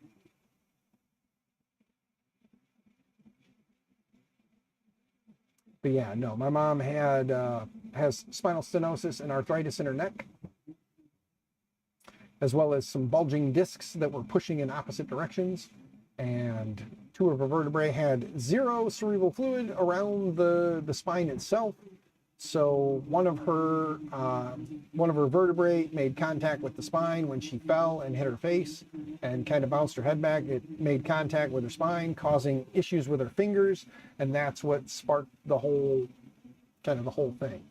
But yeah, no, my mom has spinal stenosis and arthritis in her neck, as well as some bulging discs that were pushing in opposite directions. And 2 of her vertebrae had 0 cerebral fluid around the spine itself. So one of her vertebrae made contact with the spine when she fell and hit her face and kind of bounced her head back. It made contact with her spine, causing issues with her fingers, and that's what sparked the whole thing.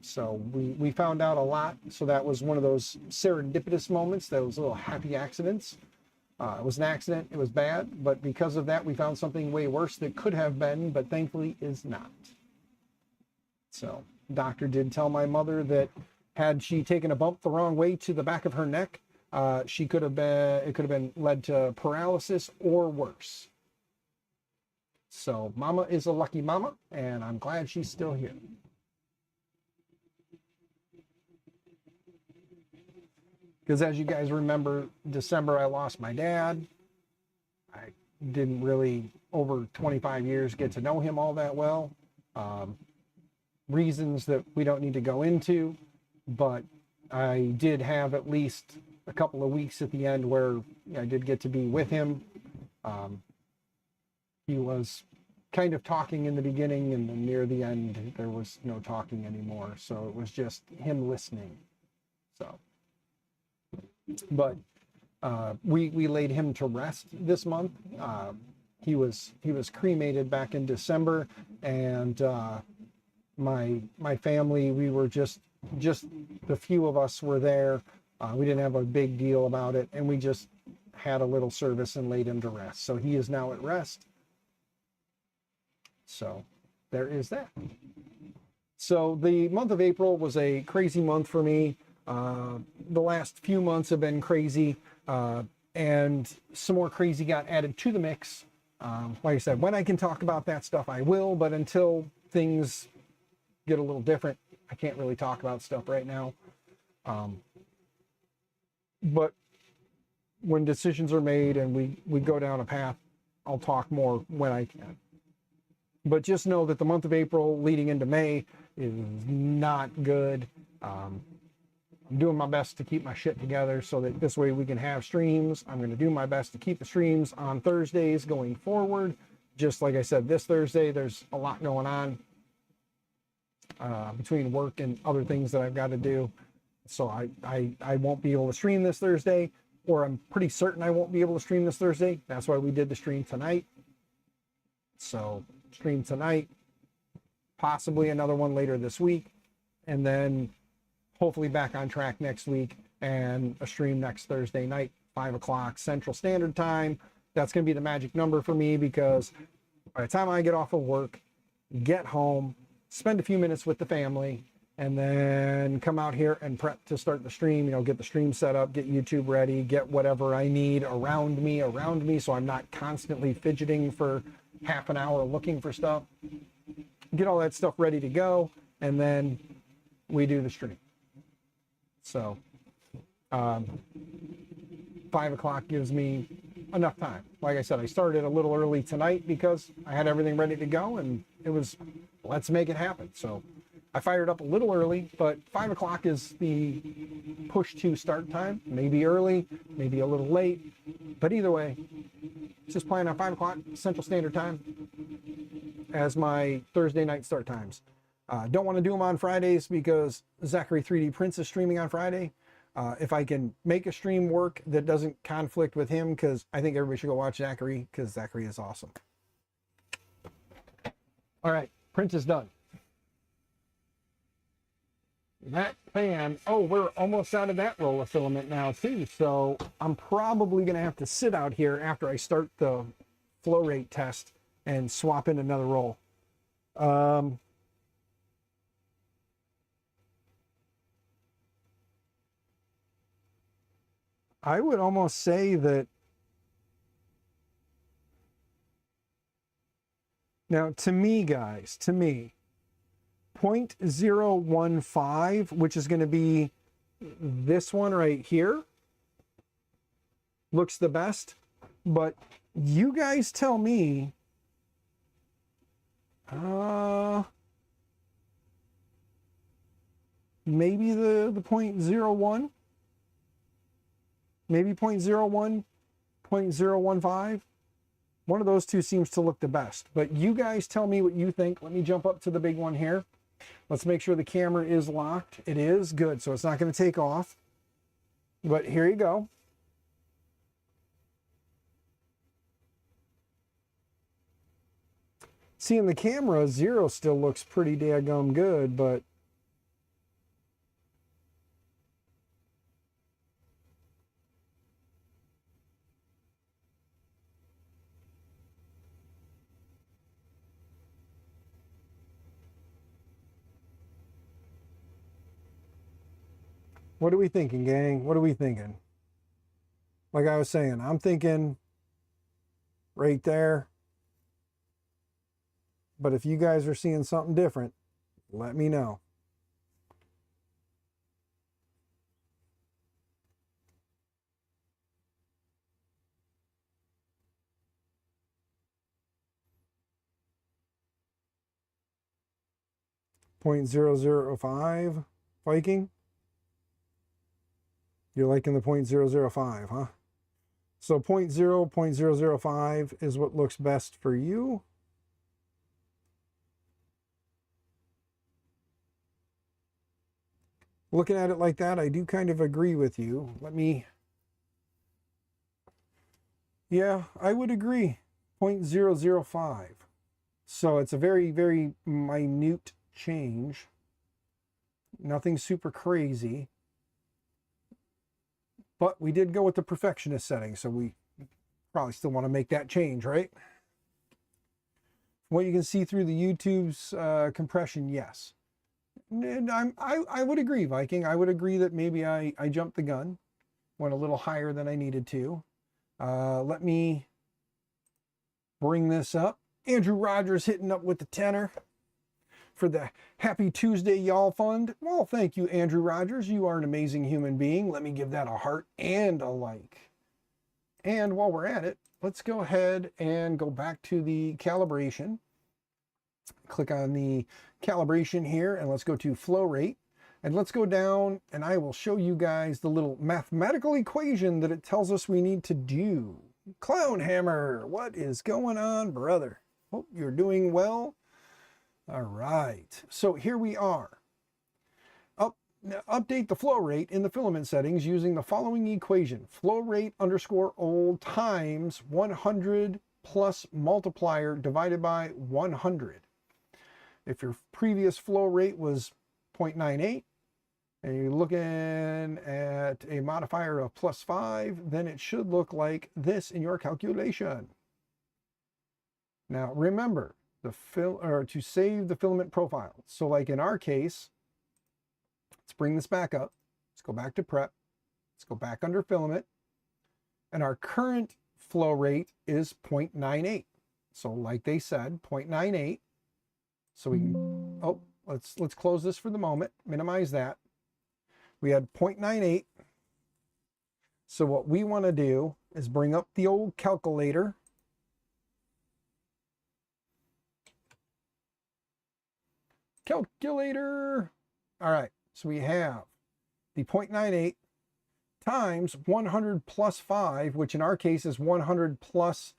So we found out a lot. So that was one of those serendipitous moments, those little happy accidents. It was an accident, it was bad, but because of that, we found something way worse that could have been, but thankfully is not. So, doctor did tell my mother that had she taken a bump the wrong way to the back of her neck, it could have been led to paralysis or worse. So, mama is a lucky mama, and I'm glad she's still here. Because as you guys remember, December I lost my dad. I didn't really, over 25 years, get to know him all that well. Reasons that we don't need to go into, but I did have at least a couple of weeks at the end where I did get to be with him. He was kind of talking in the beginning, and then near the end there was no talking anymore. So it was just him listening. So. But we laid him to rest this month. He was cremated back in December, and my family, we were just the few of us were there. We didn't have a big deal about it, and we just had a little service and laid him to rest. So he is now at rest. So there is that. So the month of April was a crazy month for me. The last few months have been crazy, and some more crazy got added to the mix. Like I said, when I can talk about that stuff, I will, but until things get a little different, I can't really talk about stuff right now. But when decisions are made and we go down a path, I'll talk more when I can. But just know that the month of April leading into May is not good. I'm doing my best to keep my shit together so that this way we can have streams. I'm going to do my best to keep the streams on Thursdays going forward. Just like I said, this Thursday, there's a lot going on between work and other things that I've got to do. So I won't be able to stream this Thursday, or I'm pretty certain I won't be able to stream this Thursday. That's why we did the stream tonight. So stream tonight, possibly another one later this week, and then hopefully back on track next week and a stream next Thursday night, 5 o'clock Central Standard Time. That's going to be the magic number for me, because by the time I get off of work, get home, spend a few minutes with the family, and then come out here and prep to start the stream, get the stream set up, get YouTube ready, get whatever I need around me so I'm not constantly fidgeting for half an hour looking for stuff. Get all that stuff ready to go, and then we do the stream. So 5 o'clock gives me enough time. Like I said, I started a little early tonight because I had everything ready to go, and it was let's make it happen. So I fired up a little early, but 5 o'clock is the push to start time. Maybe early, maybe a little late, but either way, just plan on 5 o'clock Central Standard Time as my Thursday night start times. Don't want to do them on Fridays because Zachary 3D Prints is streaming on Friday. If I can make a stream work that doesn't conflict with him, because I think everybody should go watch Zachary, because Zachary is awesome. All right, print is done. That fan, oh, we're almost out of that roll of filament now too, so I'm probably going to have to sit out here after I start the flow rate test and swap in another roll. I would almost say that now, to me, guys, to me, 0.015, which is going to be this one right here, looks the best. But you guys tell me, maybe the 0.01, maybe 0.01, 0.015. One of those two seems to look the best, but you guys tell me what you think. Let me jump up to the big one here. Let's make sure the camera is locked. It is good, so it's not going to take off. But here you go. See, in the camera, 0 still looks pretty daggum good, but what are we thinking, gang? What are we thinking? Like I was saying, I'm thinking right there. But if you guys are seeing something different, let me know. .005 Viking. You're liking the 0.005, huh? So 0.005 is what looks best for you. Looking at it like that, I do kind of agree with you. Let me... Yeah, I would agree. 0.005. So it's a very, very minute change. Nothing super crazy. But we did go with the perfectionist setting, so we probably still want to make that change, right? What you can see through the YouTube's compression, yes. And I would agree, Viking. I would agree that maybe I jumped the gun, went a little higher than I needed to. Let me bring this up. Andrew Rogers hitting up with the tenor for the Happy Tuesday Y'all Fund. Well, thank you, Andrew Rogers. You are an amazing human being. Let me give that a heart and a like. And while we're at it, let's go ahead and go back to the calibration. Click on the calibration here and let's go to flow rate. And let's go down and I will show you guys the little mathematical equation that it tells us we need to do. Clown Hammer, what is going on, brother? Hope you're doing well. All right, so here we are. Update the flow rate in the filament settings using the following equation. Flow rate _ old times 100 plus multiplier divided by 100. If your previous flow rate was 0.98 and you're looking at a modifier of +5, then it should look like this in your calculation. Now remember, to save the filament profile. So like in our case, let's bring this back up. Let's go back to prep. Let's go back under filament. And our current flow rate is 0.98. So like they said, 0.98. So we can, oh, let's close this for the moment, minimize that. We had 0.98. So what we want to do is bring up the old calculator. calculator. All right, so we have the 0.98 times 100 plus 5, which in our case is 100 plus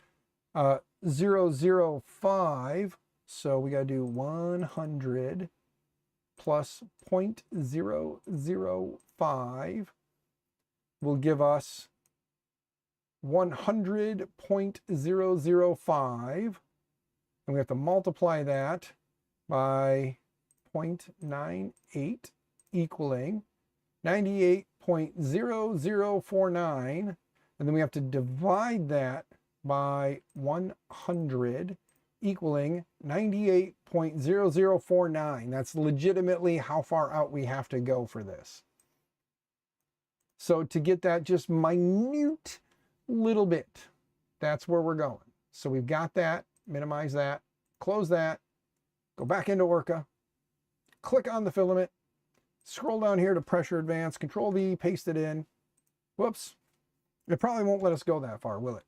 0.005. So we got to do 100 plus 0.005 will give us 100.005. And we have to multiply that by 0.98 equaling 98.0049. And then we have to divide that by 100 equaling 98.0049. That's legitimately how far out we have to go for this. So to get that just minute little bit, that's where we're going. So we've got that, minimize that, close that, go back into Orca, click on the filament, scroll down here to pressure advance, Control V, paste it in. Whoops. It probably won't let us go that far, will it?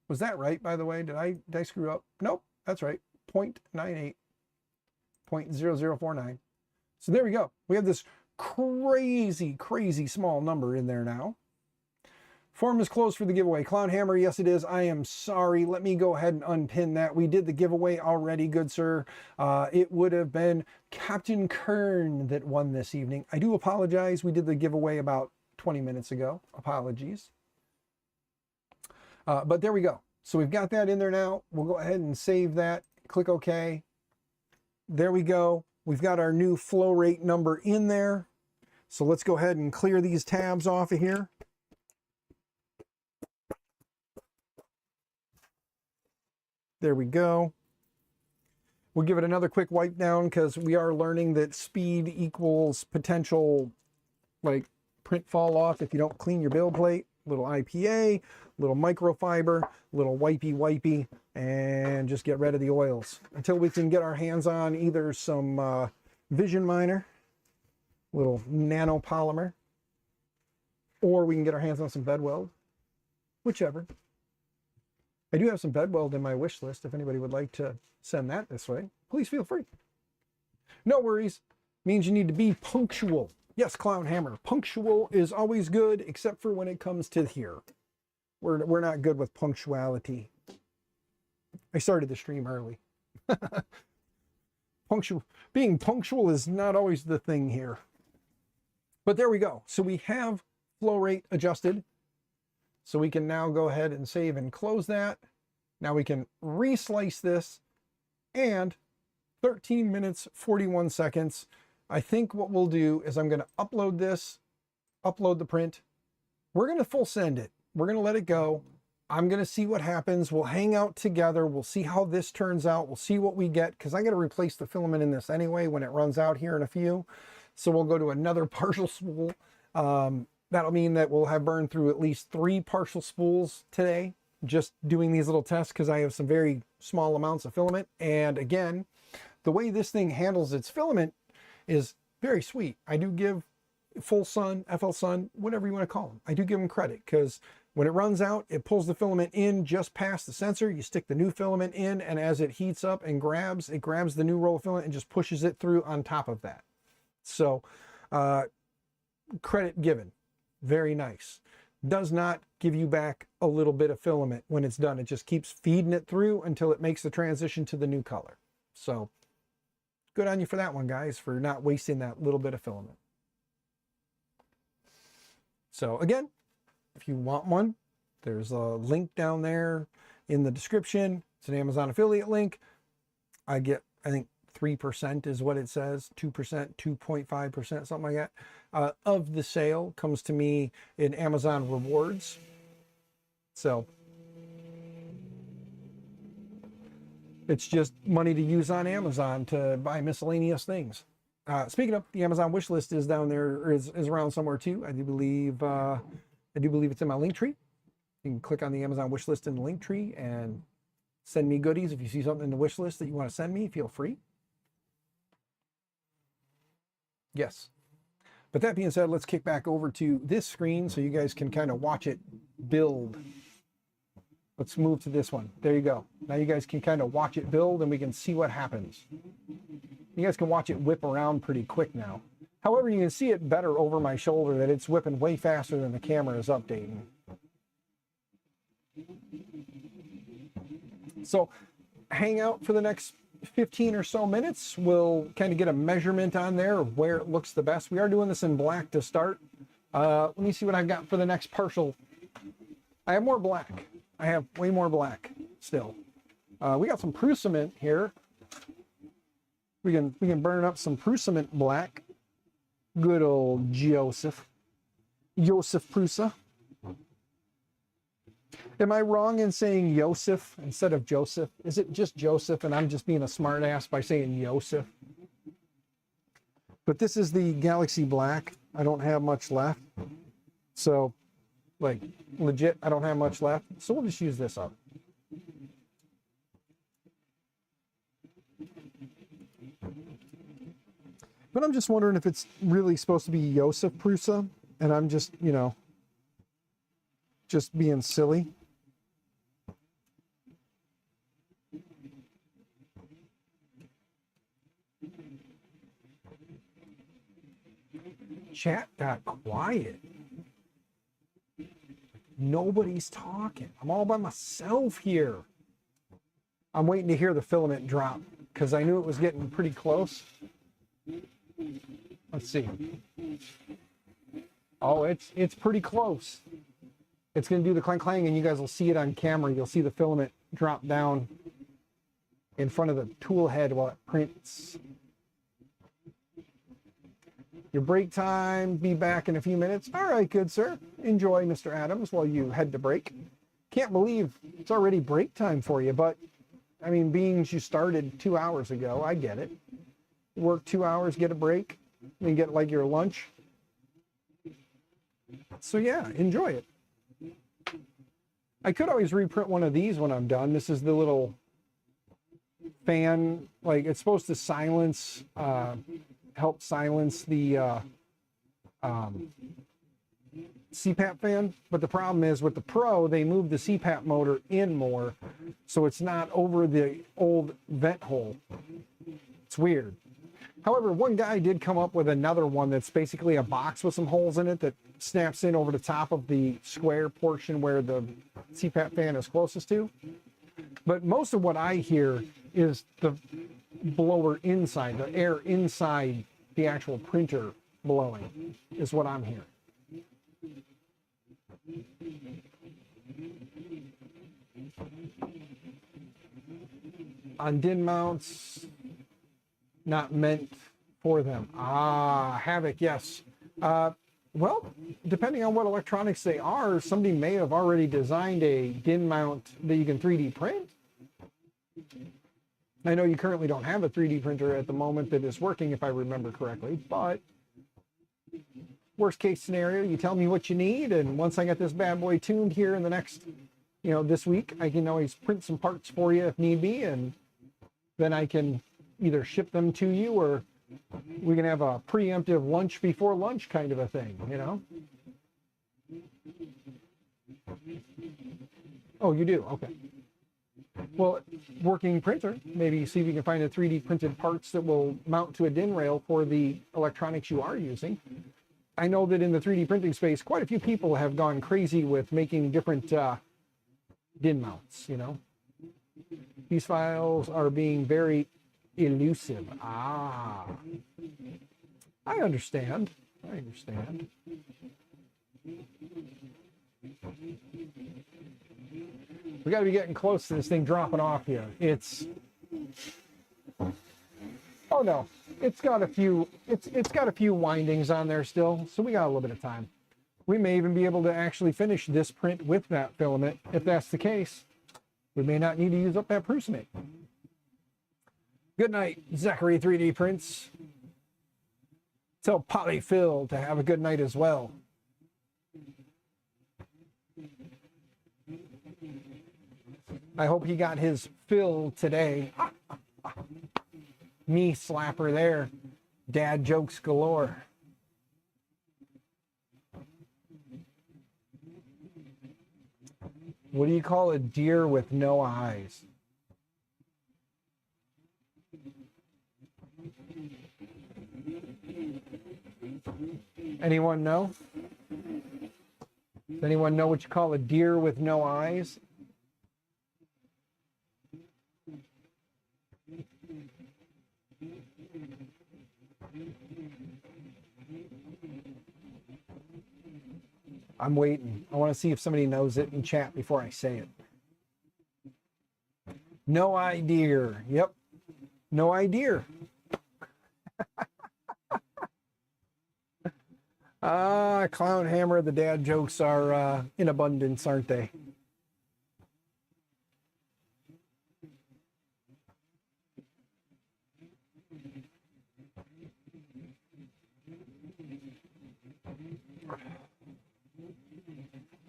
Was that right, by the way? Did I screw up? Nope, that's right. 0.98, 0.0049. So there we go. We have this crazy, crazy small number in there now. Form is closed for the giveaway. Clown Hammer, yes it is. I am sorry. Let me go ahead and unpin that. We did the giveaway already, good sir. It would have been Captain Kern that won this evening. I do apologize. We did the giveaway about 20 minutes ago. Apologies. But there we go. So we've got that in there now. We'll go ahead and save that. Click OK. There we go. We've got our new flow rate number in there. So let's go ahead and clear these tabs off of here. There we go. We'll give it another quick wipe down because we are learning that speed equals potential like print fall off if you don't clean your build plate. Little IPA, little microfiber, little wipey, and just get rid of the oils until we can get our hands on either some Vision Miner, little nanopolymer, or we can get our hands on some bed weld, whichever. I do have some bed weld in my wish list. If anybody would like to send that this way, please feel free. No worries. Means you need to be punctual. Yes, Clown Hammer. Punctual is always good, except for when it comes to here. We're not good with punctuality. I started the stream early. Being punctual is not always the thing here. But there we go. So we have flow rate adjusted. So we can now go ahead and save and close that. Now we can reslice this, and 13 minutes, 41 seconds. I think what we'll do is I'm going to upload this, upload the print. We're going to full send it. We're going to let it go. I'm going to see what happens. We'll hang out together. We'll see how this turns out. We'll see what we get, because I'm going to replace the filament in this anyway when it runs out here in a few. So we'll go to another partial spool. That'll mean that we'll have burned through at least 3 partial spools today, just doing these little tests because I have some very small amounts of filament. And again, the way this thing handles its filament is very sweet. I do give FLSun, whatever you want to call them, I do give them credit, because when it runs out, it pulls the filament in just past the sensor. You stick the new filament in, and as it heats up and grabs, it grabs the new roll of filament and just pushes it through on top of that. So credit given. Very nice. Does not give you back a little bit of filament when it's done. It just keeps feeding it through until it makes the transition to the new color. So good on you for that one, guys, for not wasting that little bit of filament. So again, if you want one, there's a link down there in the description. It's an Amazon affiliate link. I get, I think 3% is what it says, 2%, 2.5%, something like that, of the sale comes to me in Amazon rewards. So it's just money to use on Amazon to buy miscellaneous things. Speaking of, the Amazon wish list is down there, or is around somewhere too. I do believe it's in my Linktree. You can click on the Amazon wish list in the Linktree and send me goodies. If you see something in the wish list that you want to send me, feel free. Yes. But that being said, let's kick back over to this screen so you guys can kind of watch it build. Let's move to this one. There you go. Now you guys can kind of watch it build and we can see what happens. You guys can watch it whip around pretty quick now. However, you can see it better over my shoulder that it's whipping way faster than the camera is updating. So hang out for the next 15 or so minutes. We'll kind of get a measurement on there of where it looks the best. We are doing this in black to start. Let me see what I've got for the next partial. I have more black. I have way more black still. We got some Prusament here. We can burn up some Prusament black. Good old Joseph Prusa. Am I wrong in saying Joseph instead of Joseph? Is it just Joseph and I'm just being a smart ass by saying Joseph? But this is the Galaxy Black. I don't have much left. So, like, legit, I don't have much left. So we'll just use this up. But I'm just wondering if it's really supposed to be Joseph Prusa, and I'm just, you know, just being silly. Chat got quiet. Nobody's talking. I'm all by myself here. I'm waiting to hear the filament drop because I knew it was getting pretty close. Let's see. Oh, it's pretty close. It's going to do the clang clang and you guys will see it on camera. You'll see the filament drop down in front of the tool head while it prints. Your break time, be back in a few minutes. All right, good sir. Enjoy, Mr. Adams, while you head to break. Can't believe it's already break time for you, but I mean, being you started 2 hours ago, I get it. Work 2 hours, get a break, then get like your lunch. So yeah, enjoy it. I could always reprint one of these when I'm done. This is the little fan, like it's supposed to silence, help silence the CPAP fan. But the problem is with the Pro, they moved the CPAP motor in more, so it's not over the old vent hole. It's weird. However, one guy did come up with another one that's basically a box with some holes in it that snaps in over the top of the square portion where the CPAP fan is closest to. But most of what I hear is the blower inside, the air inside the actual printer blowing is what I'm hearing. On DIN mounts, not meant for them. Ah, Havoc, yes. Well, depending on what electronics they are, somebody may have already designed a DIN mount that you can 3D print. I know you currently don't have a 3D printer at the moment that is working, if I remember correctly, but worst case scenario, you tell me what you need, and once I get this bad boy tuned here in the next, you know, this week, I can always print some parts for you if need be, and then I can either ship them to you or we can have a preemptive lunch before lunch kind of a thing, you know? Oh, you do? Okay. Well, working printer, maybe see if you can find a 3D printed parts that will mount to a DIN rail for the electronics you are using. I know that in the 3D printing space, quite a few people have gone crazy with making different DIN mounts, you know? These files are being very elusive. Ah, I understand. I understand. We got to be getting close to this thing dropping off here. It's, oh no, it's got a few, it's got a few windings on there still, so we got a little bit of time. We may even be able to actually finish this print with that filament. If that's the case, we may not need to use up that Prusament. Good night, Zachary 3D Prints. Tell Polyphil to have a good night as well. I hope he got his fill today. Me slapper there. Dad jokes galore. What do you call a deer with no eyes? Anyone know? Does anyone know what you call a deer with no eyes? I'm waiting. I want to see if somebody knows it in chat before I say it. No idea. Yep. No idea. Clown Hammer, the dad jokes are in abundance, aren't they?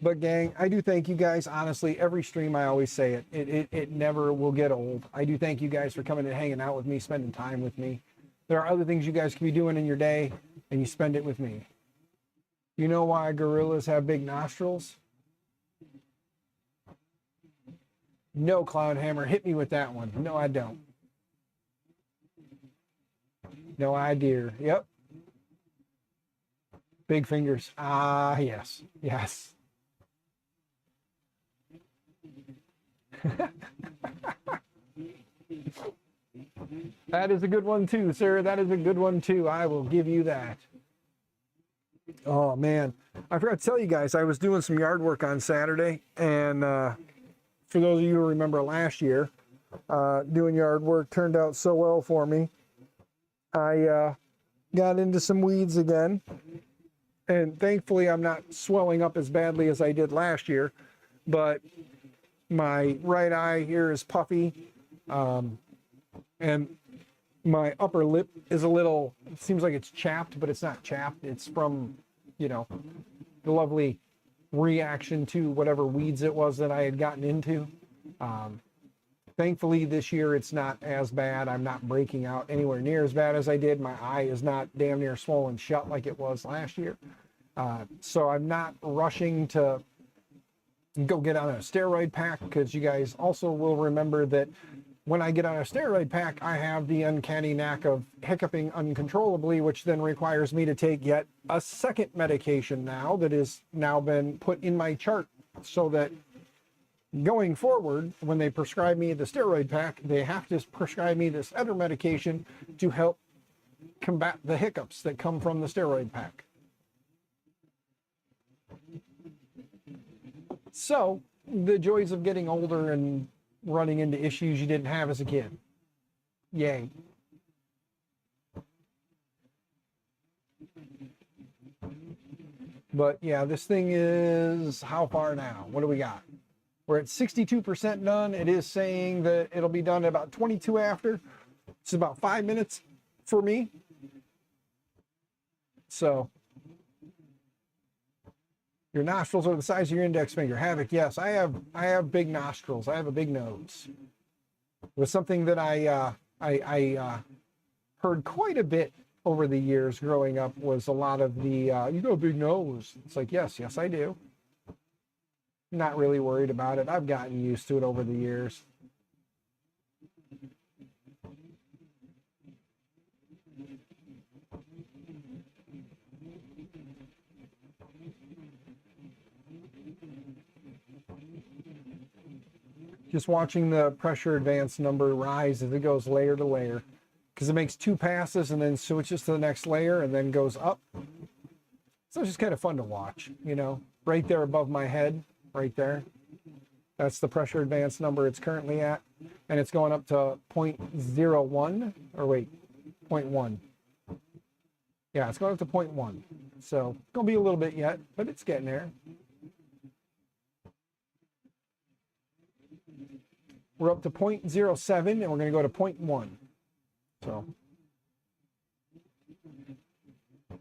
But gang, I do thank you guys. Honestly, every stream I always say it. It never will get old. I do thank you guys for coming and hanging out with me, spending time with me. There are other things you guys can be doing in your day, and you spend it with me. You know why gorillas have big nostrils? No, Clown Hammer, hit me with that one. No, I don't. No idea. Yep. Big fingers. Ah, yes. Yes. That is a good one too, sir. That is a good one too. I will give you that. Oh man, I forgot to tell you guys, I was doing some yard work on Saturday, and for those of you who remember last year, doing yard work turned out so well for me. I got into some weeds again, and thankfully I'm not swelling up as badly as I did last year, but my right eye here is puffy, and my upper lip is a little, it seems like it's chapped, but it's not chapped. It's from, you know, the lovely reaction to whatever weeds it was that I had gotten into. Thankfully this year it's not as bad. I'm not breaking out anywhere near as bad as I did. My eye is not damn near swollen shut like it was last year. So I'm not rushing to go get on a steroid pack, because you guys also will remember that when I get on a steroid pack, I have the uncanny knack of hiccuping uncontrollably, which then requires me to take yet a second medication now that has now been put in my chart, so that going forward, when they prescribe me the steroid pack, they have to prescribe me this other medication to help combat the hiccups that come from the steroid pack. So, the joys of getting older and running into issues you didn't have as a kid. Yay. But yeah, this thing is how far now? What do we got? We're at 62% done. It is saying that it'll be done at about 22 after. It's about 5 minutes for me. So your nostrils are the size of your index finger. Havoc, yes, I have big nostrils. I have a big nose. It was something that I heard quite a bit over the years growing up, was a lot of the, you got a big nose. It's like, yes, I do. Not really worried about it. I've gotten used to it over the years. Just watching the pressure advance number rise as it goes layer to layer, because it makes 2 passes and then switches to the next layer and then goes up. So it's just kind of fun to watch, you know, right there above my head, right there. That's the pressure advance number it's currently at, and it's going up to 0.01, or wait, 0.1. Yeah, it's going up to 0.1. So it's going to be a little bit yet, but it's getting there. We're up to 0.07, and we're going to go to 0.1. So,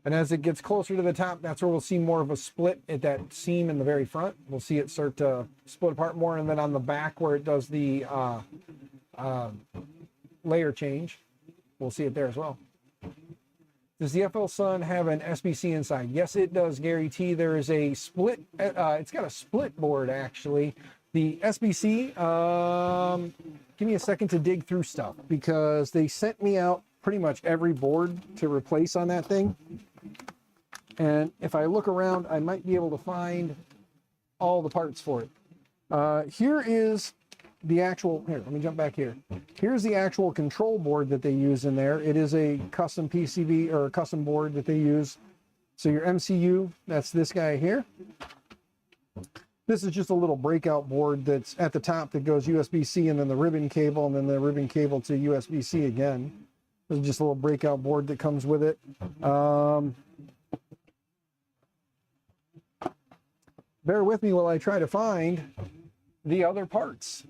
and as it gets closer to the top, that's where we'll see more of a split at that seam in the very front. We'll see it start to split apart more, and then on the back where it does the layer change, we'll see it there as well. Does the FLSun have an SBC inside? Yes, it does, Gary T. There is a split, it's got a split board actually. The SBC, give me a second to dig through stuff, because they sent me out pretty much every board to replace on that thing. And if I look around, I might be able to find all the parts for it. Here is the actual, here, let me jump back here. Here's the actual control board that they use in there. It is a custom PCB or a custom board that they use. So your MCU, that's this guy here. This is just a little breakout board that's at the top that goes USB-C and then the ribbon cable and then the ribbon cable to USB-C again. This is just a little breakout board that comes with it. Bear with me while I try to find the other parts.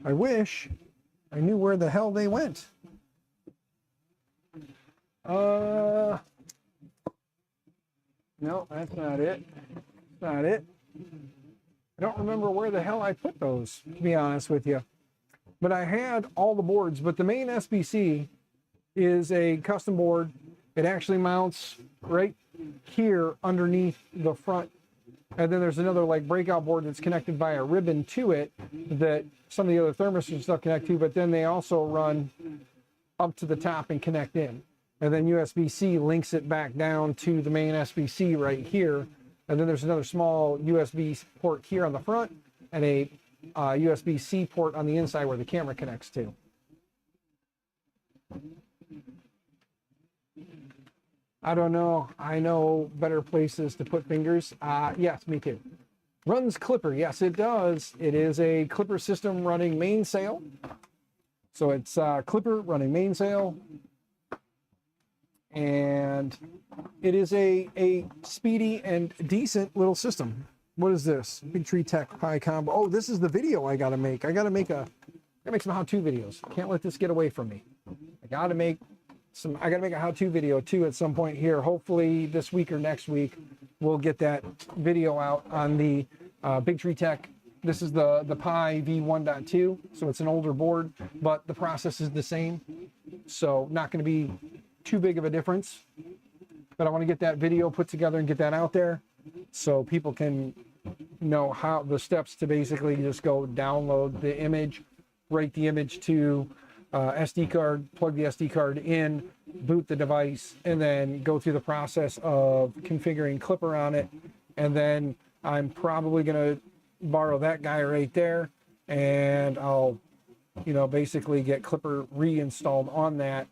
I wish I knew where the hell they went. No, that's not it. That's not it. I don't remember where the hell I put those, to be honest with you. But I had all the boards, but the main SBC is a custom board. It actually mounts right here underneath the front. And then there's another like breakout board that's connected by a ribbon to it that some of the other thermistors and stuff connect to, but then they also run up to the top and connect in. And then USB-C links it back down to the main SBC right here. And then there's another small USB port here on the front and a USB-C port on the inside where the camera connects to. I don't know. I know better places to put fingers. Yes, me too. Runs Clipper. Yes, it does. It is a Clipper system running mainsail. So it's Clipper running mainsail. And it is a speedy and decent little system. What is this? Big Tree Tech Pi Combo. Oh, this is the video I gotta make. I gotta make some how-to videos. Can't let this get away from me. I gotta make a how-to video too at some point here. Hopefully this week or next week we'll get that video out on the Big Tree Tech. This is the Pi V1.2, so it's an older board, but the process is the same. So not going to be too big of a difference. But I want to get that video put together and get that out there so people can know how the steps to basically just go download the image, write the image to SD card, plug the SD card in, boot the device, and then go through the process of configuring Clipper on it. And then I'm probably going to borrow that guy right there, and I'll, basically get Clipper reinstalled on that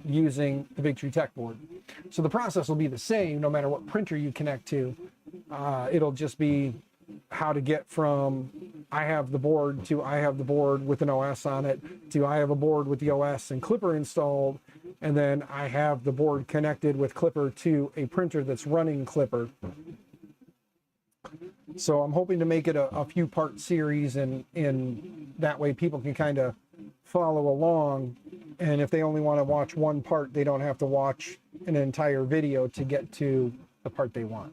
using the Big Tree Tech board. So the process will be the same no matter what printer you connect to. It'll just be how to get from I have the board to I have the board with an OS on it to I have a board with the OS and Clipper installed, and then I have the board connected with Clipper to a printer that's running Clipper. So I'm hoping to make it a few part series, and in that way people can kind of follow along, and if they only want to watch one part, they don't have to watch an entire video to get to the part they want.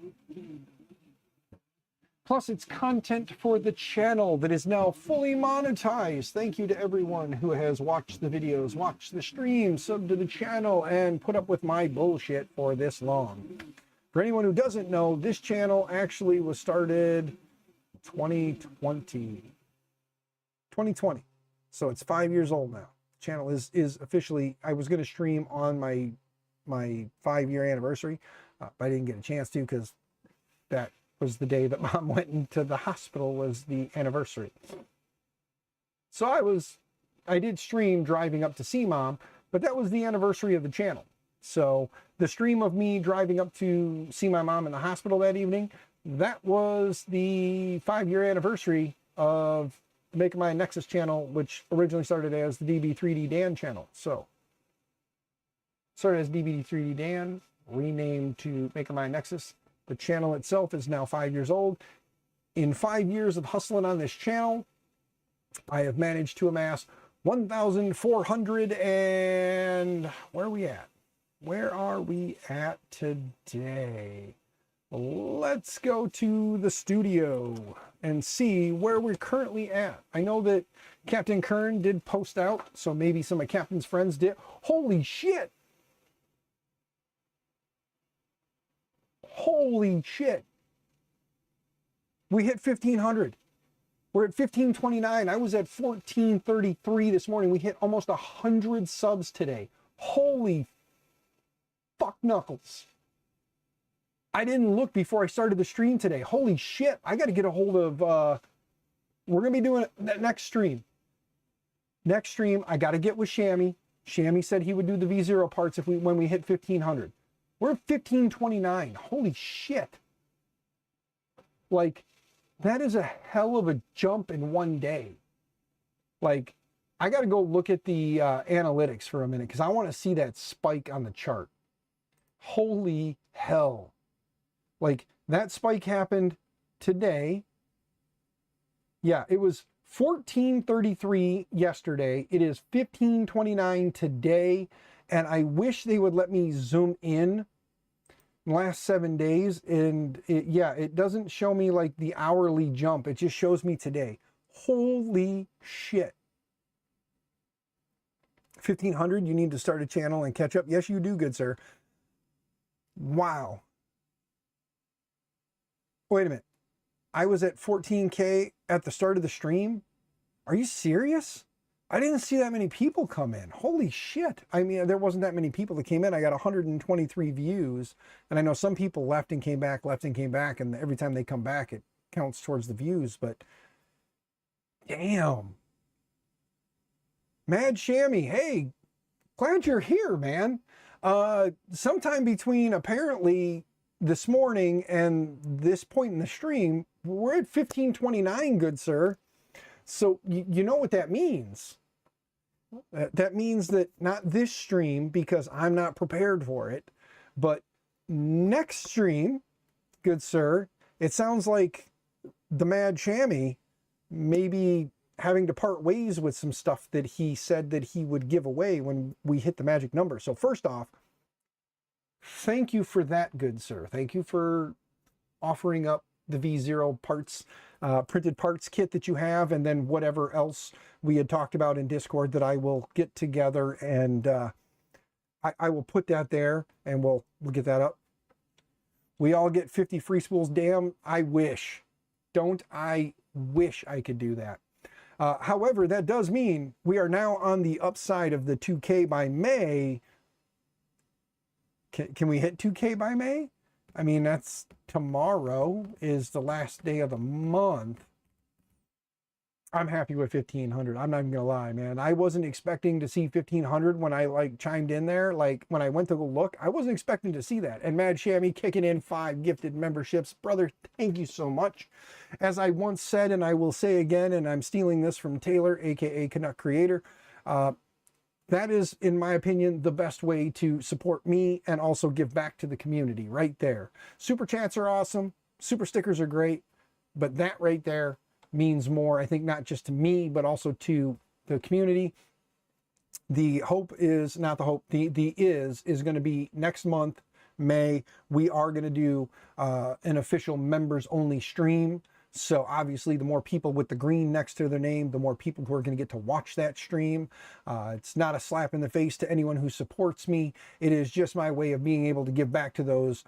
Plus, it's content for the channel that is now fully monetized. Thank you to everyone who has watched the videos, watched the stream, subbed to the channel, and put up with my bullshit for this long. For anyone who doesn't know, this channel actually was started 2020. So it's 5 years old now. The channel is officially, I was going to stream on my 5-year anniversary, but I didn't get a chance to because that was the day that Mom went into the hospital, was the anniversary. So I did stream driving up to see Mom, but that was the anniversary of the channel. So the stream of me driving up to see my mom in the hospital that evening, that was the 5-year anniversary of Making My Nexus channel, which originally started as the DB3D Dan channel. So started as DB3D Dan, renamed to Making My Nexus. The channel itself is now 5 years old. In 5 years of hustling on this channel, I have managed to amass 1,400 and where are we at? Where are we at today? Let's go to the studio and see where we're currently at. I know that Captain Kern did post out, so maybe some of Captain's friends did. Holy shit! Holy shit! We hit 1,500. We're at 1529. I was at 1433 this morning. We hit almost 100 subs today. Holy fuck knuckles. I didn't look before I started the stream today. Holy shit. I got to get a hold of, we're going to be doing that next stream. Next stream, I got to get with Shammy. Shammy said he would do the V0 parts when we hit 1500. We're at 1529. Holy shit. Like, that is a hell of a jump in one day. Like, I got to go look at the analytics for a minute because I want to see that spike on the chart. Holy hell. Like, that spike happened today. Yeah, it was 1433 yesterday. It is 1529 today. And I wish they would let me zoom in the last 7 days. And it doesn't show me like the hourly jump. It just shows me today. Holy shit. 1500, you need to start a channel and catch up. Yes, you do, good sir. Wow. Wait a minute. I was at 14K at the start of the stream. Are you serious? I didn't see that many people come in. Holy shit. I mean, there wasn't that many people that came in. I got 123 views. And I know some people left and came back, and every time they come back, it counts towards the views. But damn. Mad Shammy, hey, glad you're here, man. Sometime between apparently this morning and this point in the stream, we're at 1529, good sir. So you know what that means. That means that not this stream, because I'm not prepared for it, but next stream, good sir, it sounds like the Mad Shammy may be having to part ways with some stuff that he said that he would give away when we hit the magic number. So first off, thank you for that, good sir. Thank you for offering up the V0 parts, printed parts kit that you have, and then whatever else we had talked about in Discord that I will get together, and I will put that there, and we'll get that up. We all get 50 free spools. Damn, I wish. Don't I wish I could do that. However, that does mean we are now on the upside of the 2K by May. Can we hit 2K by May? I mean, that's tomorrow is the last day of the month. I'm happy with 1500. I'm not even gonna lie, man. I wasn't expecting to see 1500 when I like chimed in there. Like when I went to go look, I wasn't expecting to see that. And Mad Shammy kicking in 5 gifted memberships. Brother, thank you so much. As I once said, and I will say again, and I'm stealing this from Taylor, aka Canuck Creator, that is, in my opinion, the best way to support me and also give back to the community right there. Super chats are awesome. Super stickers are great. But that right there means more, I think, not just to me, but also to the community. The hope is, not the hope, the is going to be next month, May. We are going to do an official members only stream. So obviously the more people with the green next to their name, the more people who are going to get to watch that stream. It's not a slap in the face to anyone who supports me. It is just my way of being able to give back to those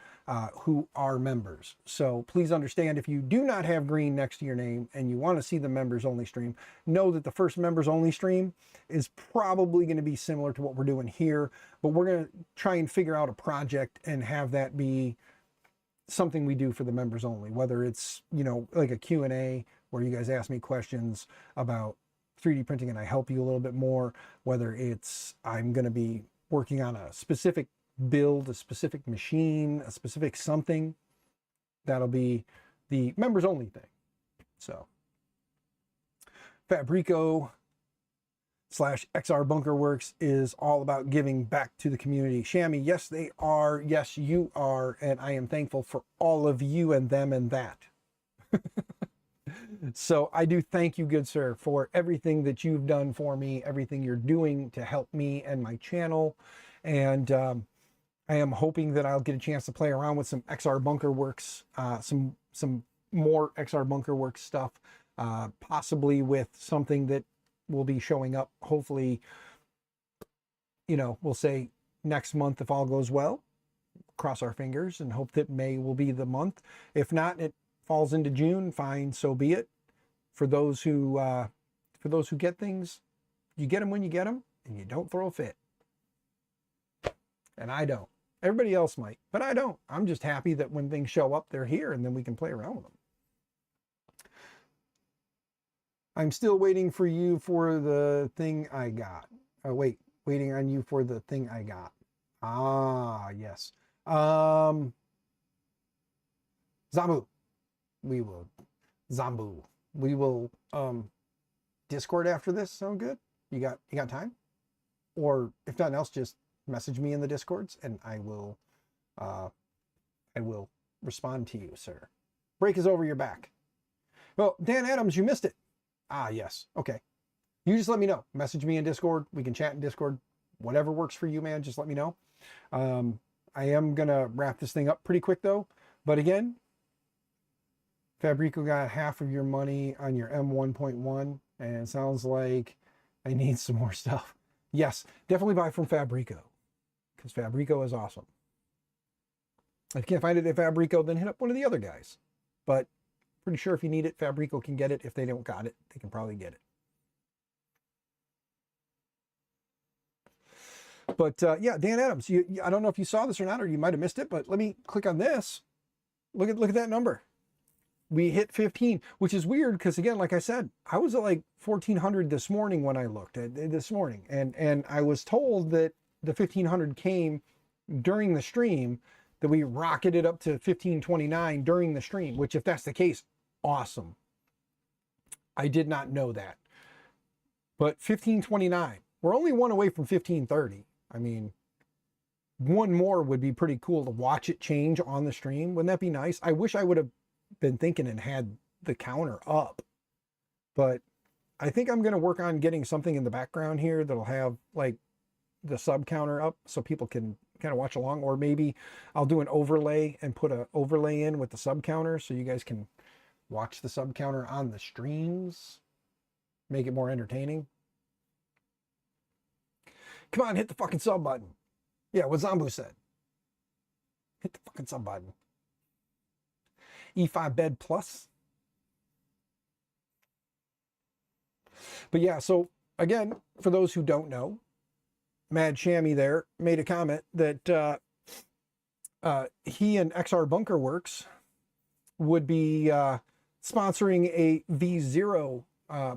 who are members. So please understand, if you do not have green next to your name and you want to see the members only stream, know that the first members only stream is probably going to be similar to what we're doing here, but we're going to try and figure out a project and have that be something we do for the members only, whether it's, you know, like a Q&A where you guys ask me questions about 3D printing and I help you a little bit more, whether it's I'm going to be working on a specific build, a specific machine, a specific something. That'll be the members only thing. So Fabrico / XR Bunker Works is all about giving back to the community. Shammy, yes, they are. Yes, you are. And I am thankful for all of you and them and that. So I do thank you, good sir, for everything that you've done for me, everything you're doing to help me and my channel. And I am hoping that I'll get a chance to play around with some XR Bunker Works, some more XR Bunker Works stuff, possibly with something that will be showing up, hopefully, you know, we'll say next month if all goes well. Cross our fingers and hope that May will be the month. If not, it falls into June, fine, so be it. for those who get things, you get them when you get them, and you don't throw a fit. And I don't. Everybody else might, but I don't. I'm just happy that when things show up, they're here, and then we can play around with them. I'm still waiting for you for the thing I got. Oh, wait, waiting on you for the thing I got. Ah, yes. Zambu. We will. Zambu. We will Discord after this. Sound good? You got time? Or if nothing else, just message me in the Discords and I will respond to you, sir. Break is over your back. Well, Dan Adams, you missed it. Ah, yes. Okay. You just let me know. Message me in Discord. We can chat in Discord. Whatever works for you, man. Just let me know. I am going to wrap this thing up pretty quick, though. But again, Fabrico got half of your money on your M1.1. And it sounds like I need some more stuff. Yes, definitely buy from Fabrico. Because Fabrico is awesome. If you can't find it at Fabrico, then hit up one of the other guys. But pretty sure if you need it, Fabrico can get it. If they don't got it, they can probably get it. But yeah, Dan Adams, I don't know if you saw this or not, or you might have missed it, but let me click on this. Look at that number. We hit 15, which is weird because, again, like I said, I was at like 1,400 this morning when I looked at this morning, and I was told that the 1,500 came during the stream, that we rocketed up to 1,529 during the stream, which if that's the case, awesome. I did not know that. But 1,529, we're only one away from 1,530. I mean, one more would be pretty cool to watch it change on the stream. Wouldn't that be nice? I wish I would have been thinking and had the counter up, but I think I'm going to work on getting something in the background here that'll have like the sub counter up so people can kind of watch along, or maybe I'll do an overlay and put an overlay in with the sub counter so you guys can watch the sub counter on the streams, make it more entertaining. Come on, hit the fucking sub button. Yeah, what Zambu said. Hit the fucking sub button. E5 bed plus. But yeah, so again, for those who don't know, Mad Shammy there made a comment that he and XR Bunker Works would be sponsoring a V0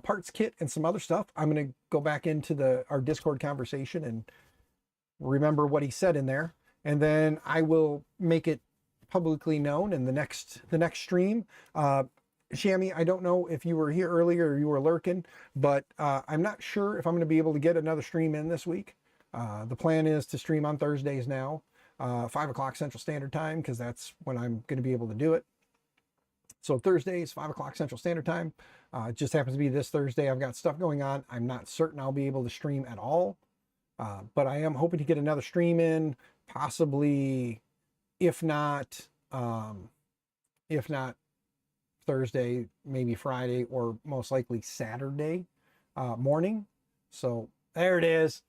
parts kit and some other stuff. I'm going to go back into our Discord conversation and remember what he said in there, and then I will make it publicly known in the next stream. Shammy, I don't know if you were here earlier or you were lurking, but I'm not sure if I'm going to be able to get another stream in this week. The plan is to stream on Thursdays now, 5 o'clock Central Standard Time, because that's when I'm going to be able to do it. So Thursdays, 5 o'clock Central Standard Time. It just happens to be this Thursday. I've got stuff going on. I'm not certain I'll be able to stream at all, but I am hoping to get another stream in, possibly, if not Thursday, maybe Friday, or most likely Saturday morning. So there it is.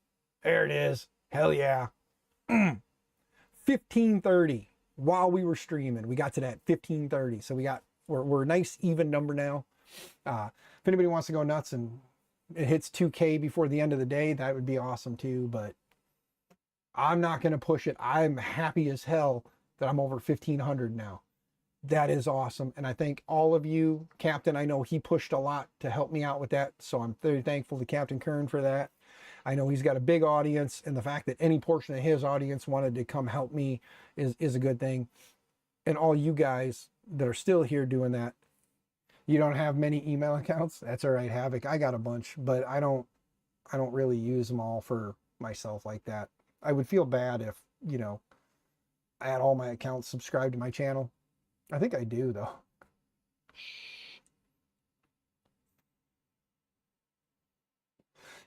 There it is. Hell yeah. 15:30 while we were streaming. We got to that 15:30. So we're a nice even number now. If anybody wants to go nuts and it hits 2K before the end of the day, that would be awesome too. But I'm not going to push it. I'm happy as hell that I'm over 1,500 now. That is awesome. And I thank all of you. Captain, I know he pushed a lot to help me out with that. So I'm very thankful to Captain Kern for that. I know he's got a big audience, and the fact that any portion of his audience wanted to come help me is a good thing. And all you guys that are still here doing that, you don't have many email accounts. That's all right, Havoc. I got a bunch, but I don't really use them all for myself like that. I would feel bad if, I had all my accounts subscribed to my channel. I think I do, though.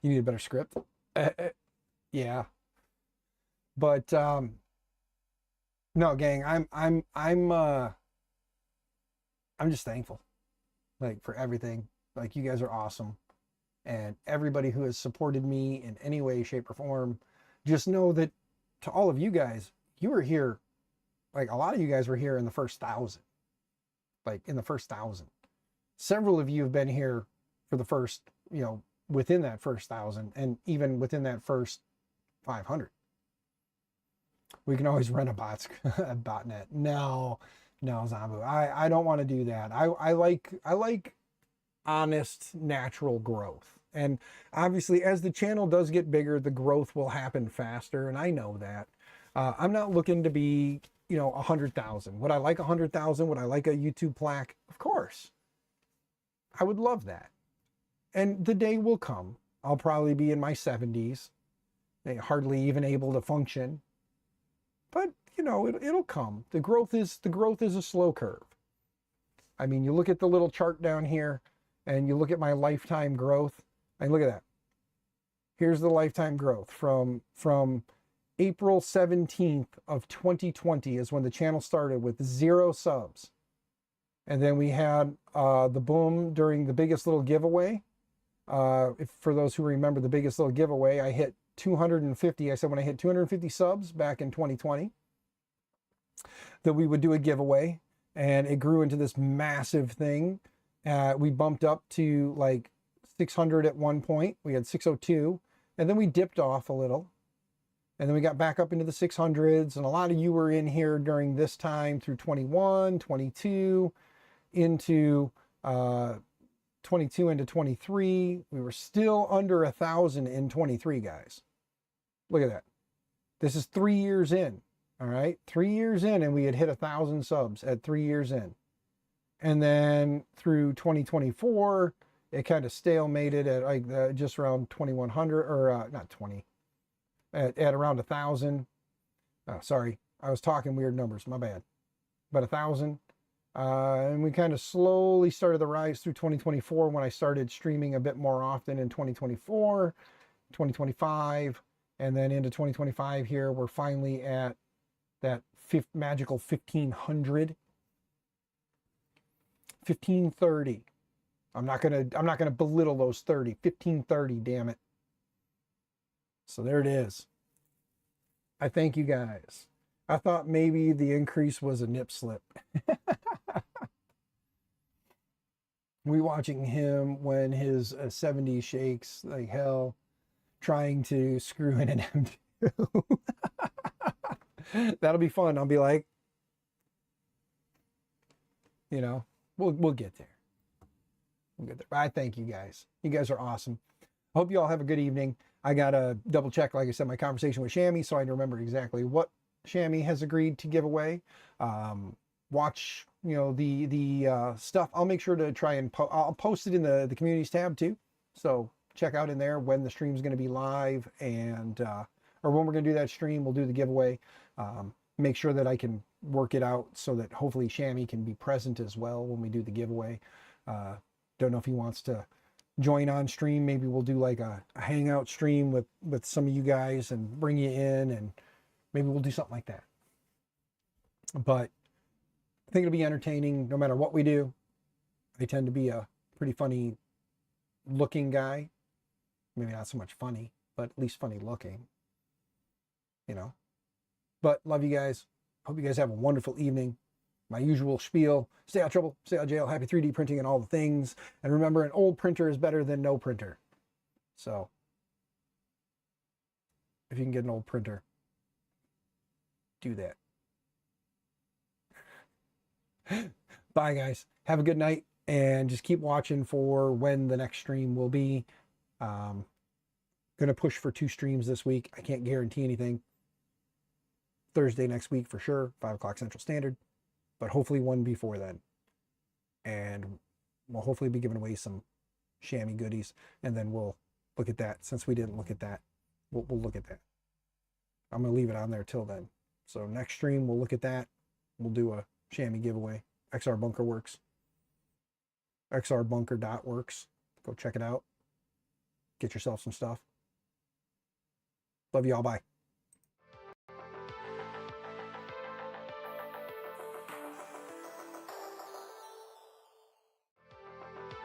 You need a better script? Yeah. But no, gang, I'm just thankful, like, for everything. Like, you guys are awesome, and everybody who has supported me in any way, shape, or form, just know that to all of you guys, you were here. Like, a lot of you guys were here in the first 1,000, like in the first 1,000. several of you have been here for the first, within that first 1,000 and even within that first 500. We can always rent a botnet. No, Zambu. I don't want to do that. I like honest, natural growth. And obviously, as the channel does get bigger, the growth will happen faster, and I know that. I'm not looking to be, 100,000. Would I like 100,000? Would I like a YouTube plaque? Of course. I would love that. And the day will come. I'll probably be in my 70s, hardly even able to function. But, it'll come. The growth is a slow curve. I mean, you look at the little chart down here, and you look at my lifetime growth, and look at that. Here's the lifetime growth from April 17th of 2020 is when the channel started with 0 subs. And then we had the boom during the biggest little giveaway. For those who remember the biggest little giveaway, I hit 250. I said when I hit 250 subs back in 2020 that we would do a giveaway, and it grew into this massive thing. We bumped up to like 600 at one point. We had 602, and then we dipped off a little, and then we got back up into the 600s. And a lot of you were in here during this time through 21, 22, into 22 into 23. We were still under 1,000 in 23, guys. Look at that. This is 3 years in. All right, 3 years in, and we had hit 1,000 subs at 3 years in. And then through 2024, it kind of stalemated at like just around 2,100, or not 20, at around 1,000. Sorry, I was talking weird numbers, my bad. But 1,000. And we kind of slowly started the rise through 2024 when I started streaming a bit more often in 2024, 2025, and then into 2025 here, we're finally at that magical 1,500. 1530. I'm not gonna belittle those 30. 1530, damn it. So there it is. I thank you guys. I thought maybe the increase was a nip slip. We watching him when his 70 shakes like hell, trying to screw in an M2. That'll be fun. I'll be like, we'll get there. We'll get there. But I thank you guys. You guys are awesome. I hope you all have a good evening. I got to double check, like I said, my conversation with Shammy, so I remember exactly what Shammy has agreed to give away. Watch, the stuff. I'll make sure to try and I'll post it in the communities tab too. So check out in there when the stream's going to be live, and or when we're going to do that stream, we'll do the giveaway. Make sure that I can work it out so that hopefully Shammy can be present as well when we do the giveaway. Don't know if he wants to join on stream. Maybe we'll do like a hangout stream with some of you guys and bring you in, and maybe we'll do something like that. But I think it'll be entertaining no matter what we do. I tend to be a pretty funny looking guy. Maybe not so much funny, but at least funny looking. But love you guys. Hope you guys have a wonderful evening. My usual spiel: stay out of trouble, stay out of jail, happy 3D printing and all the things. And remember, an old printer is better than no printer. So if you can get an old printer, do that. Bye, guys. Have a good night, and just keep watching for when the next stream will be. Gonna push for 2 streams this week. I can't guarantee anything. Thursday next week for sure, 5 o'clock Central Standard, but hopefully one before then. And we'll hopefully be giving away some Shammy goodies, and then we'll look at that. Since we didn't look at that, we'll look at that. I'm going to leave it on there till then. So next stream, we'll look at that. We'll do a Shammy giveaway. XR Bunker works. XRBunker.works. Go check it out. Get yourself some stuff. Love you all. Bye.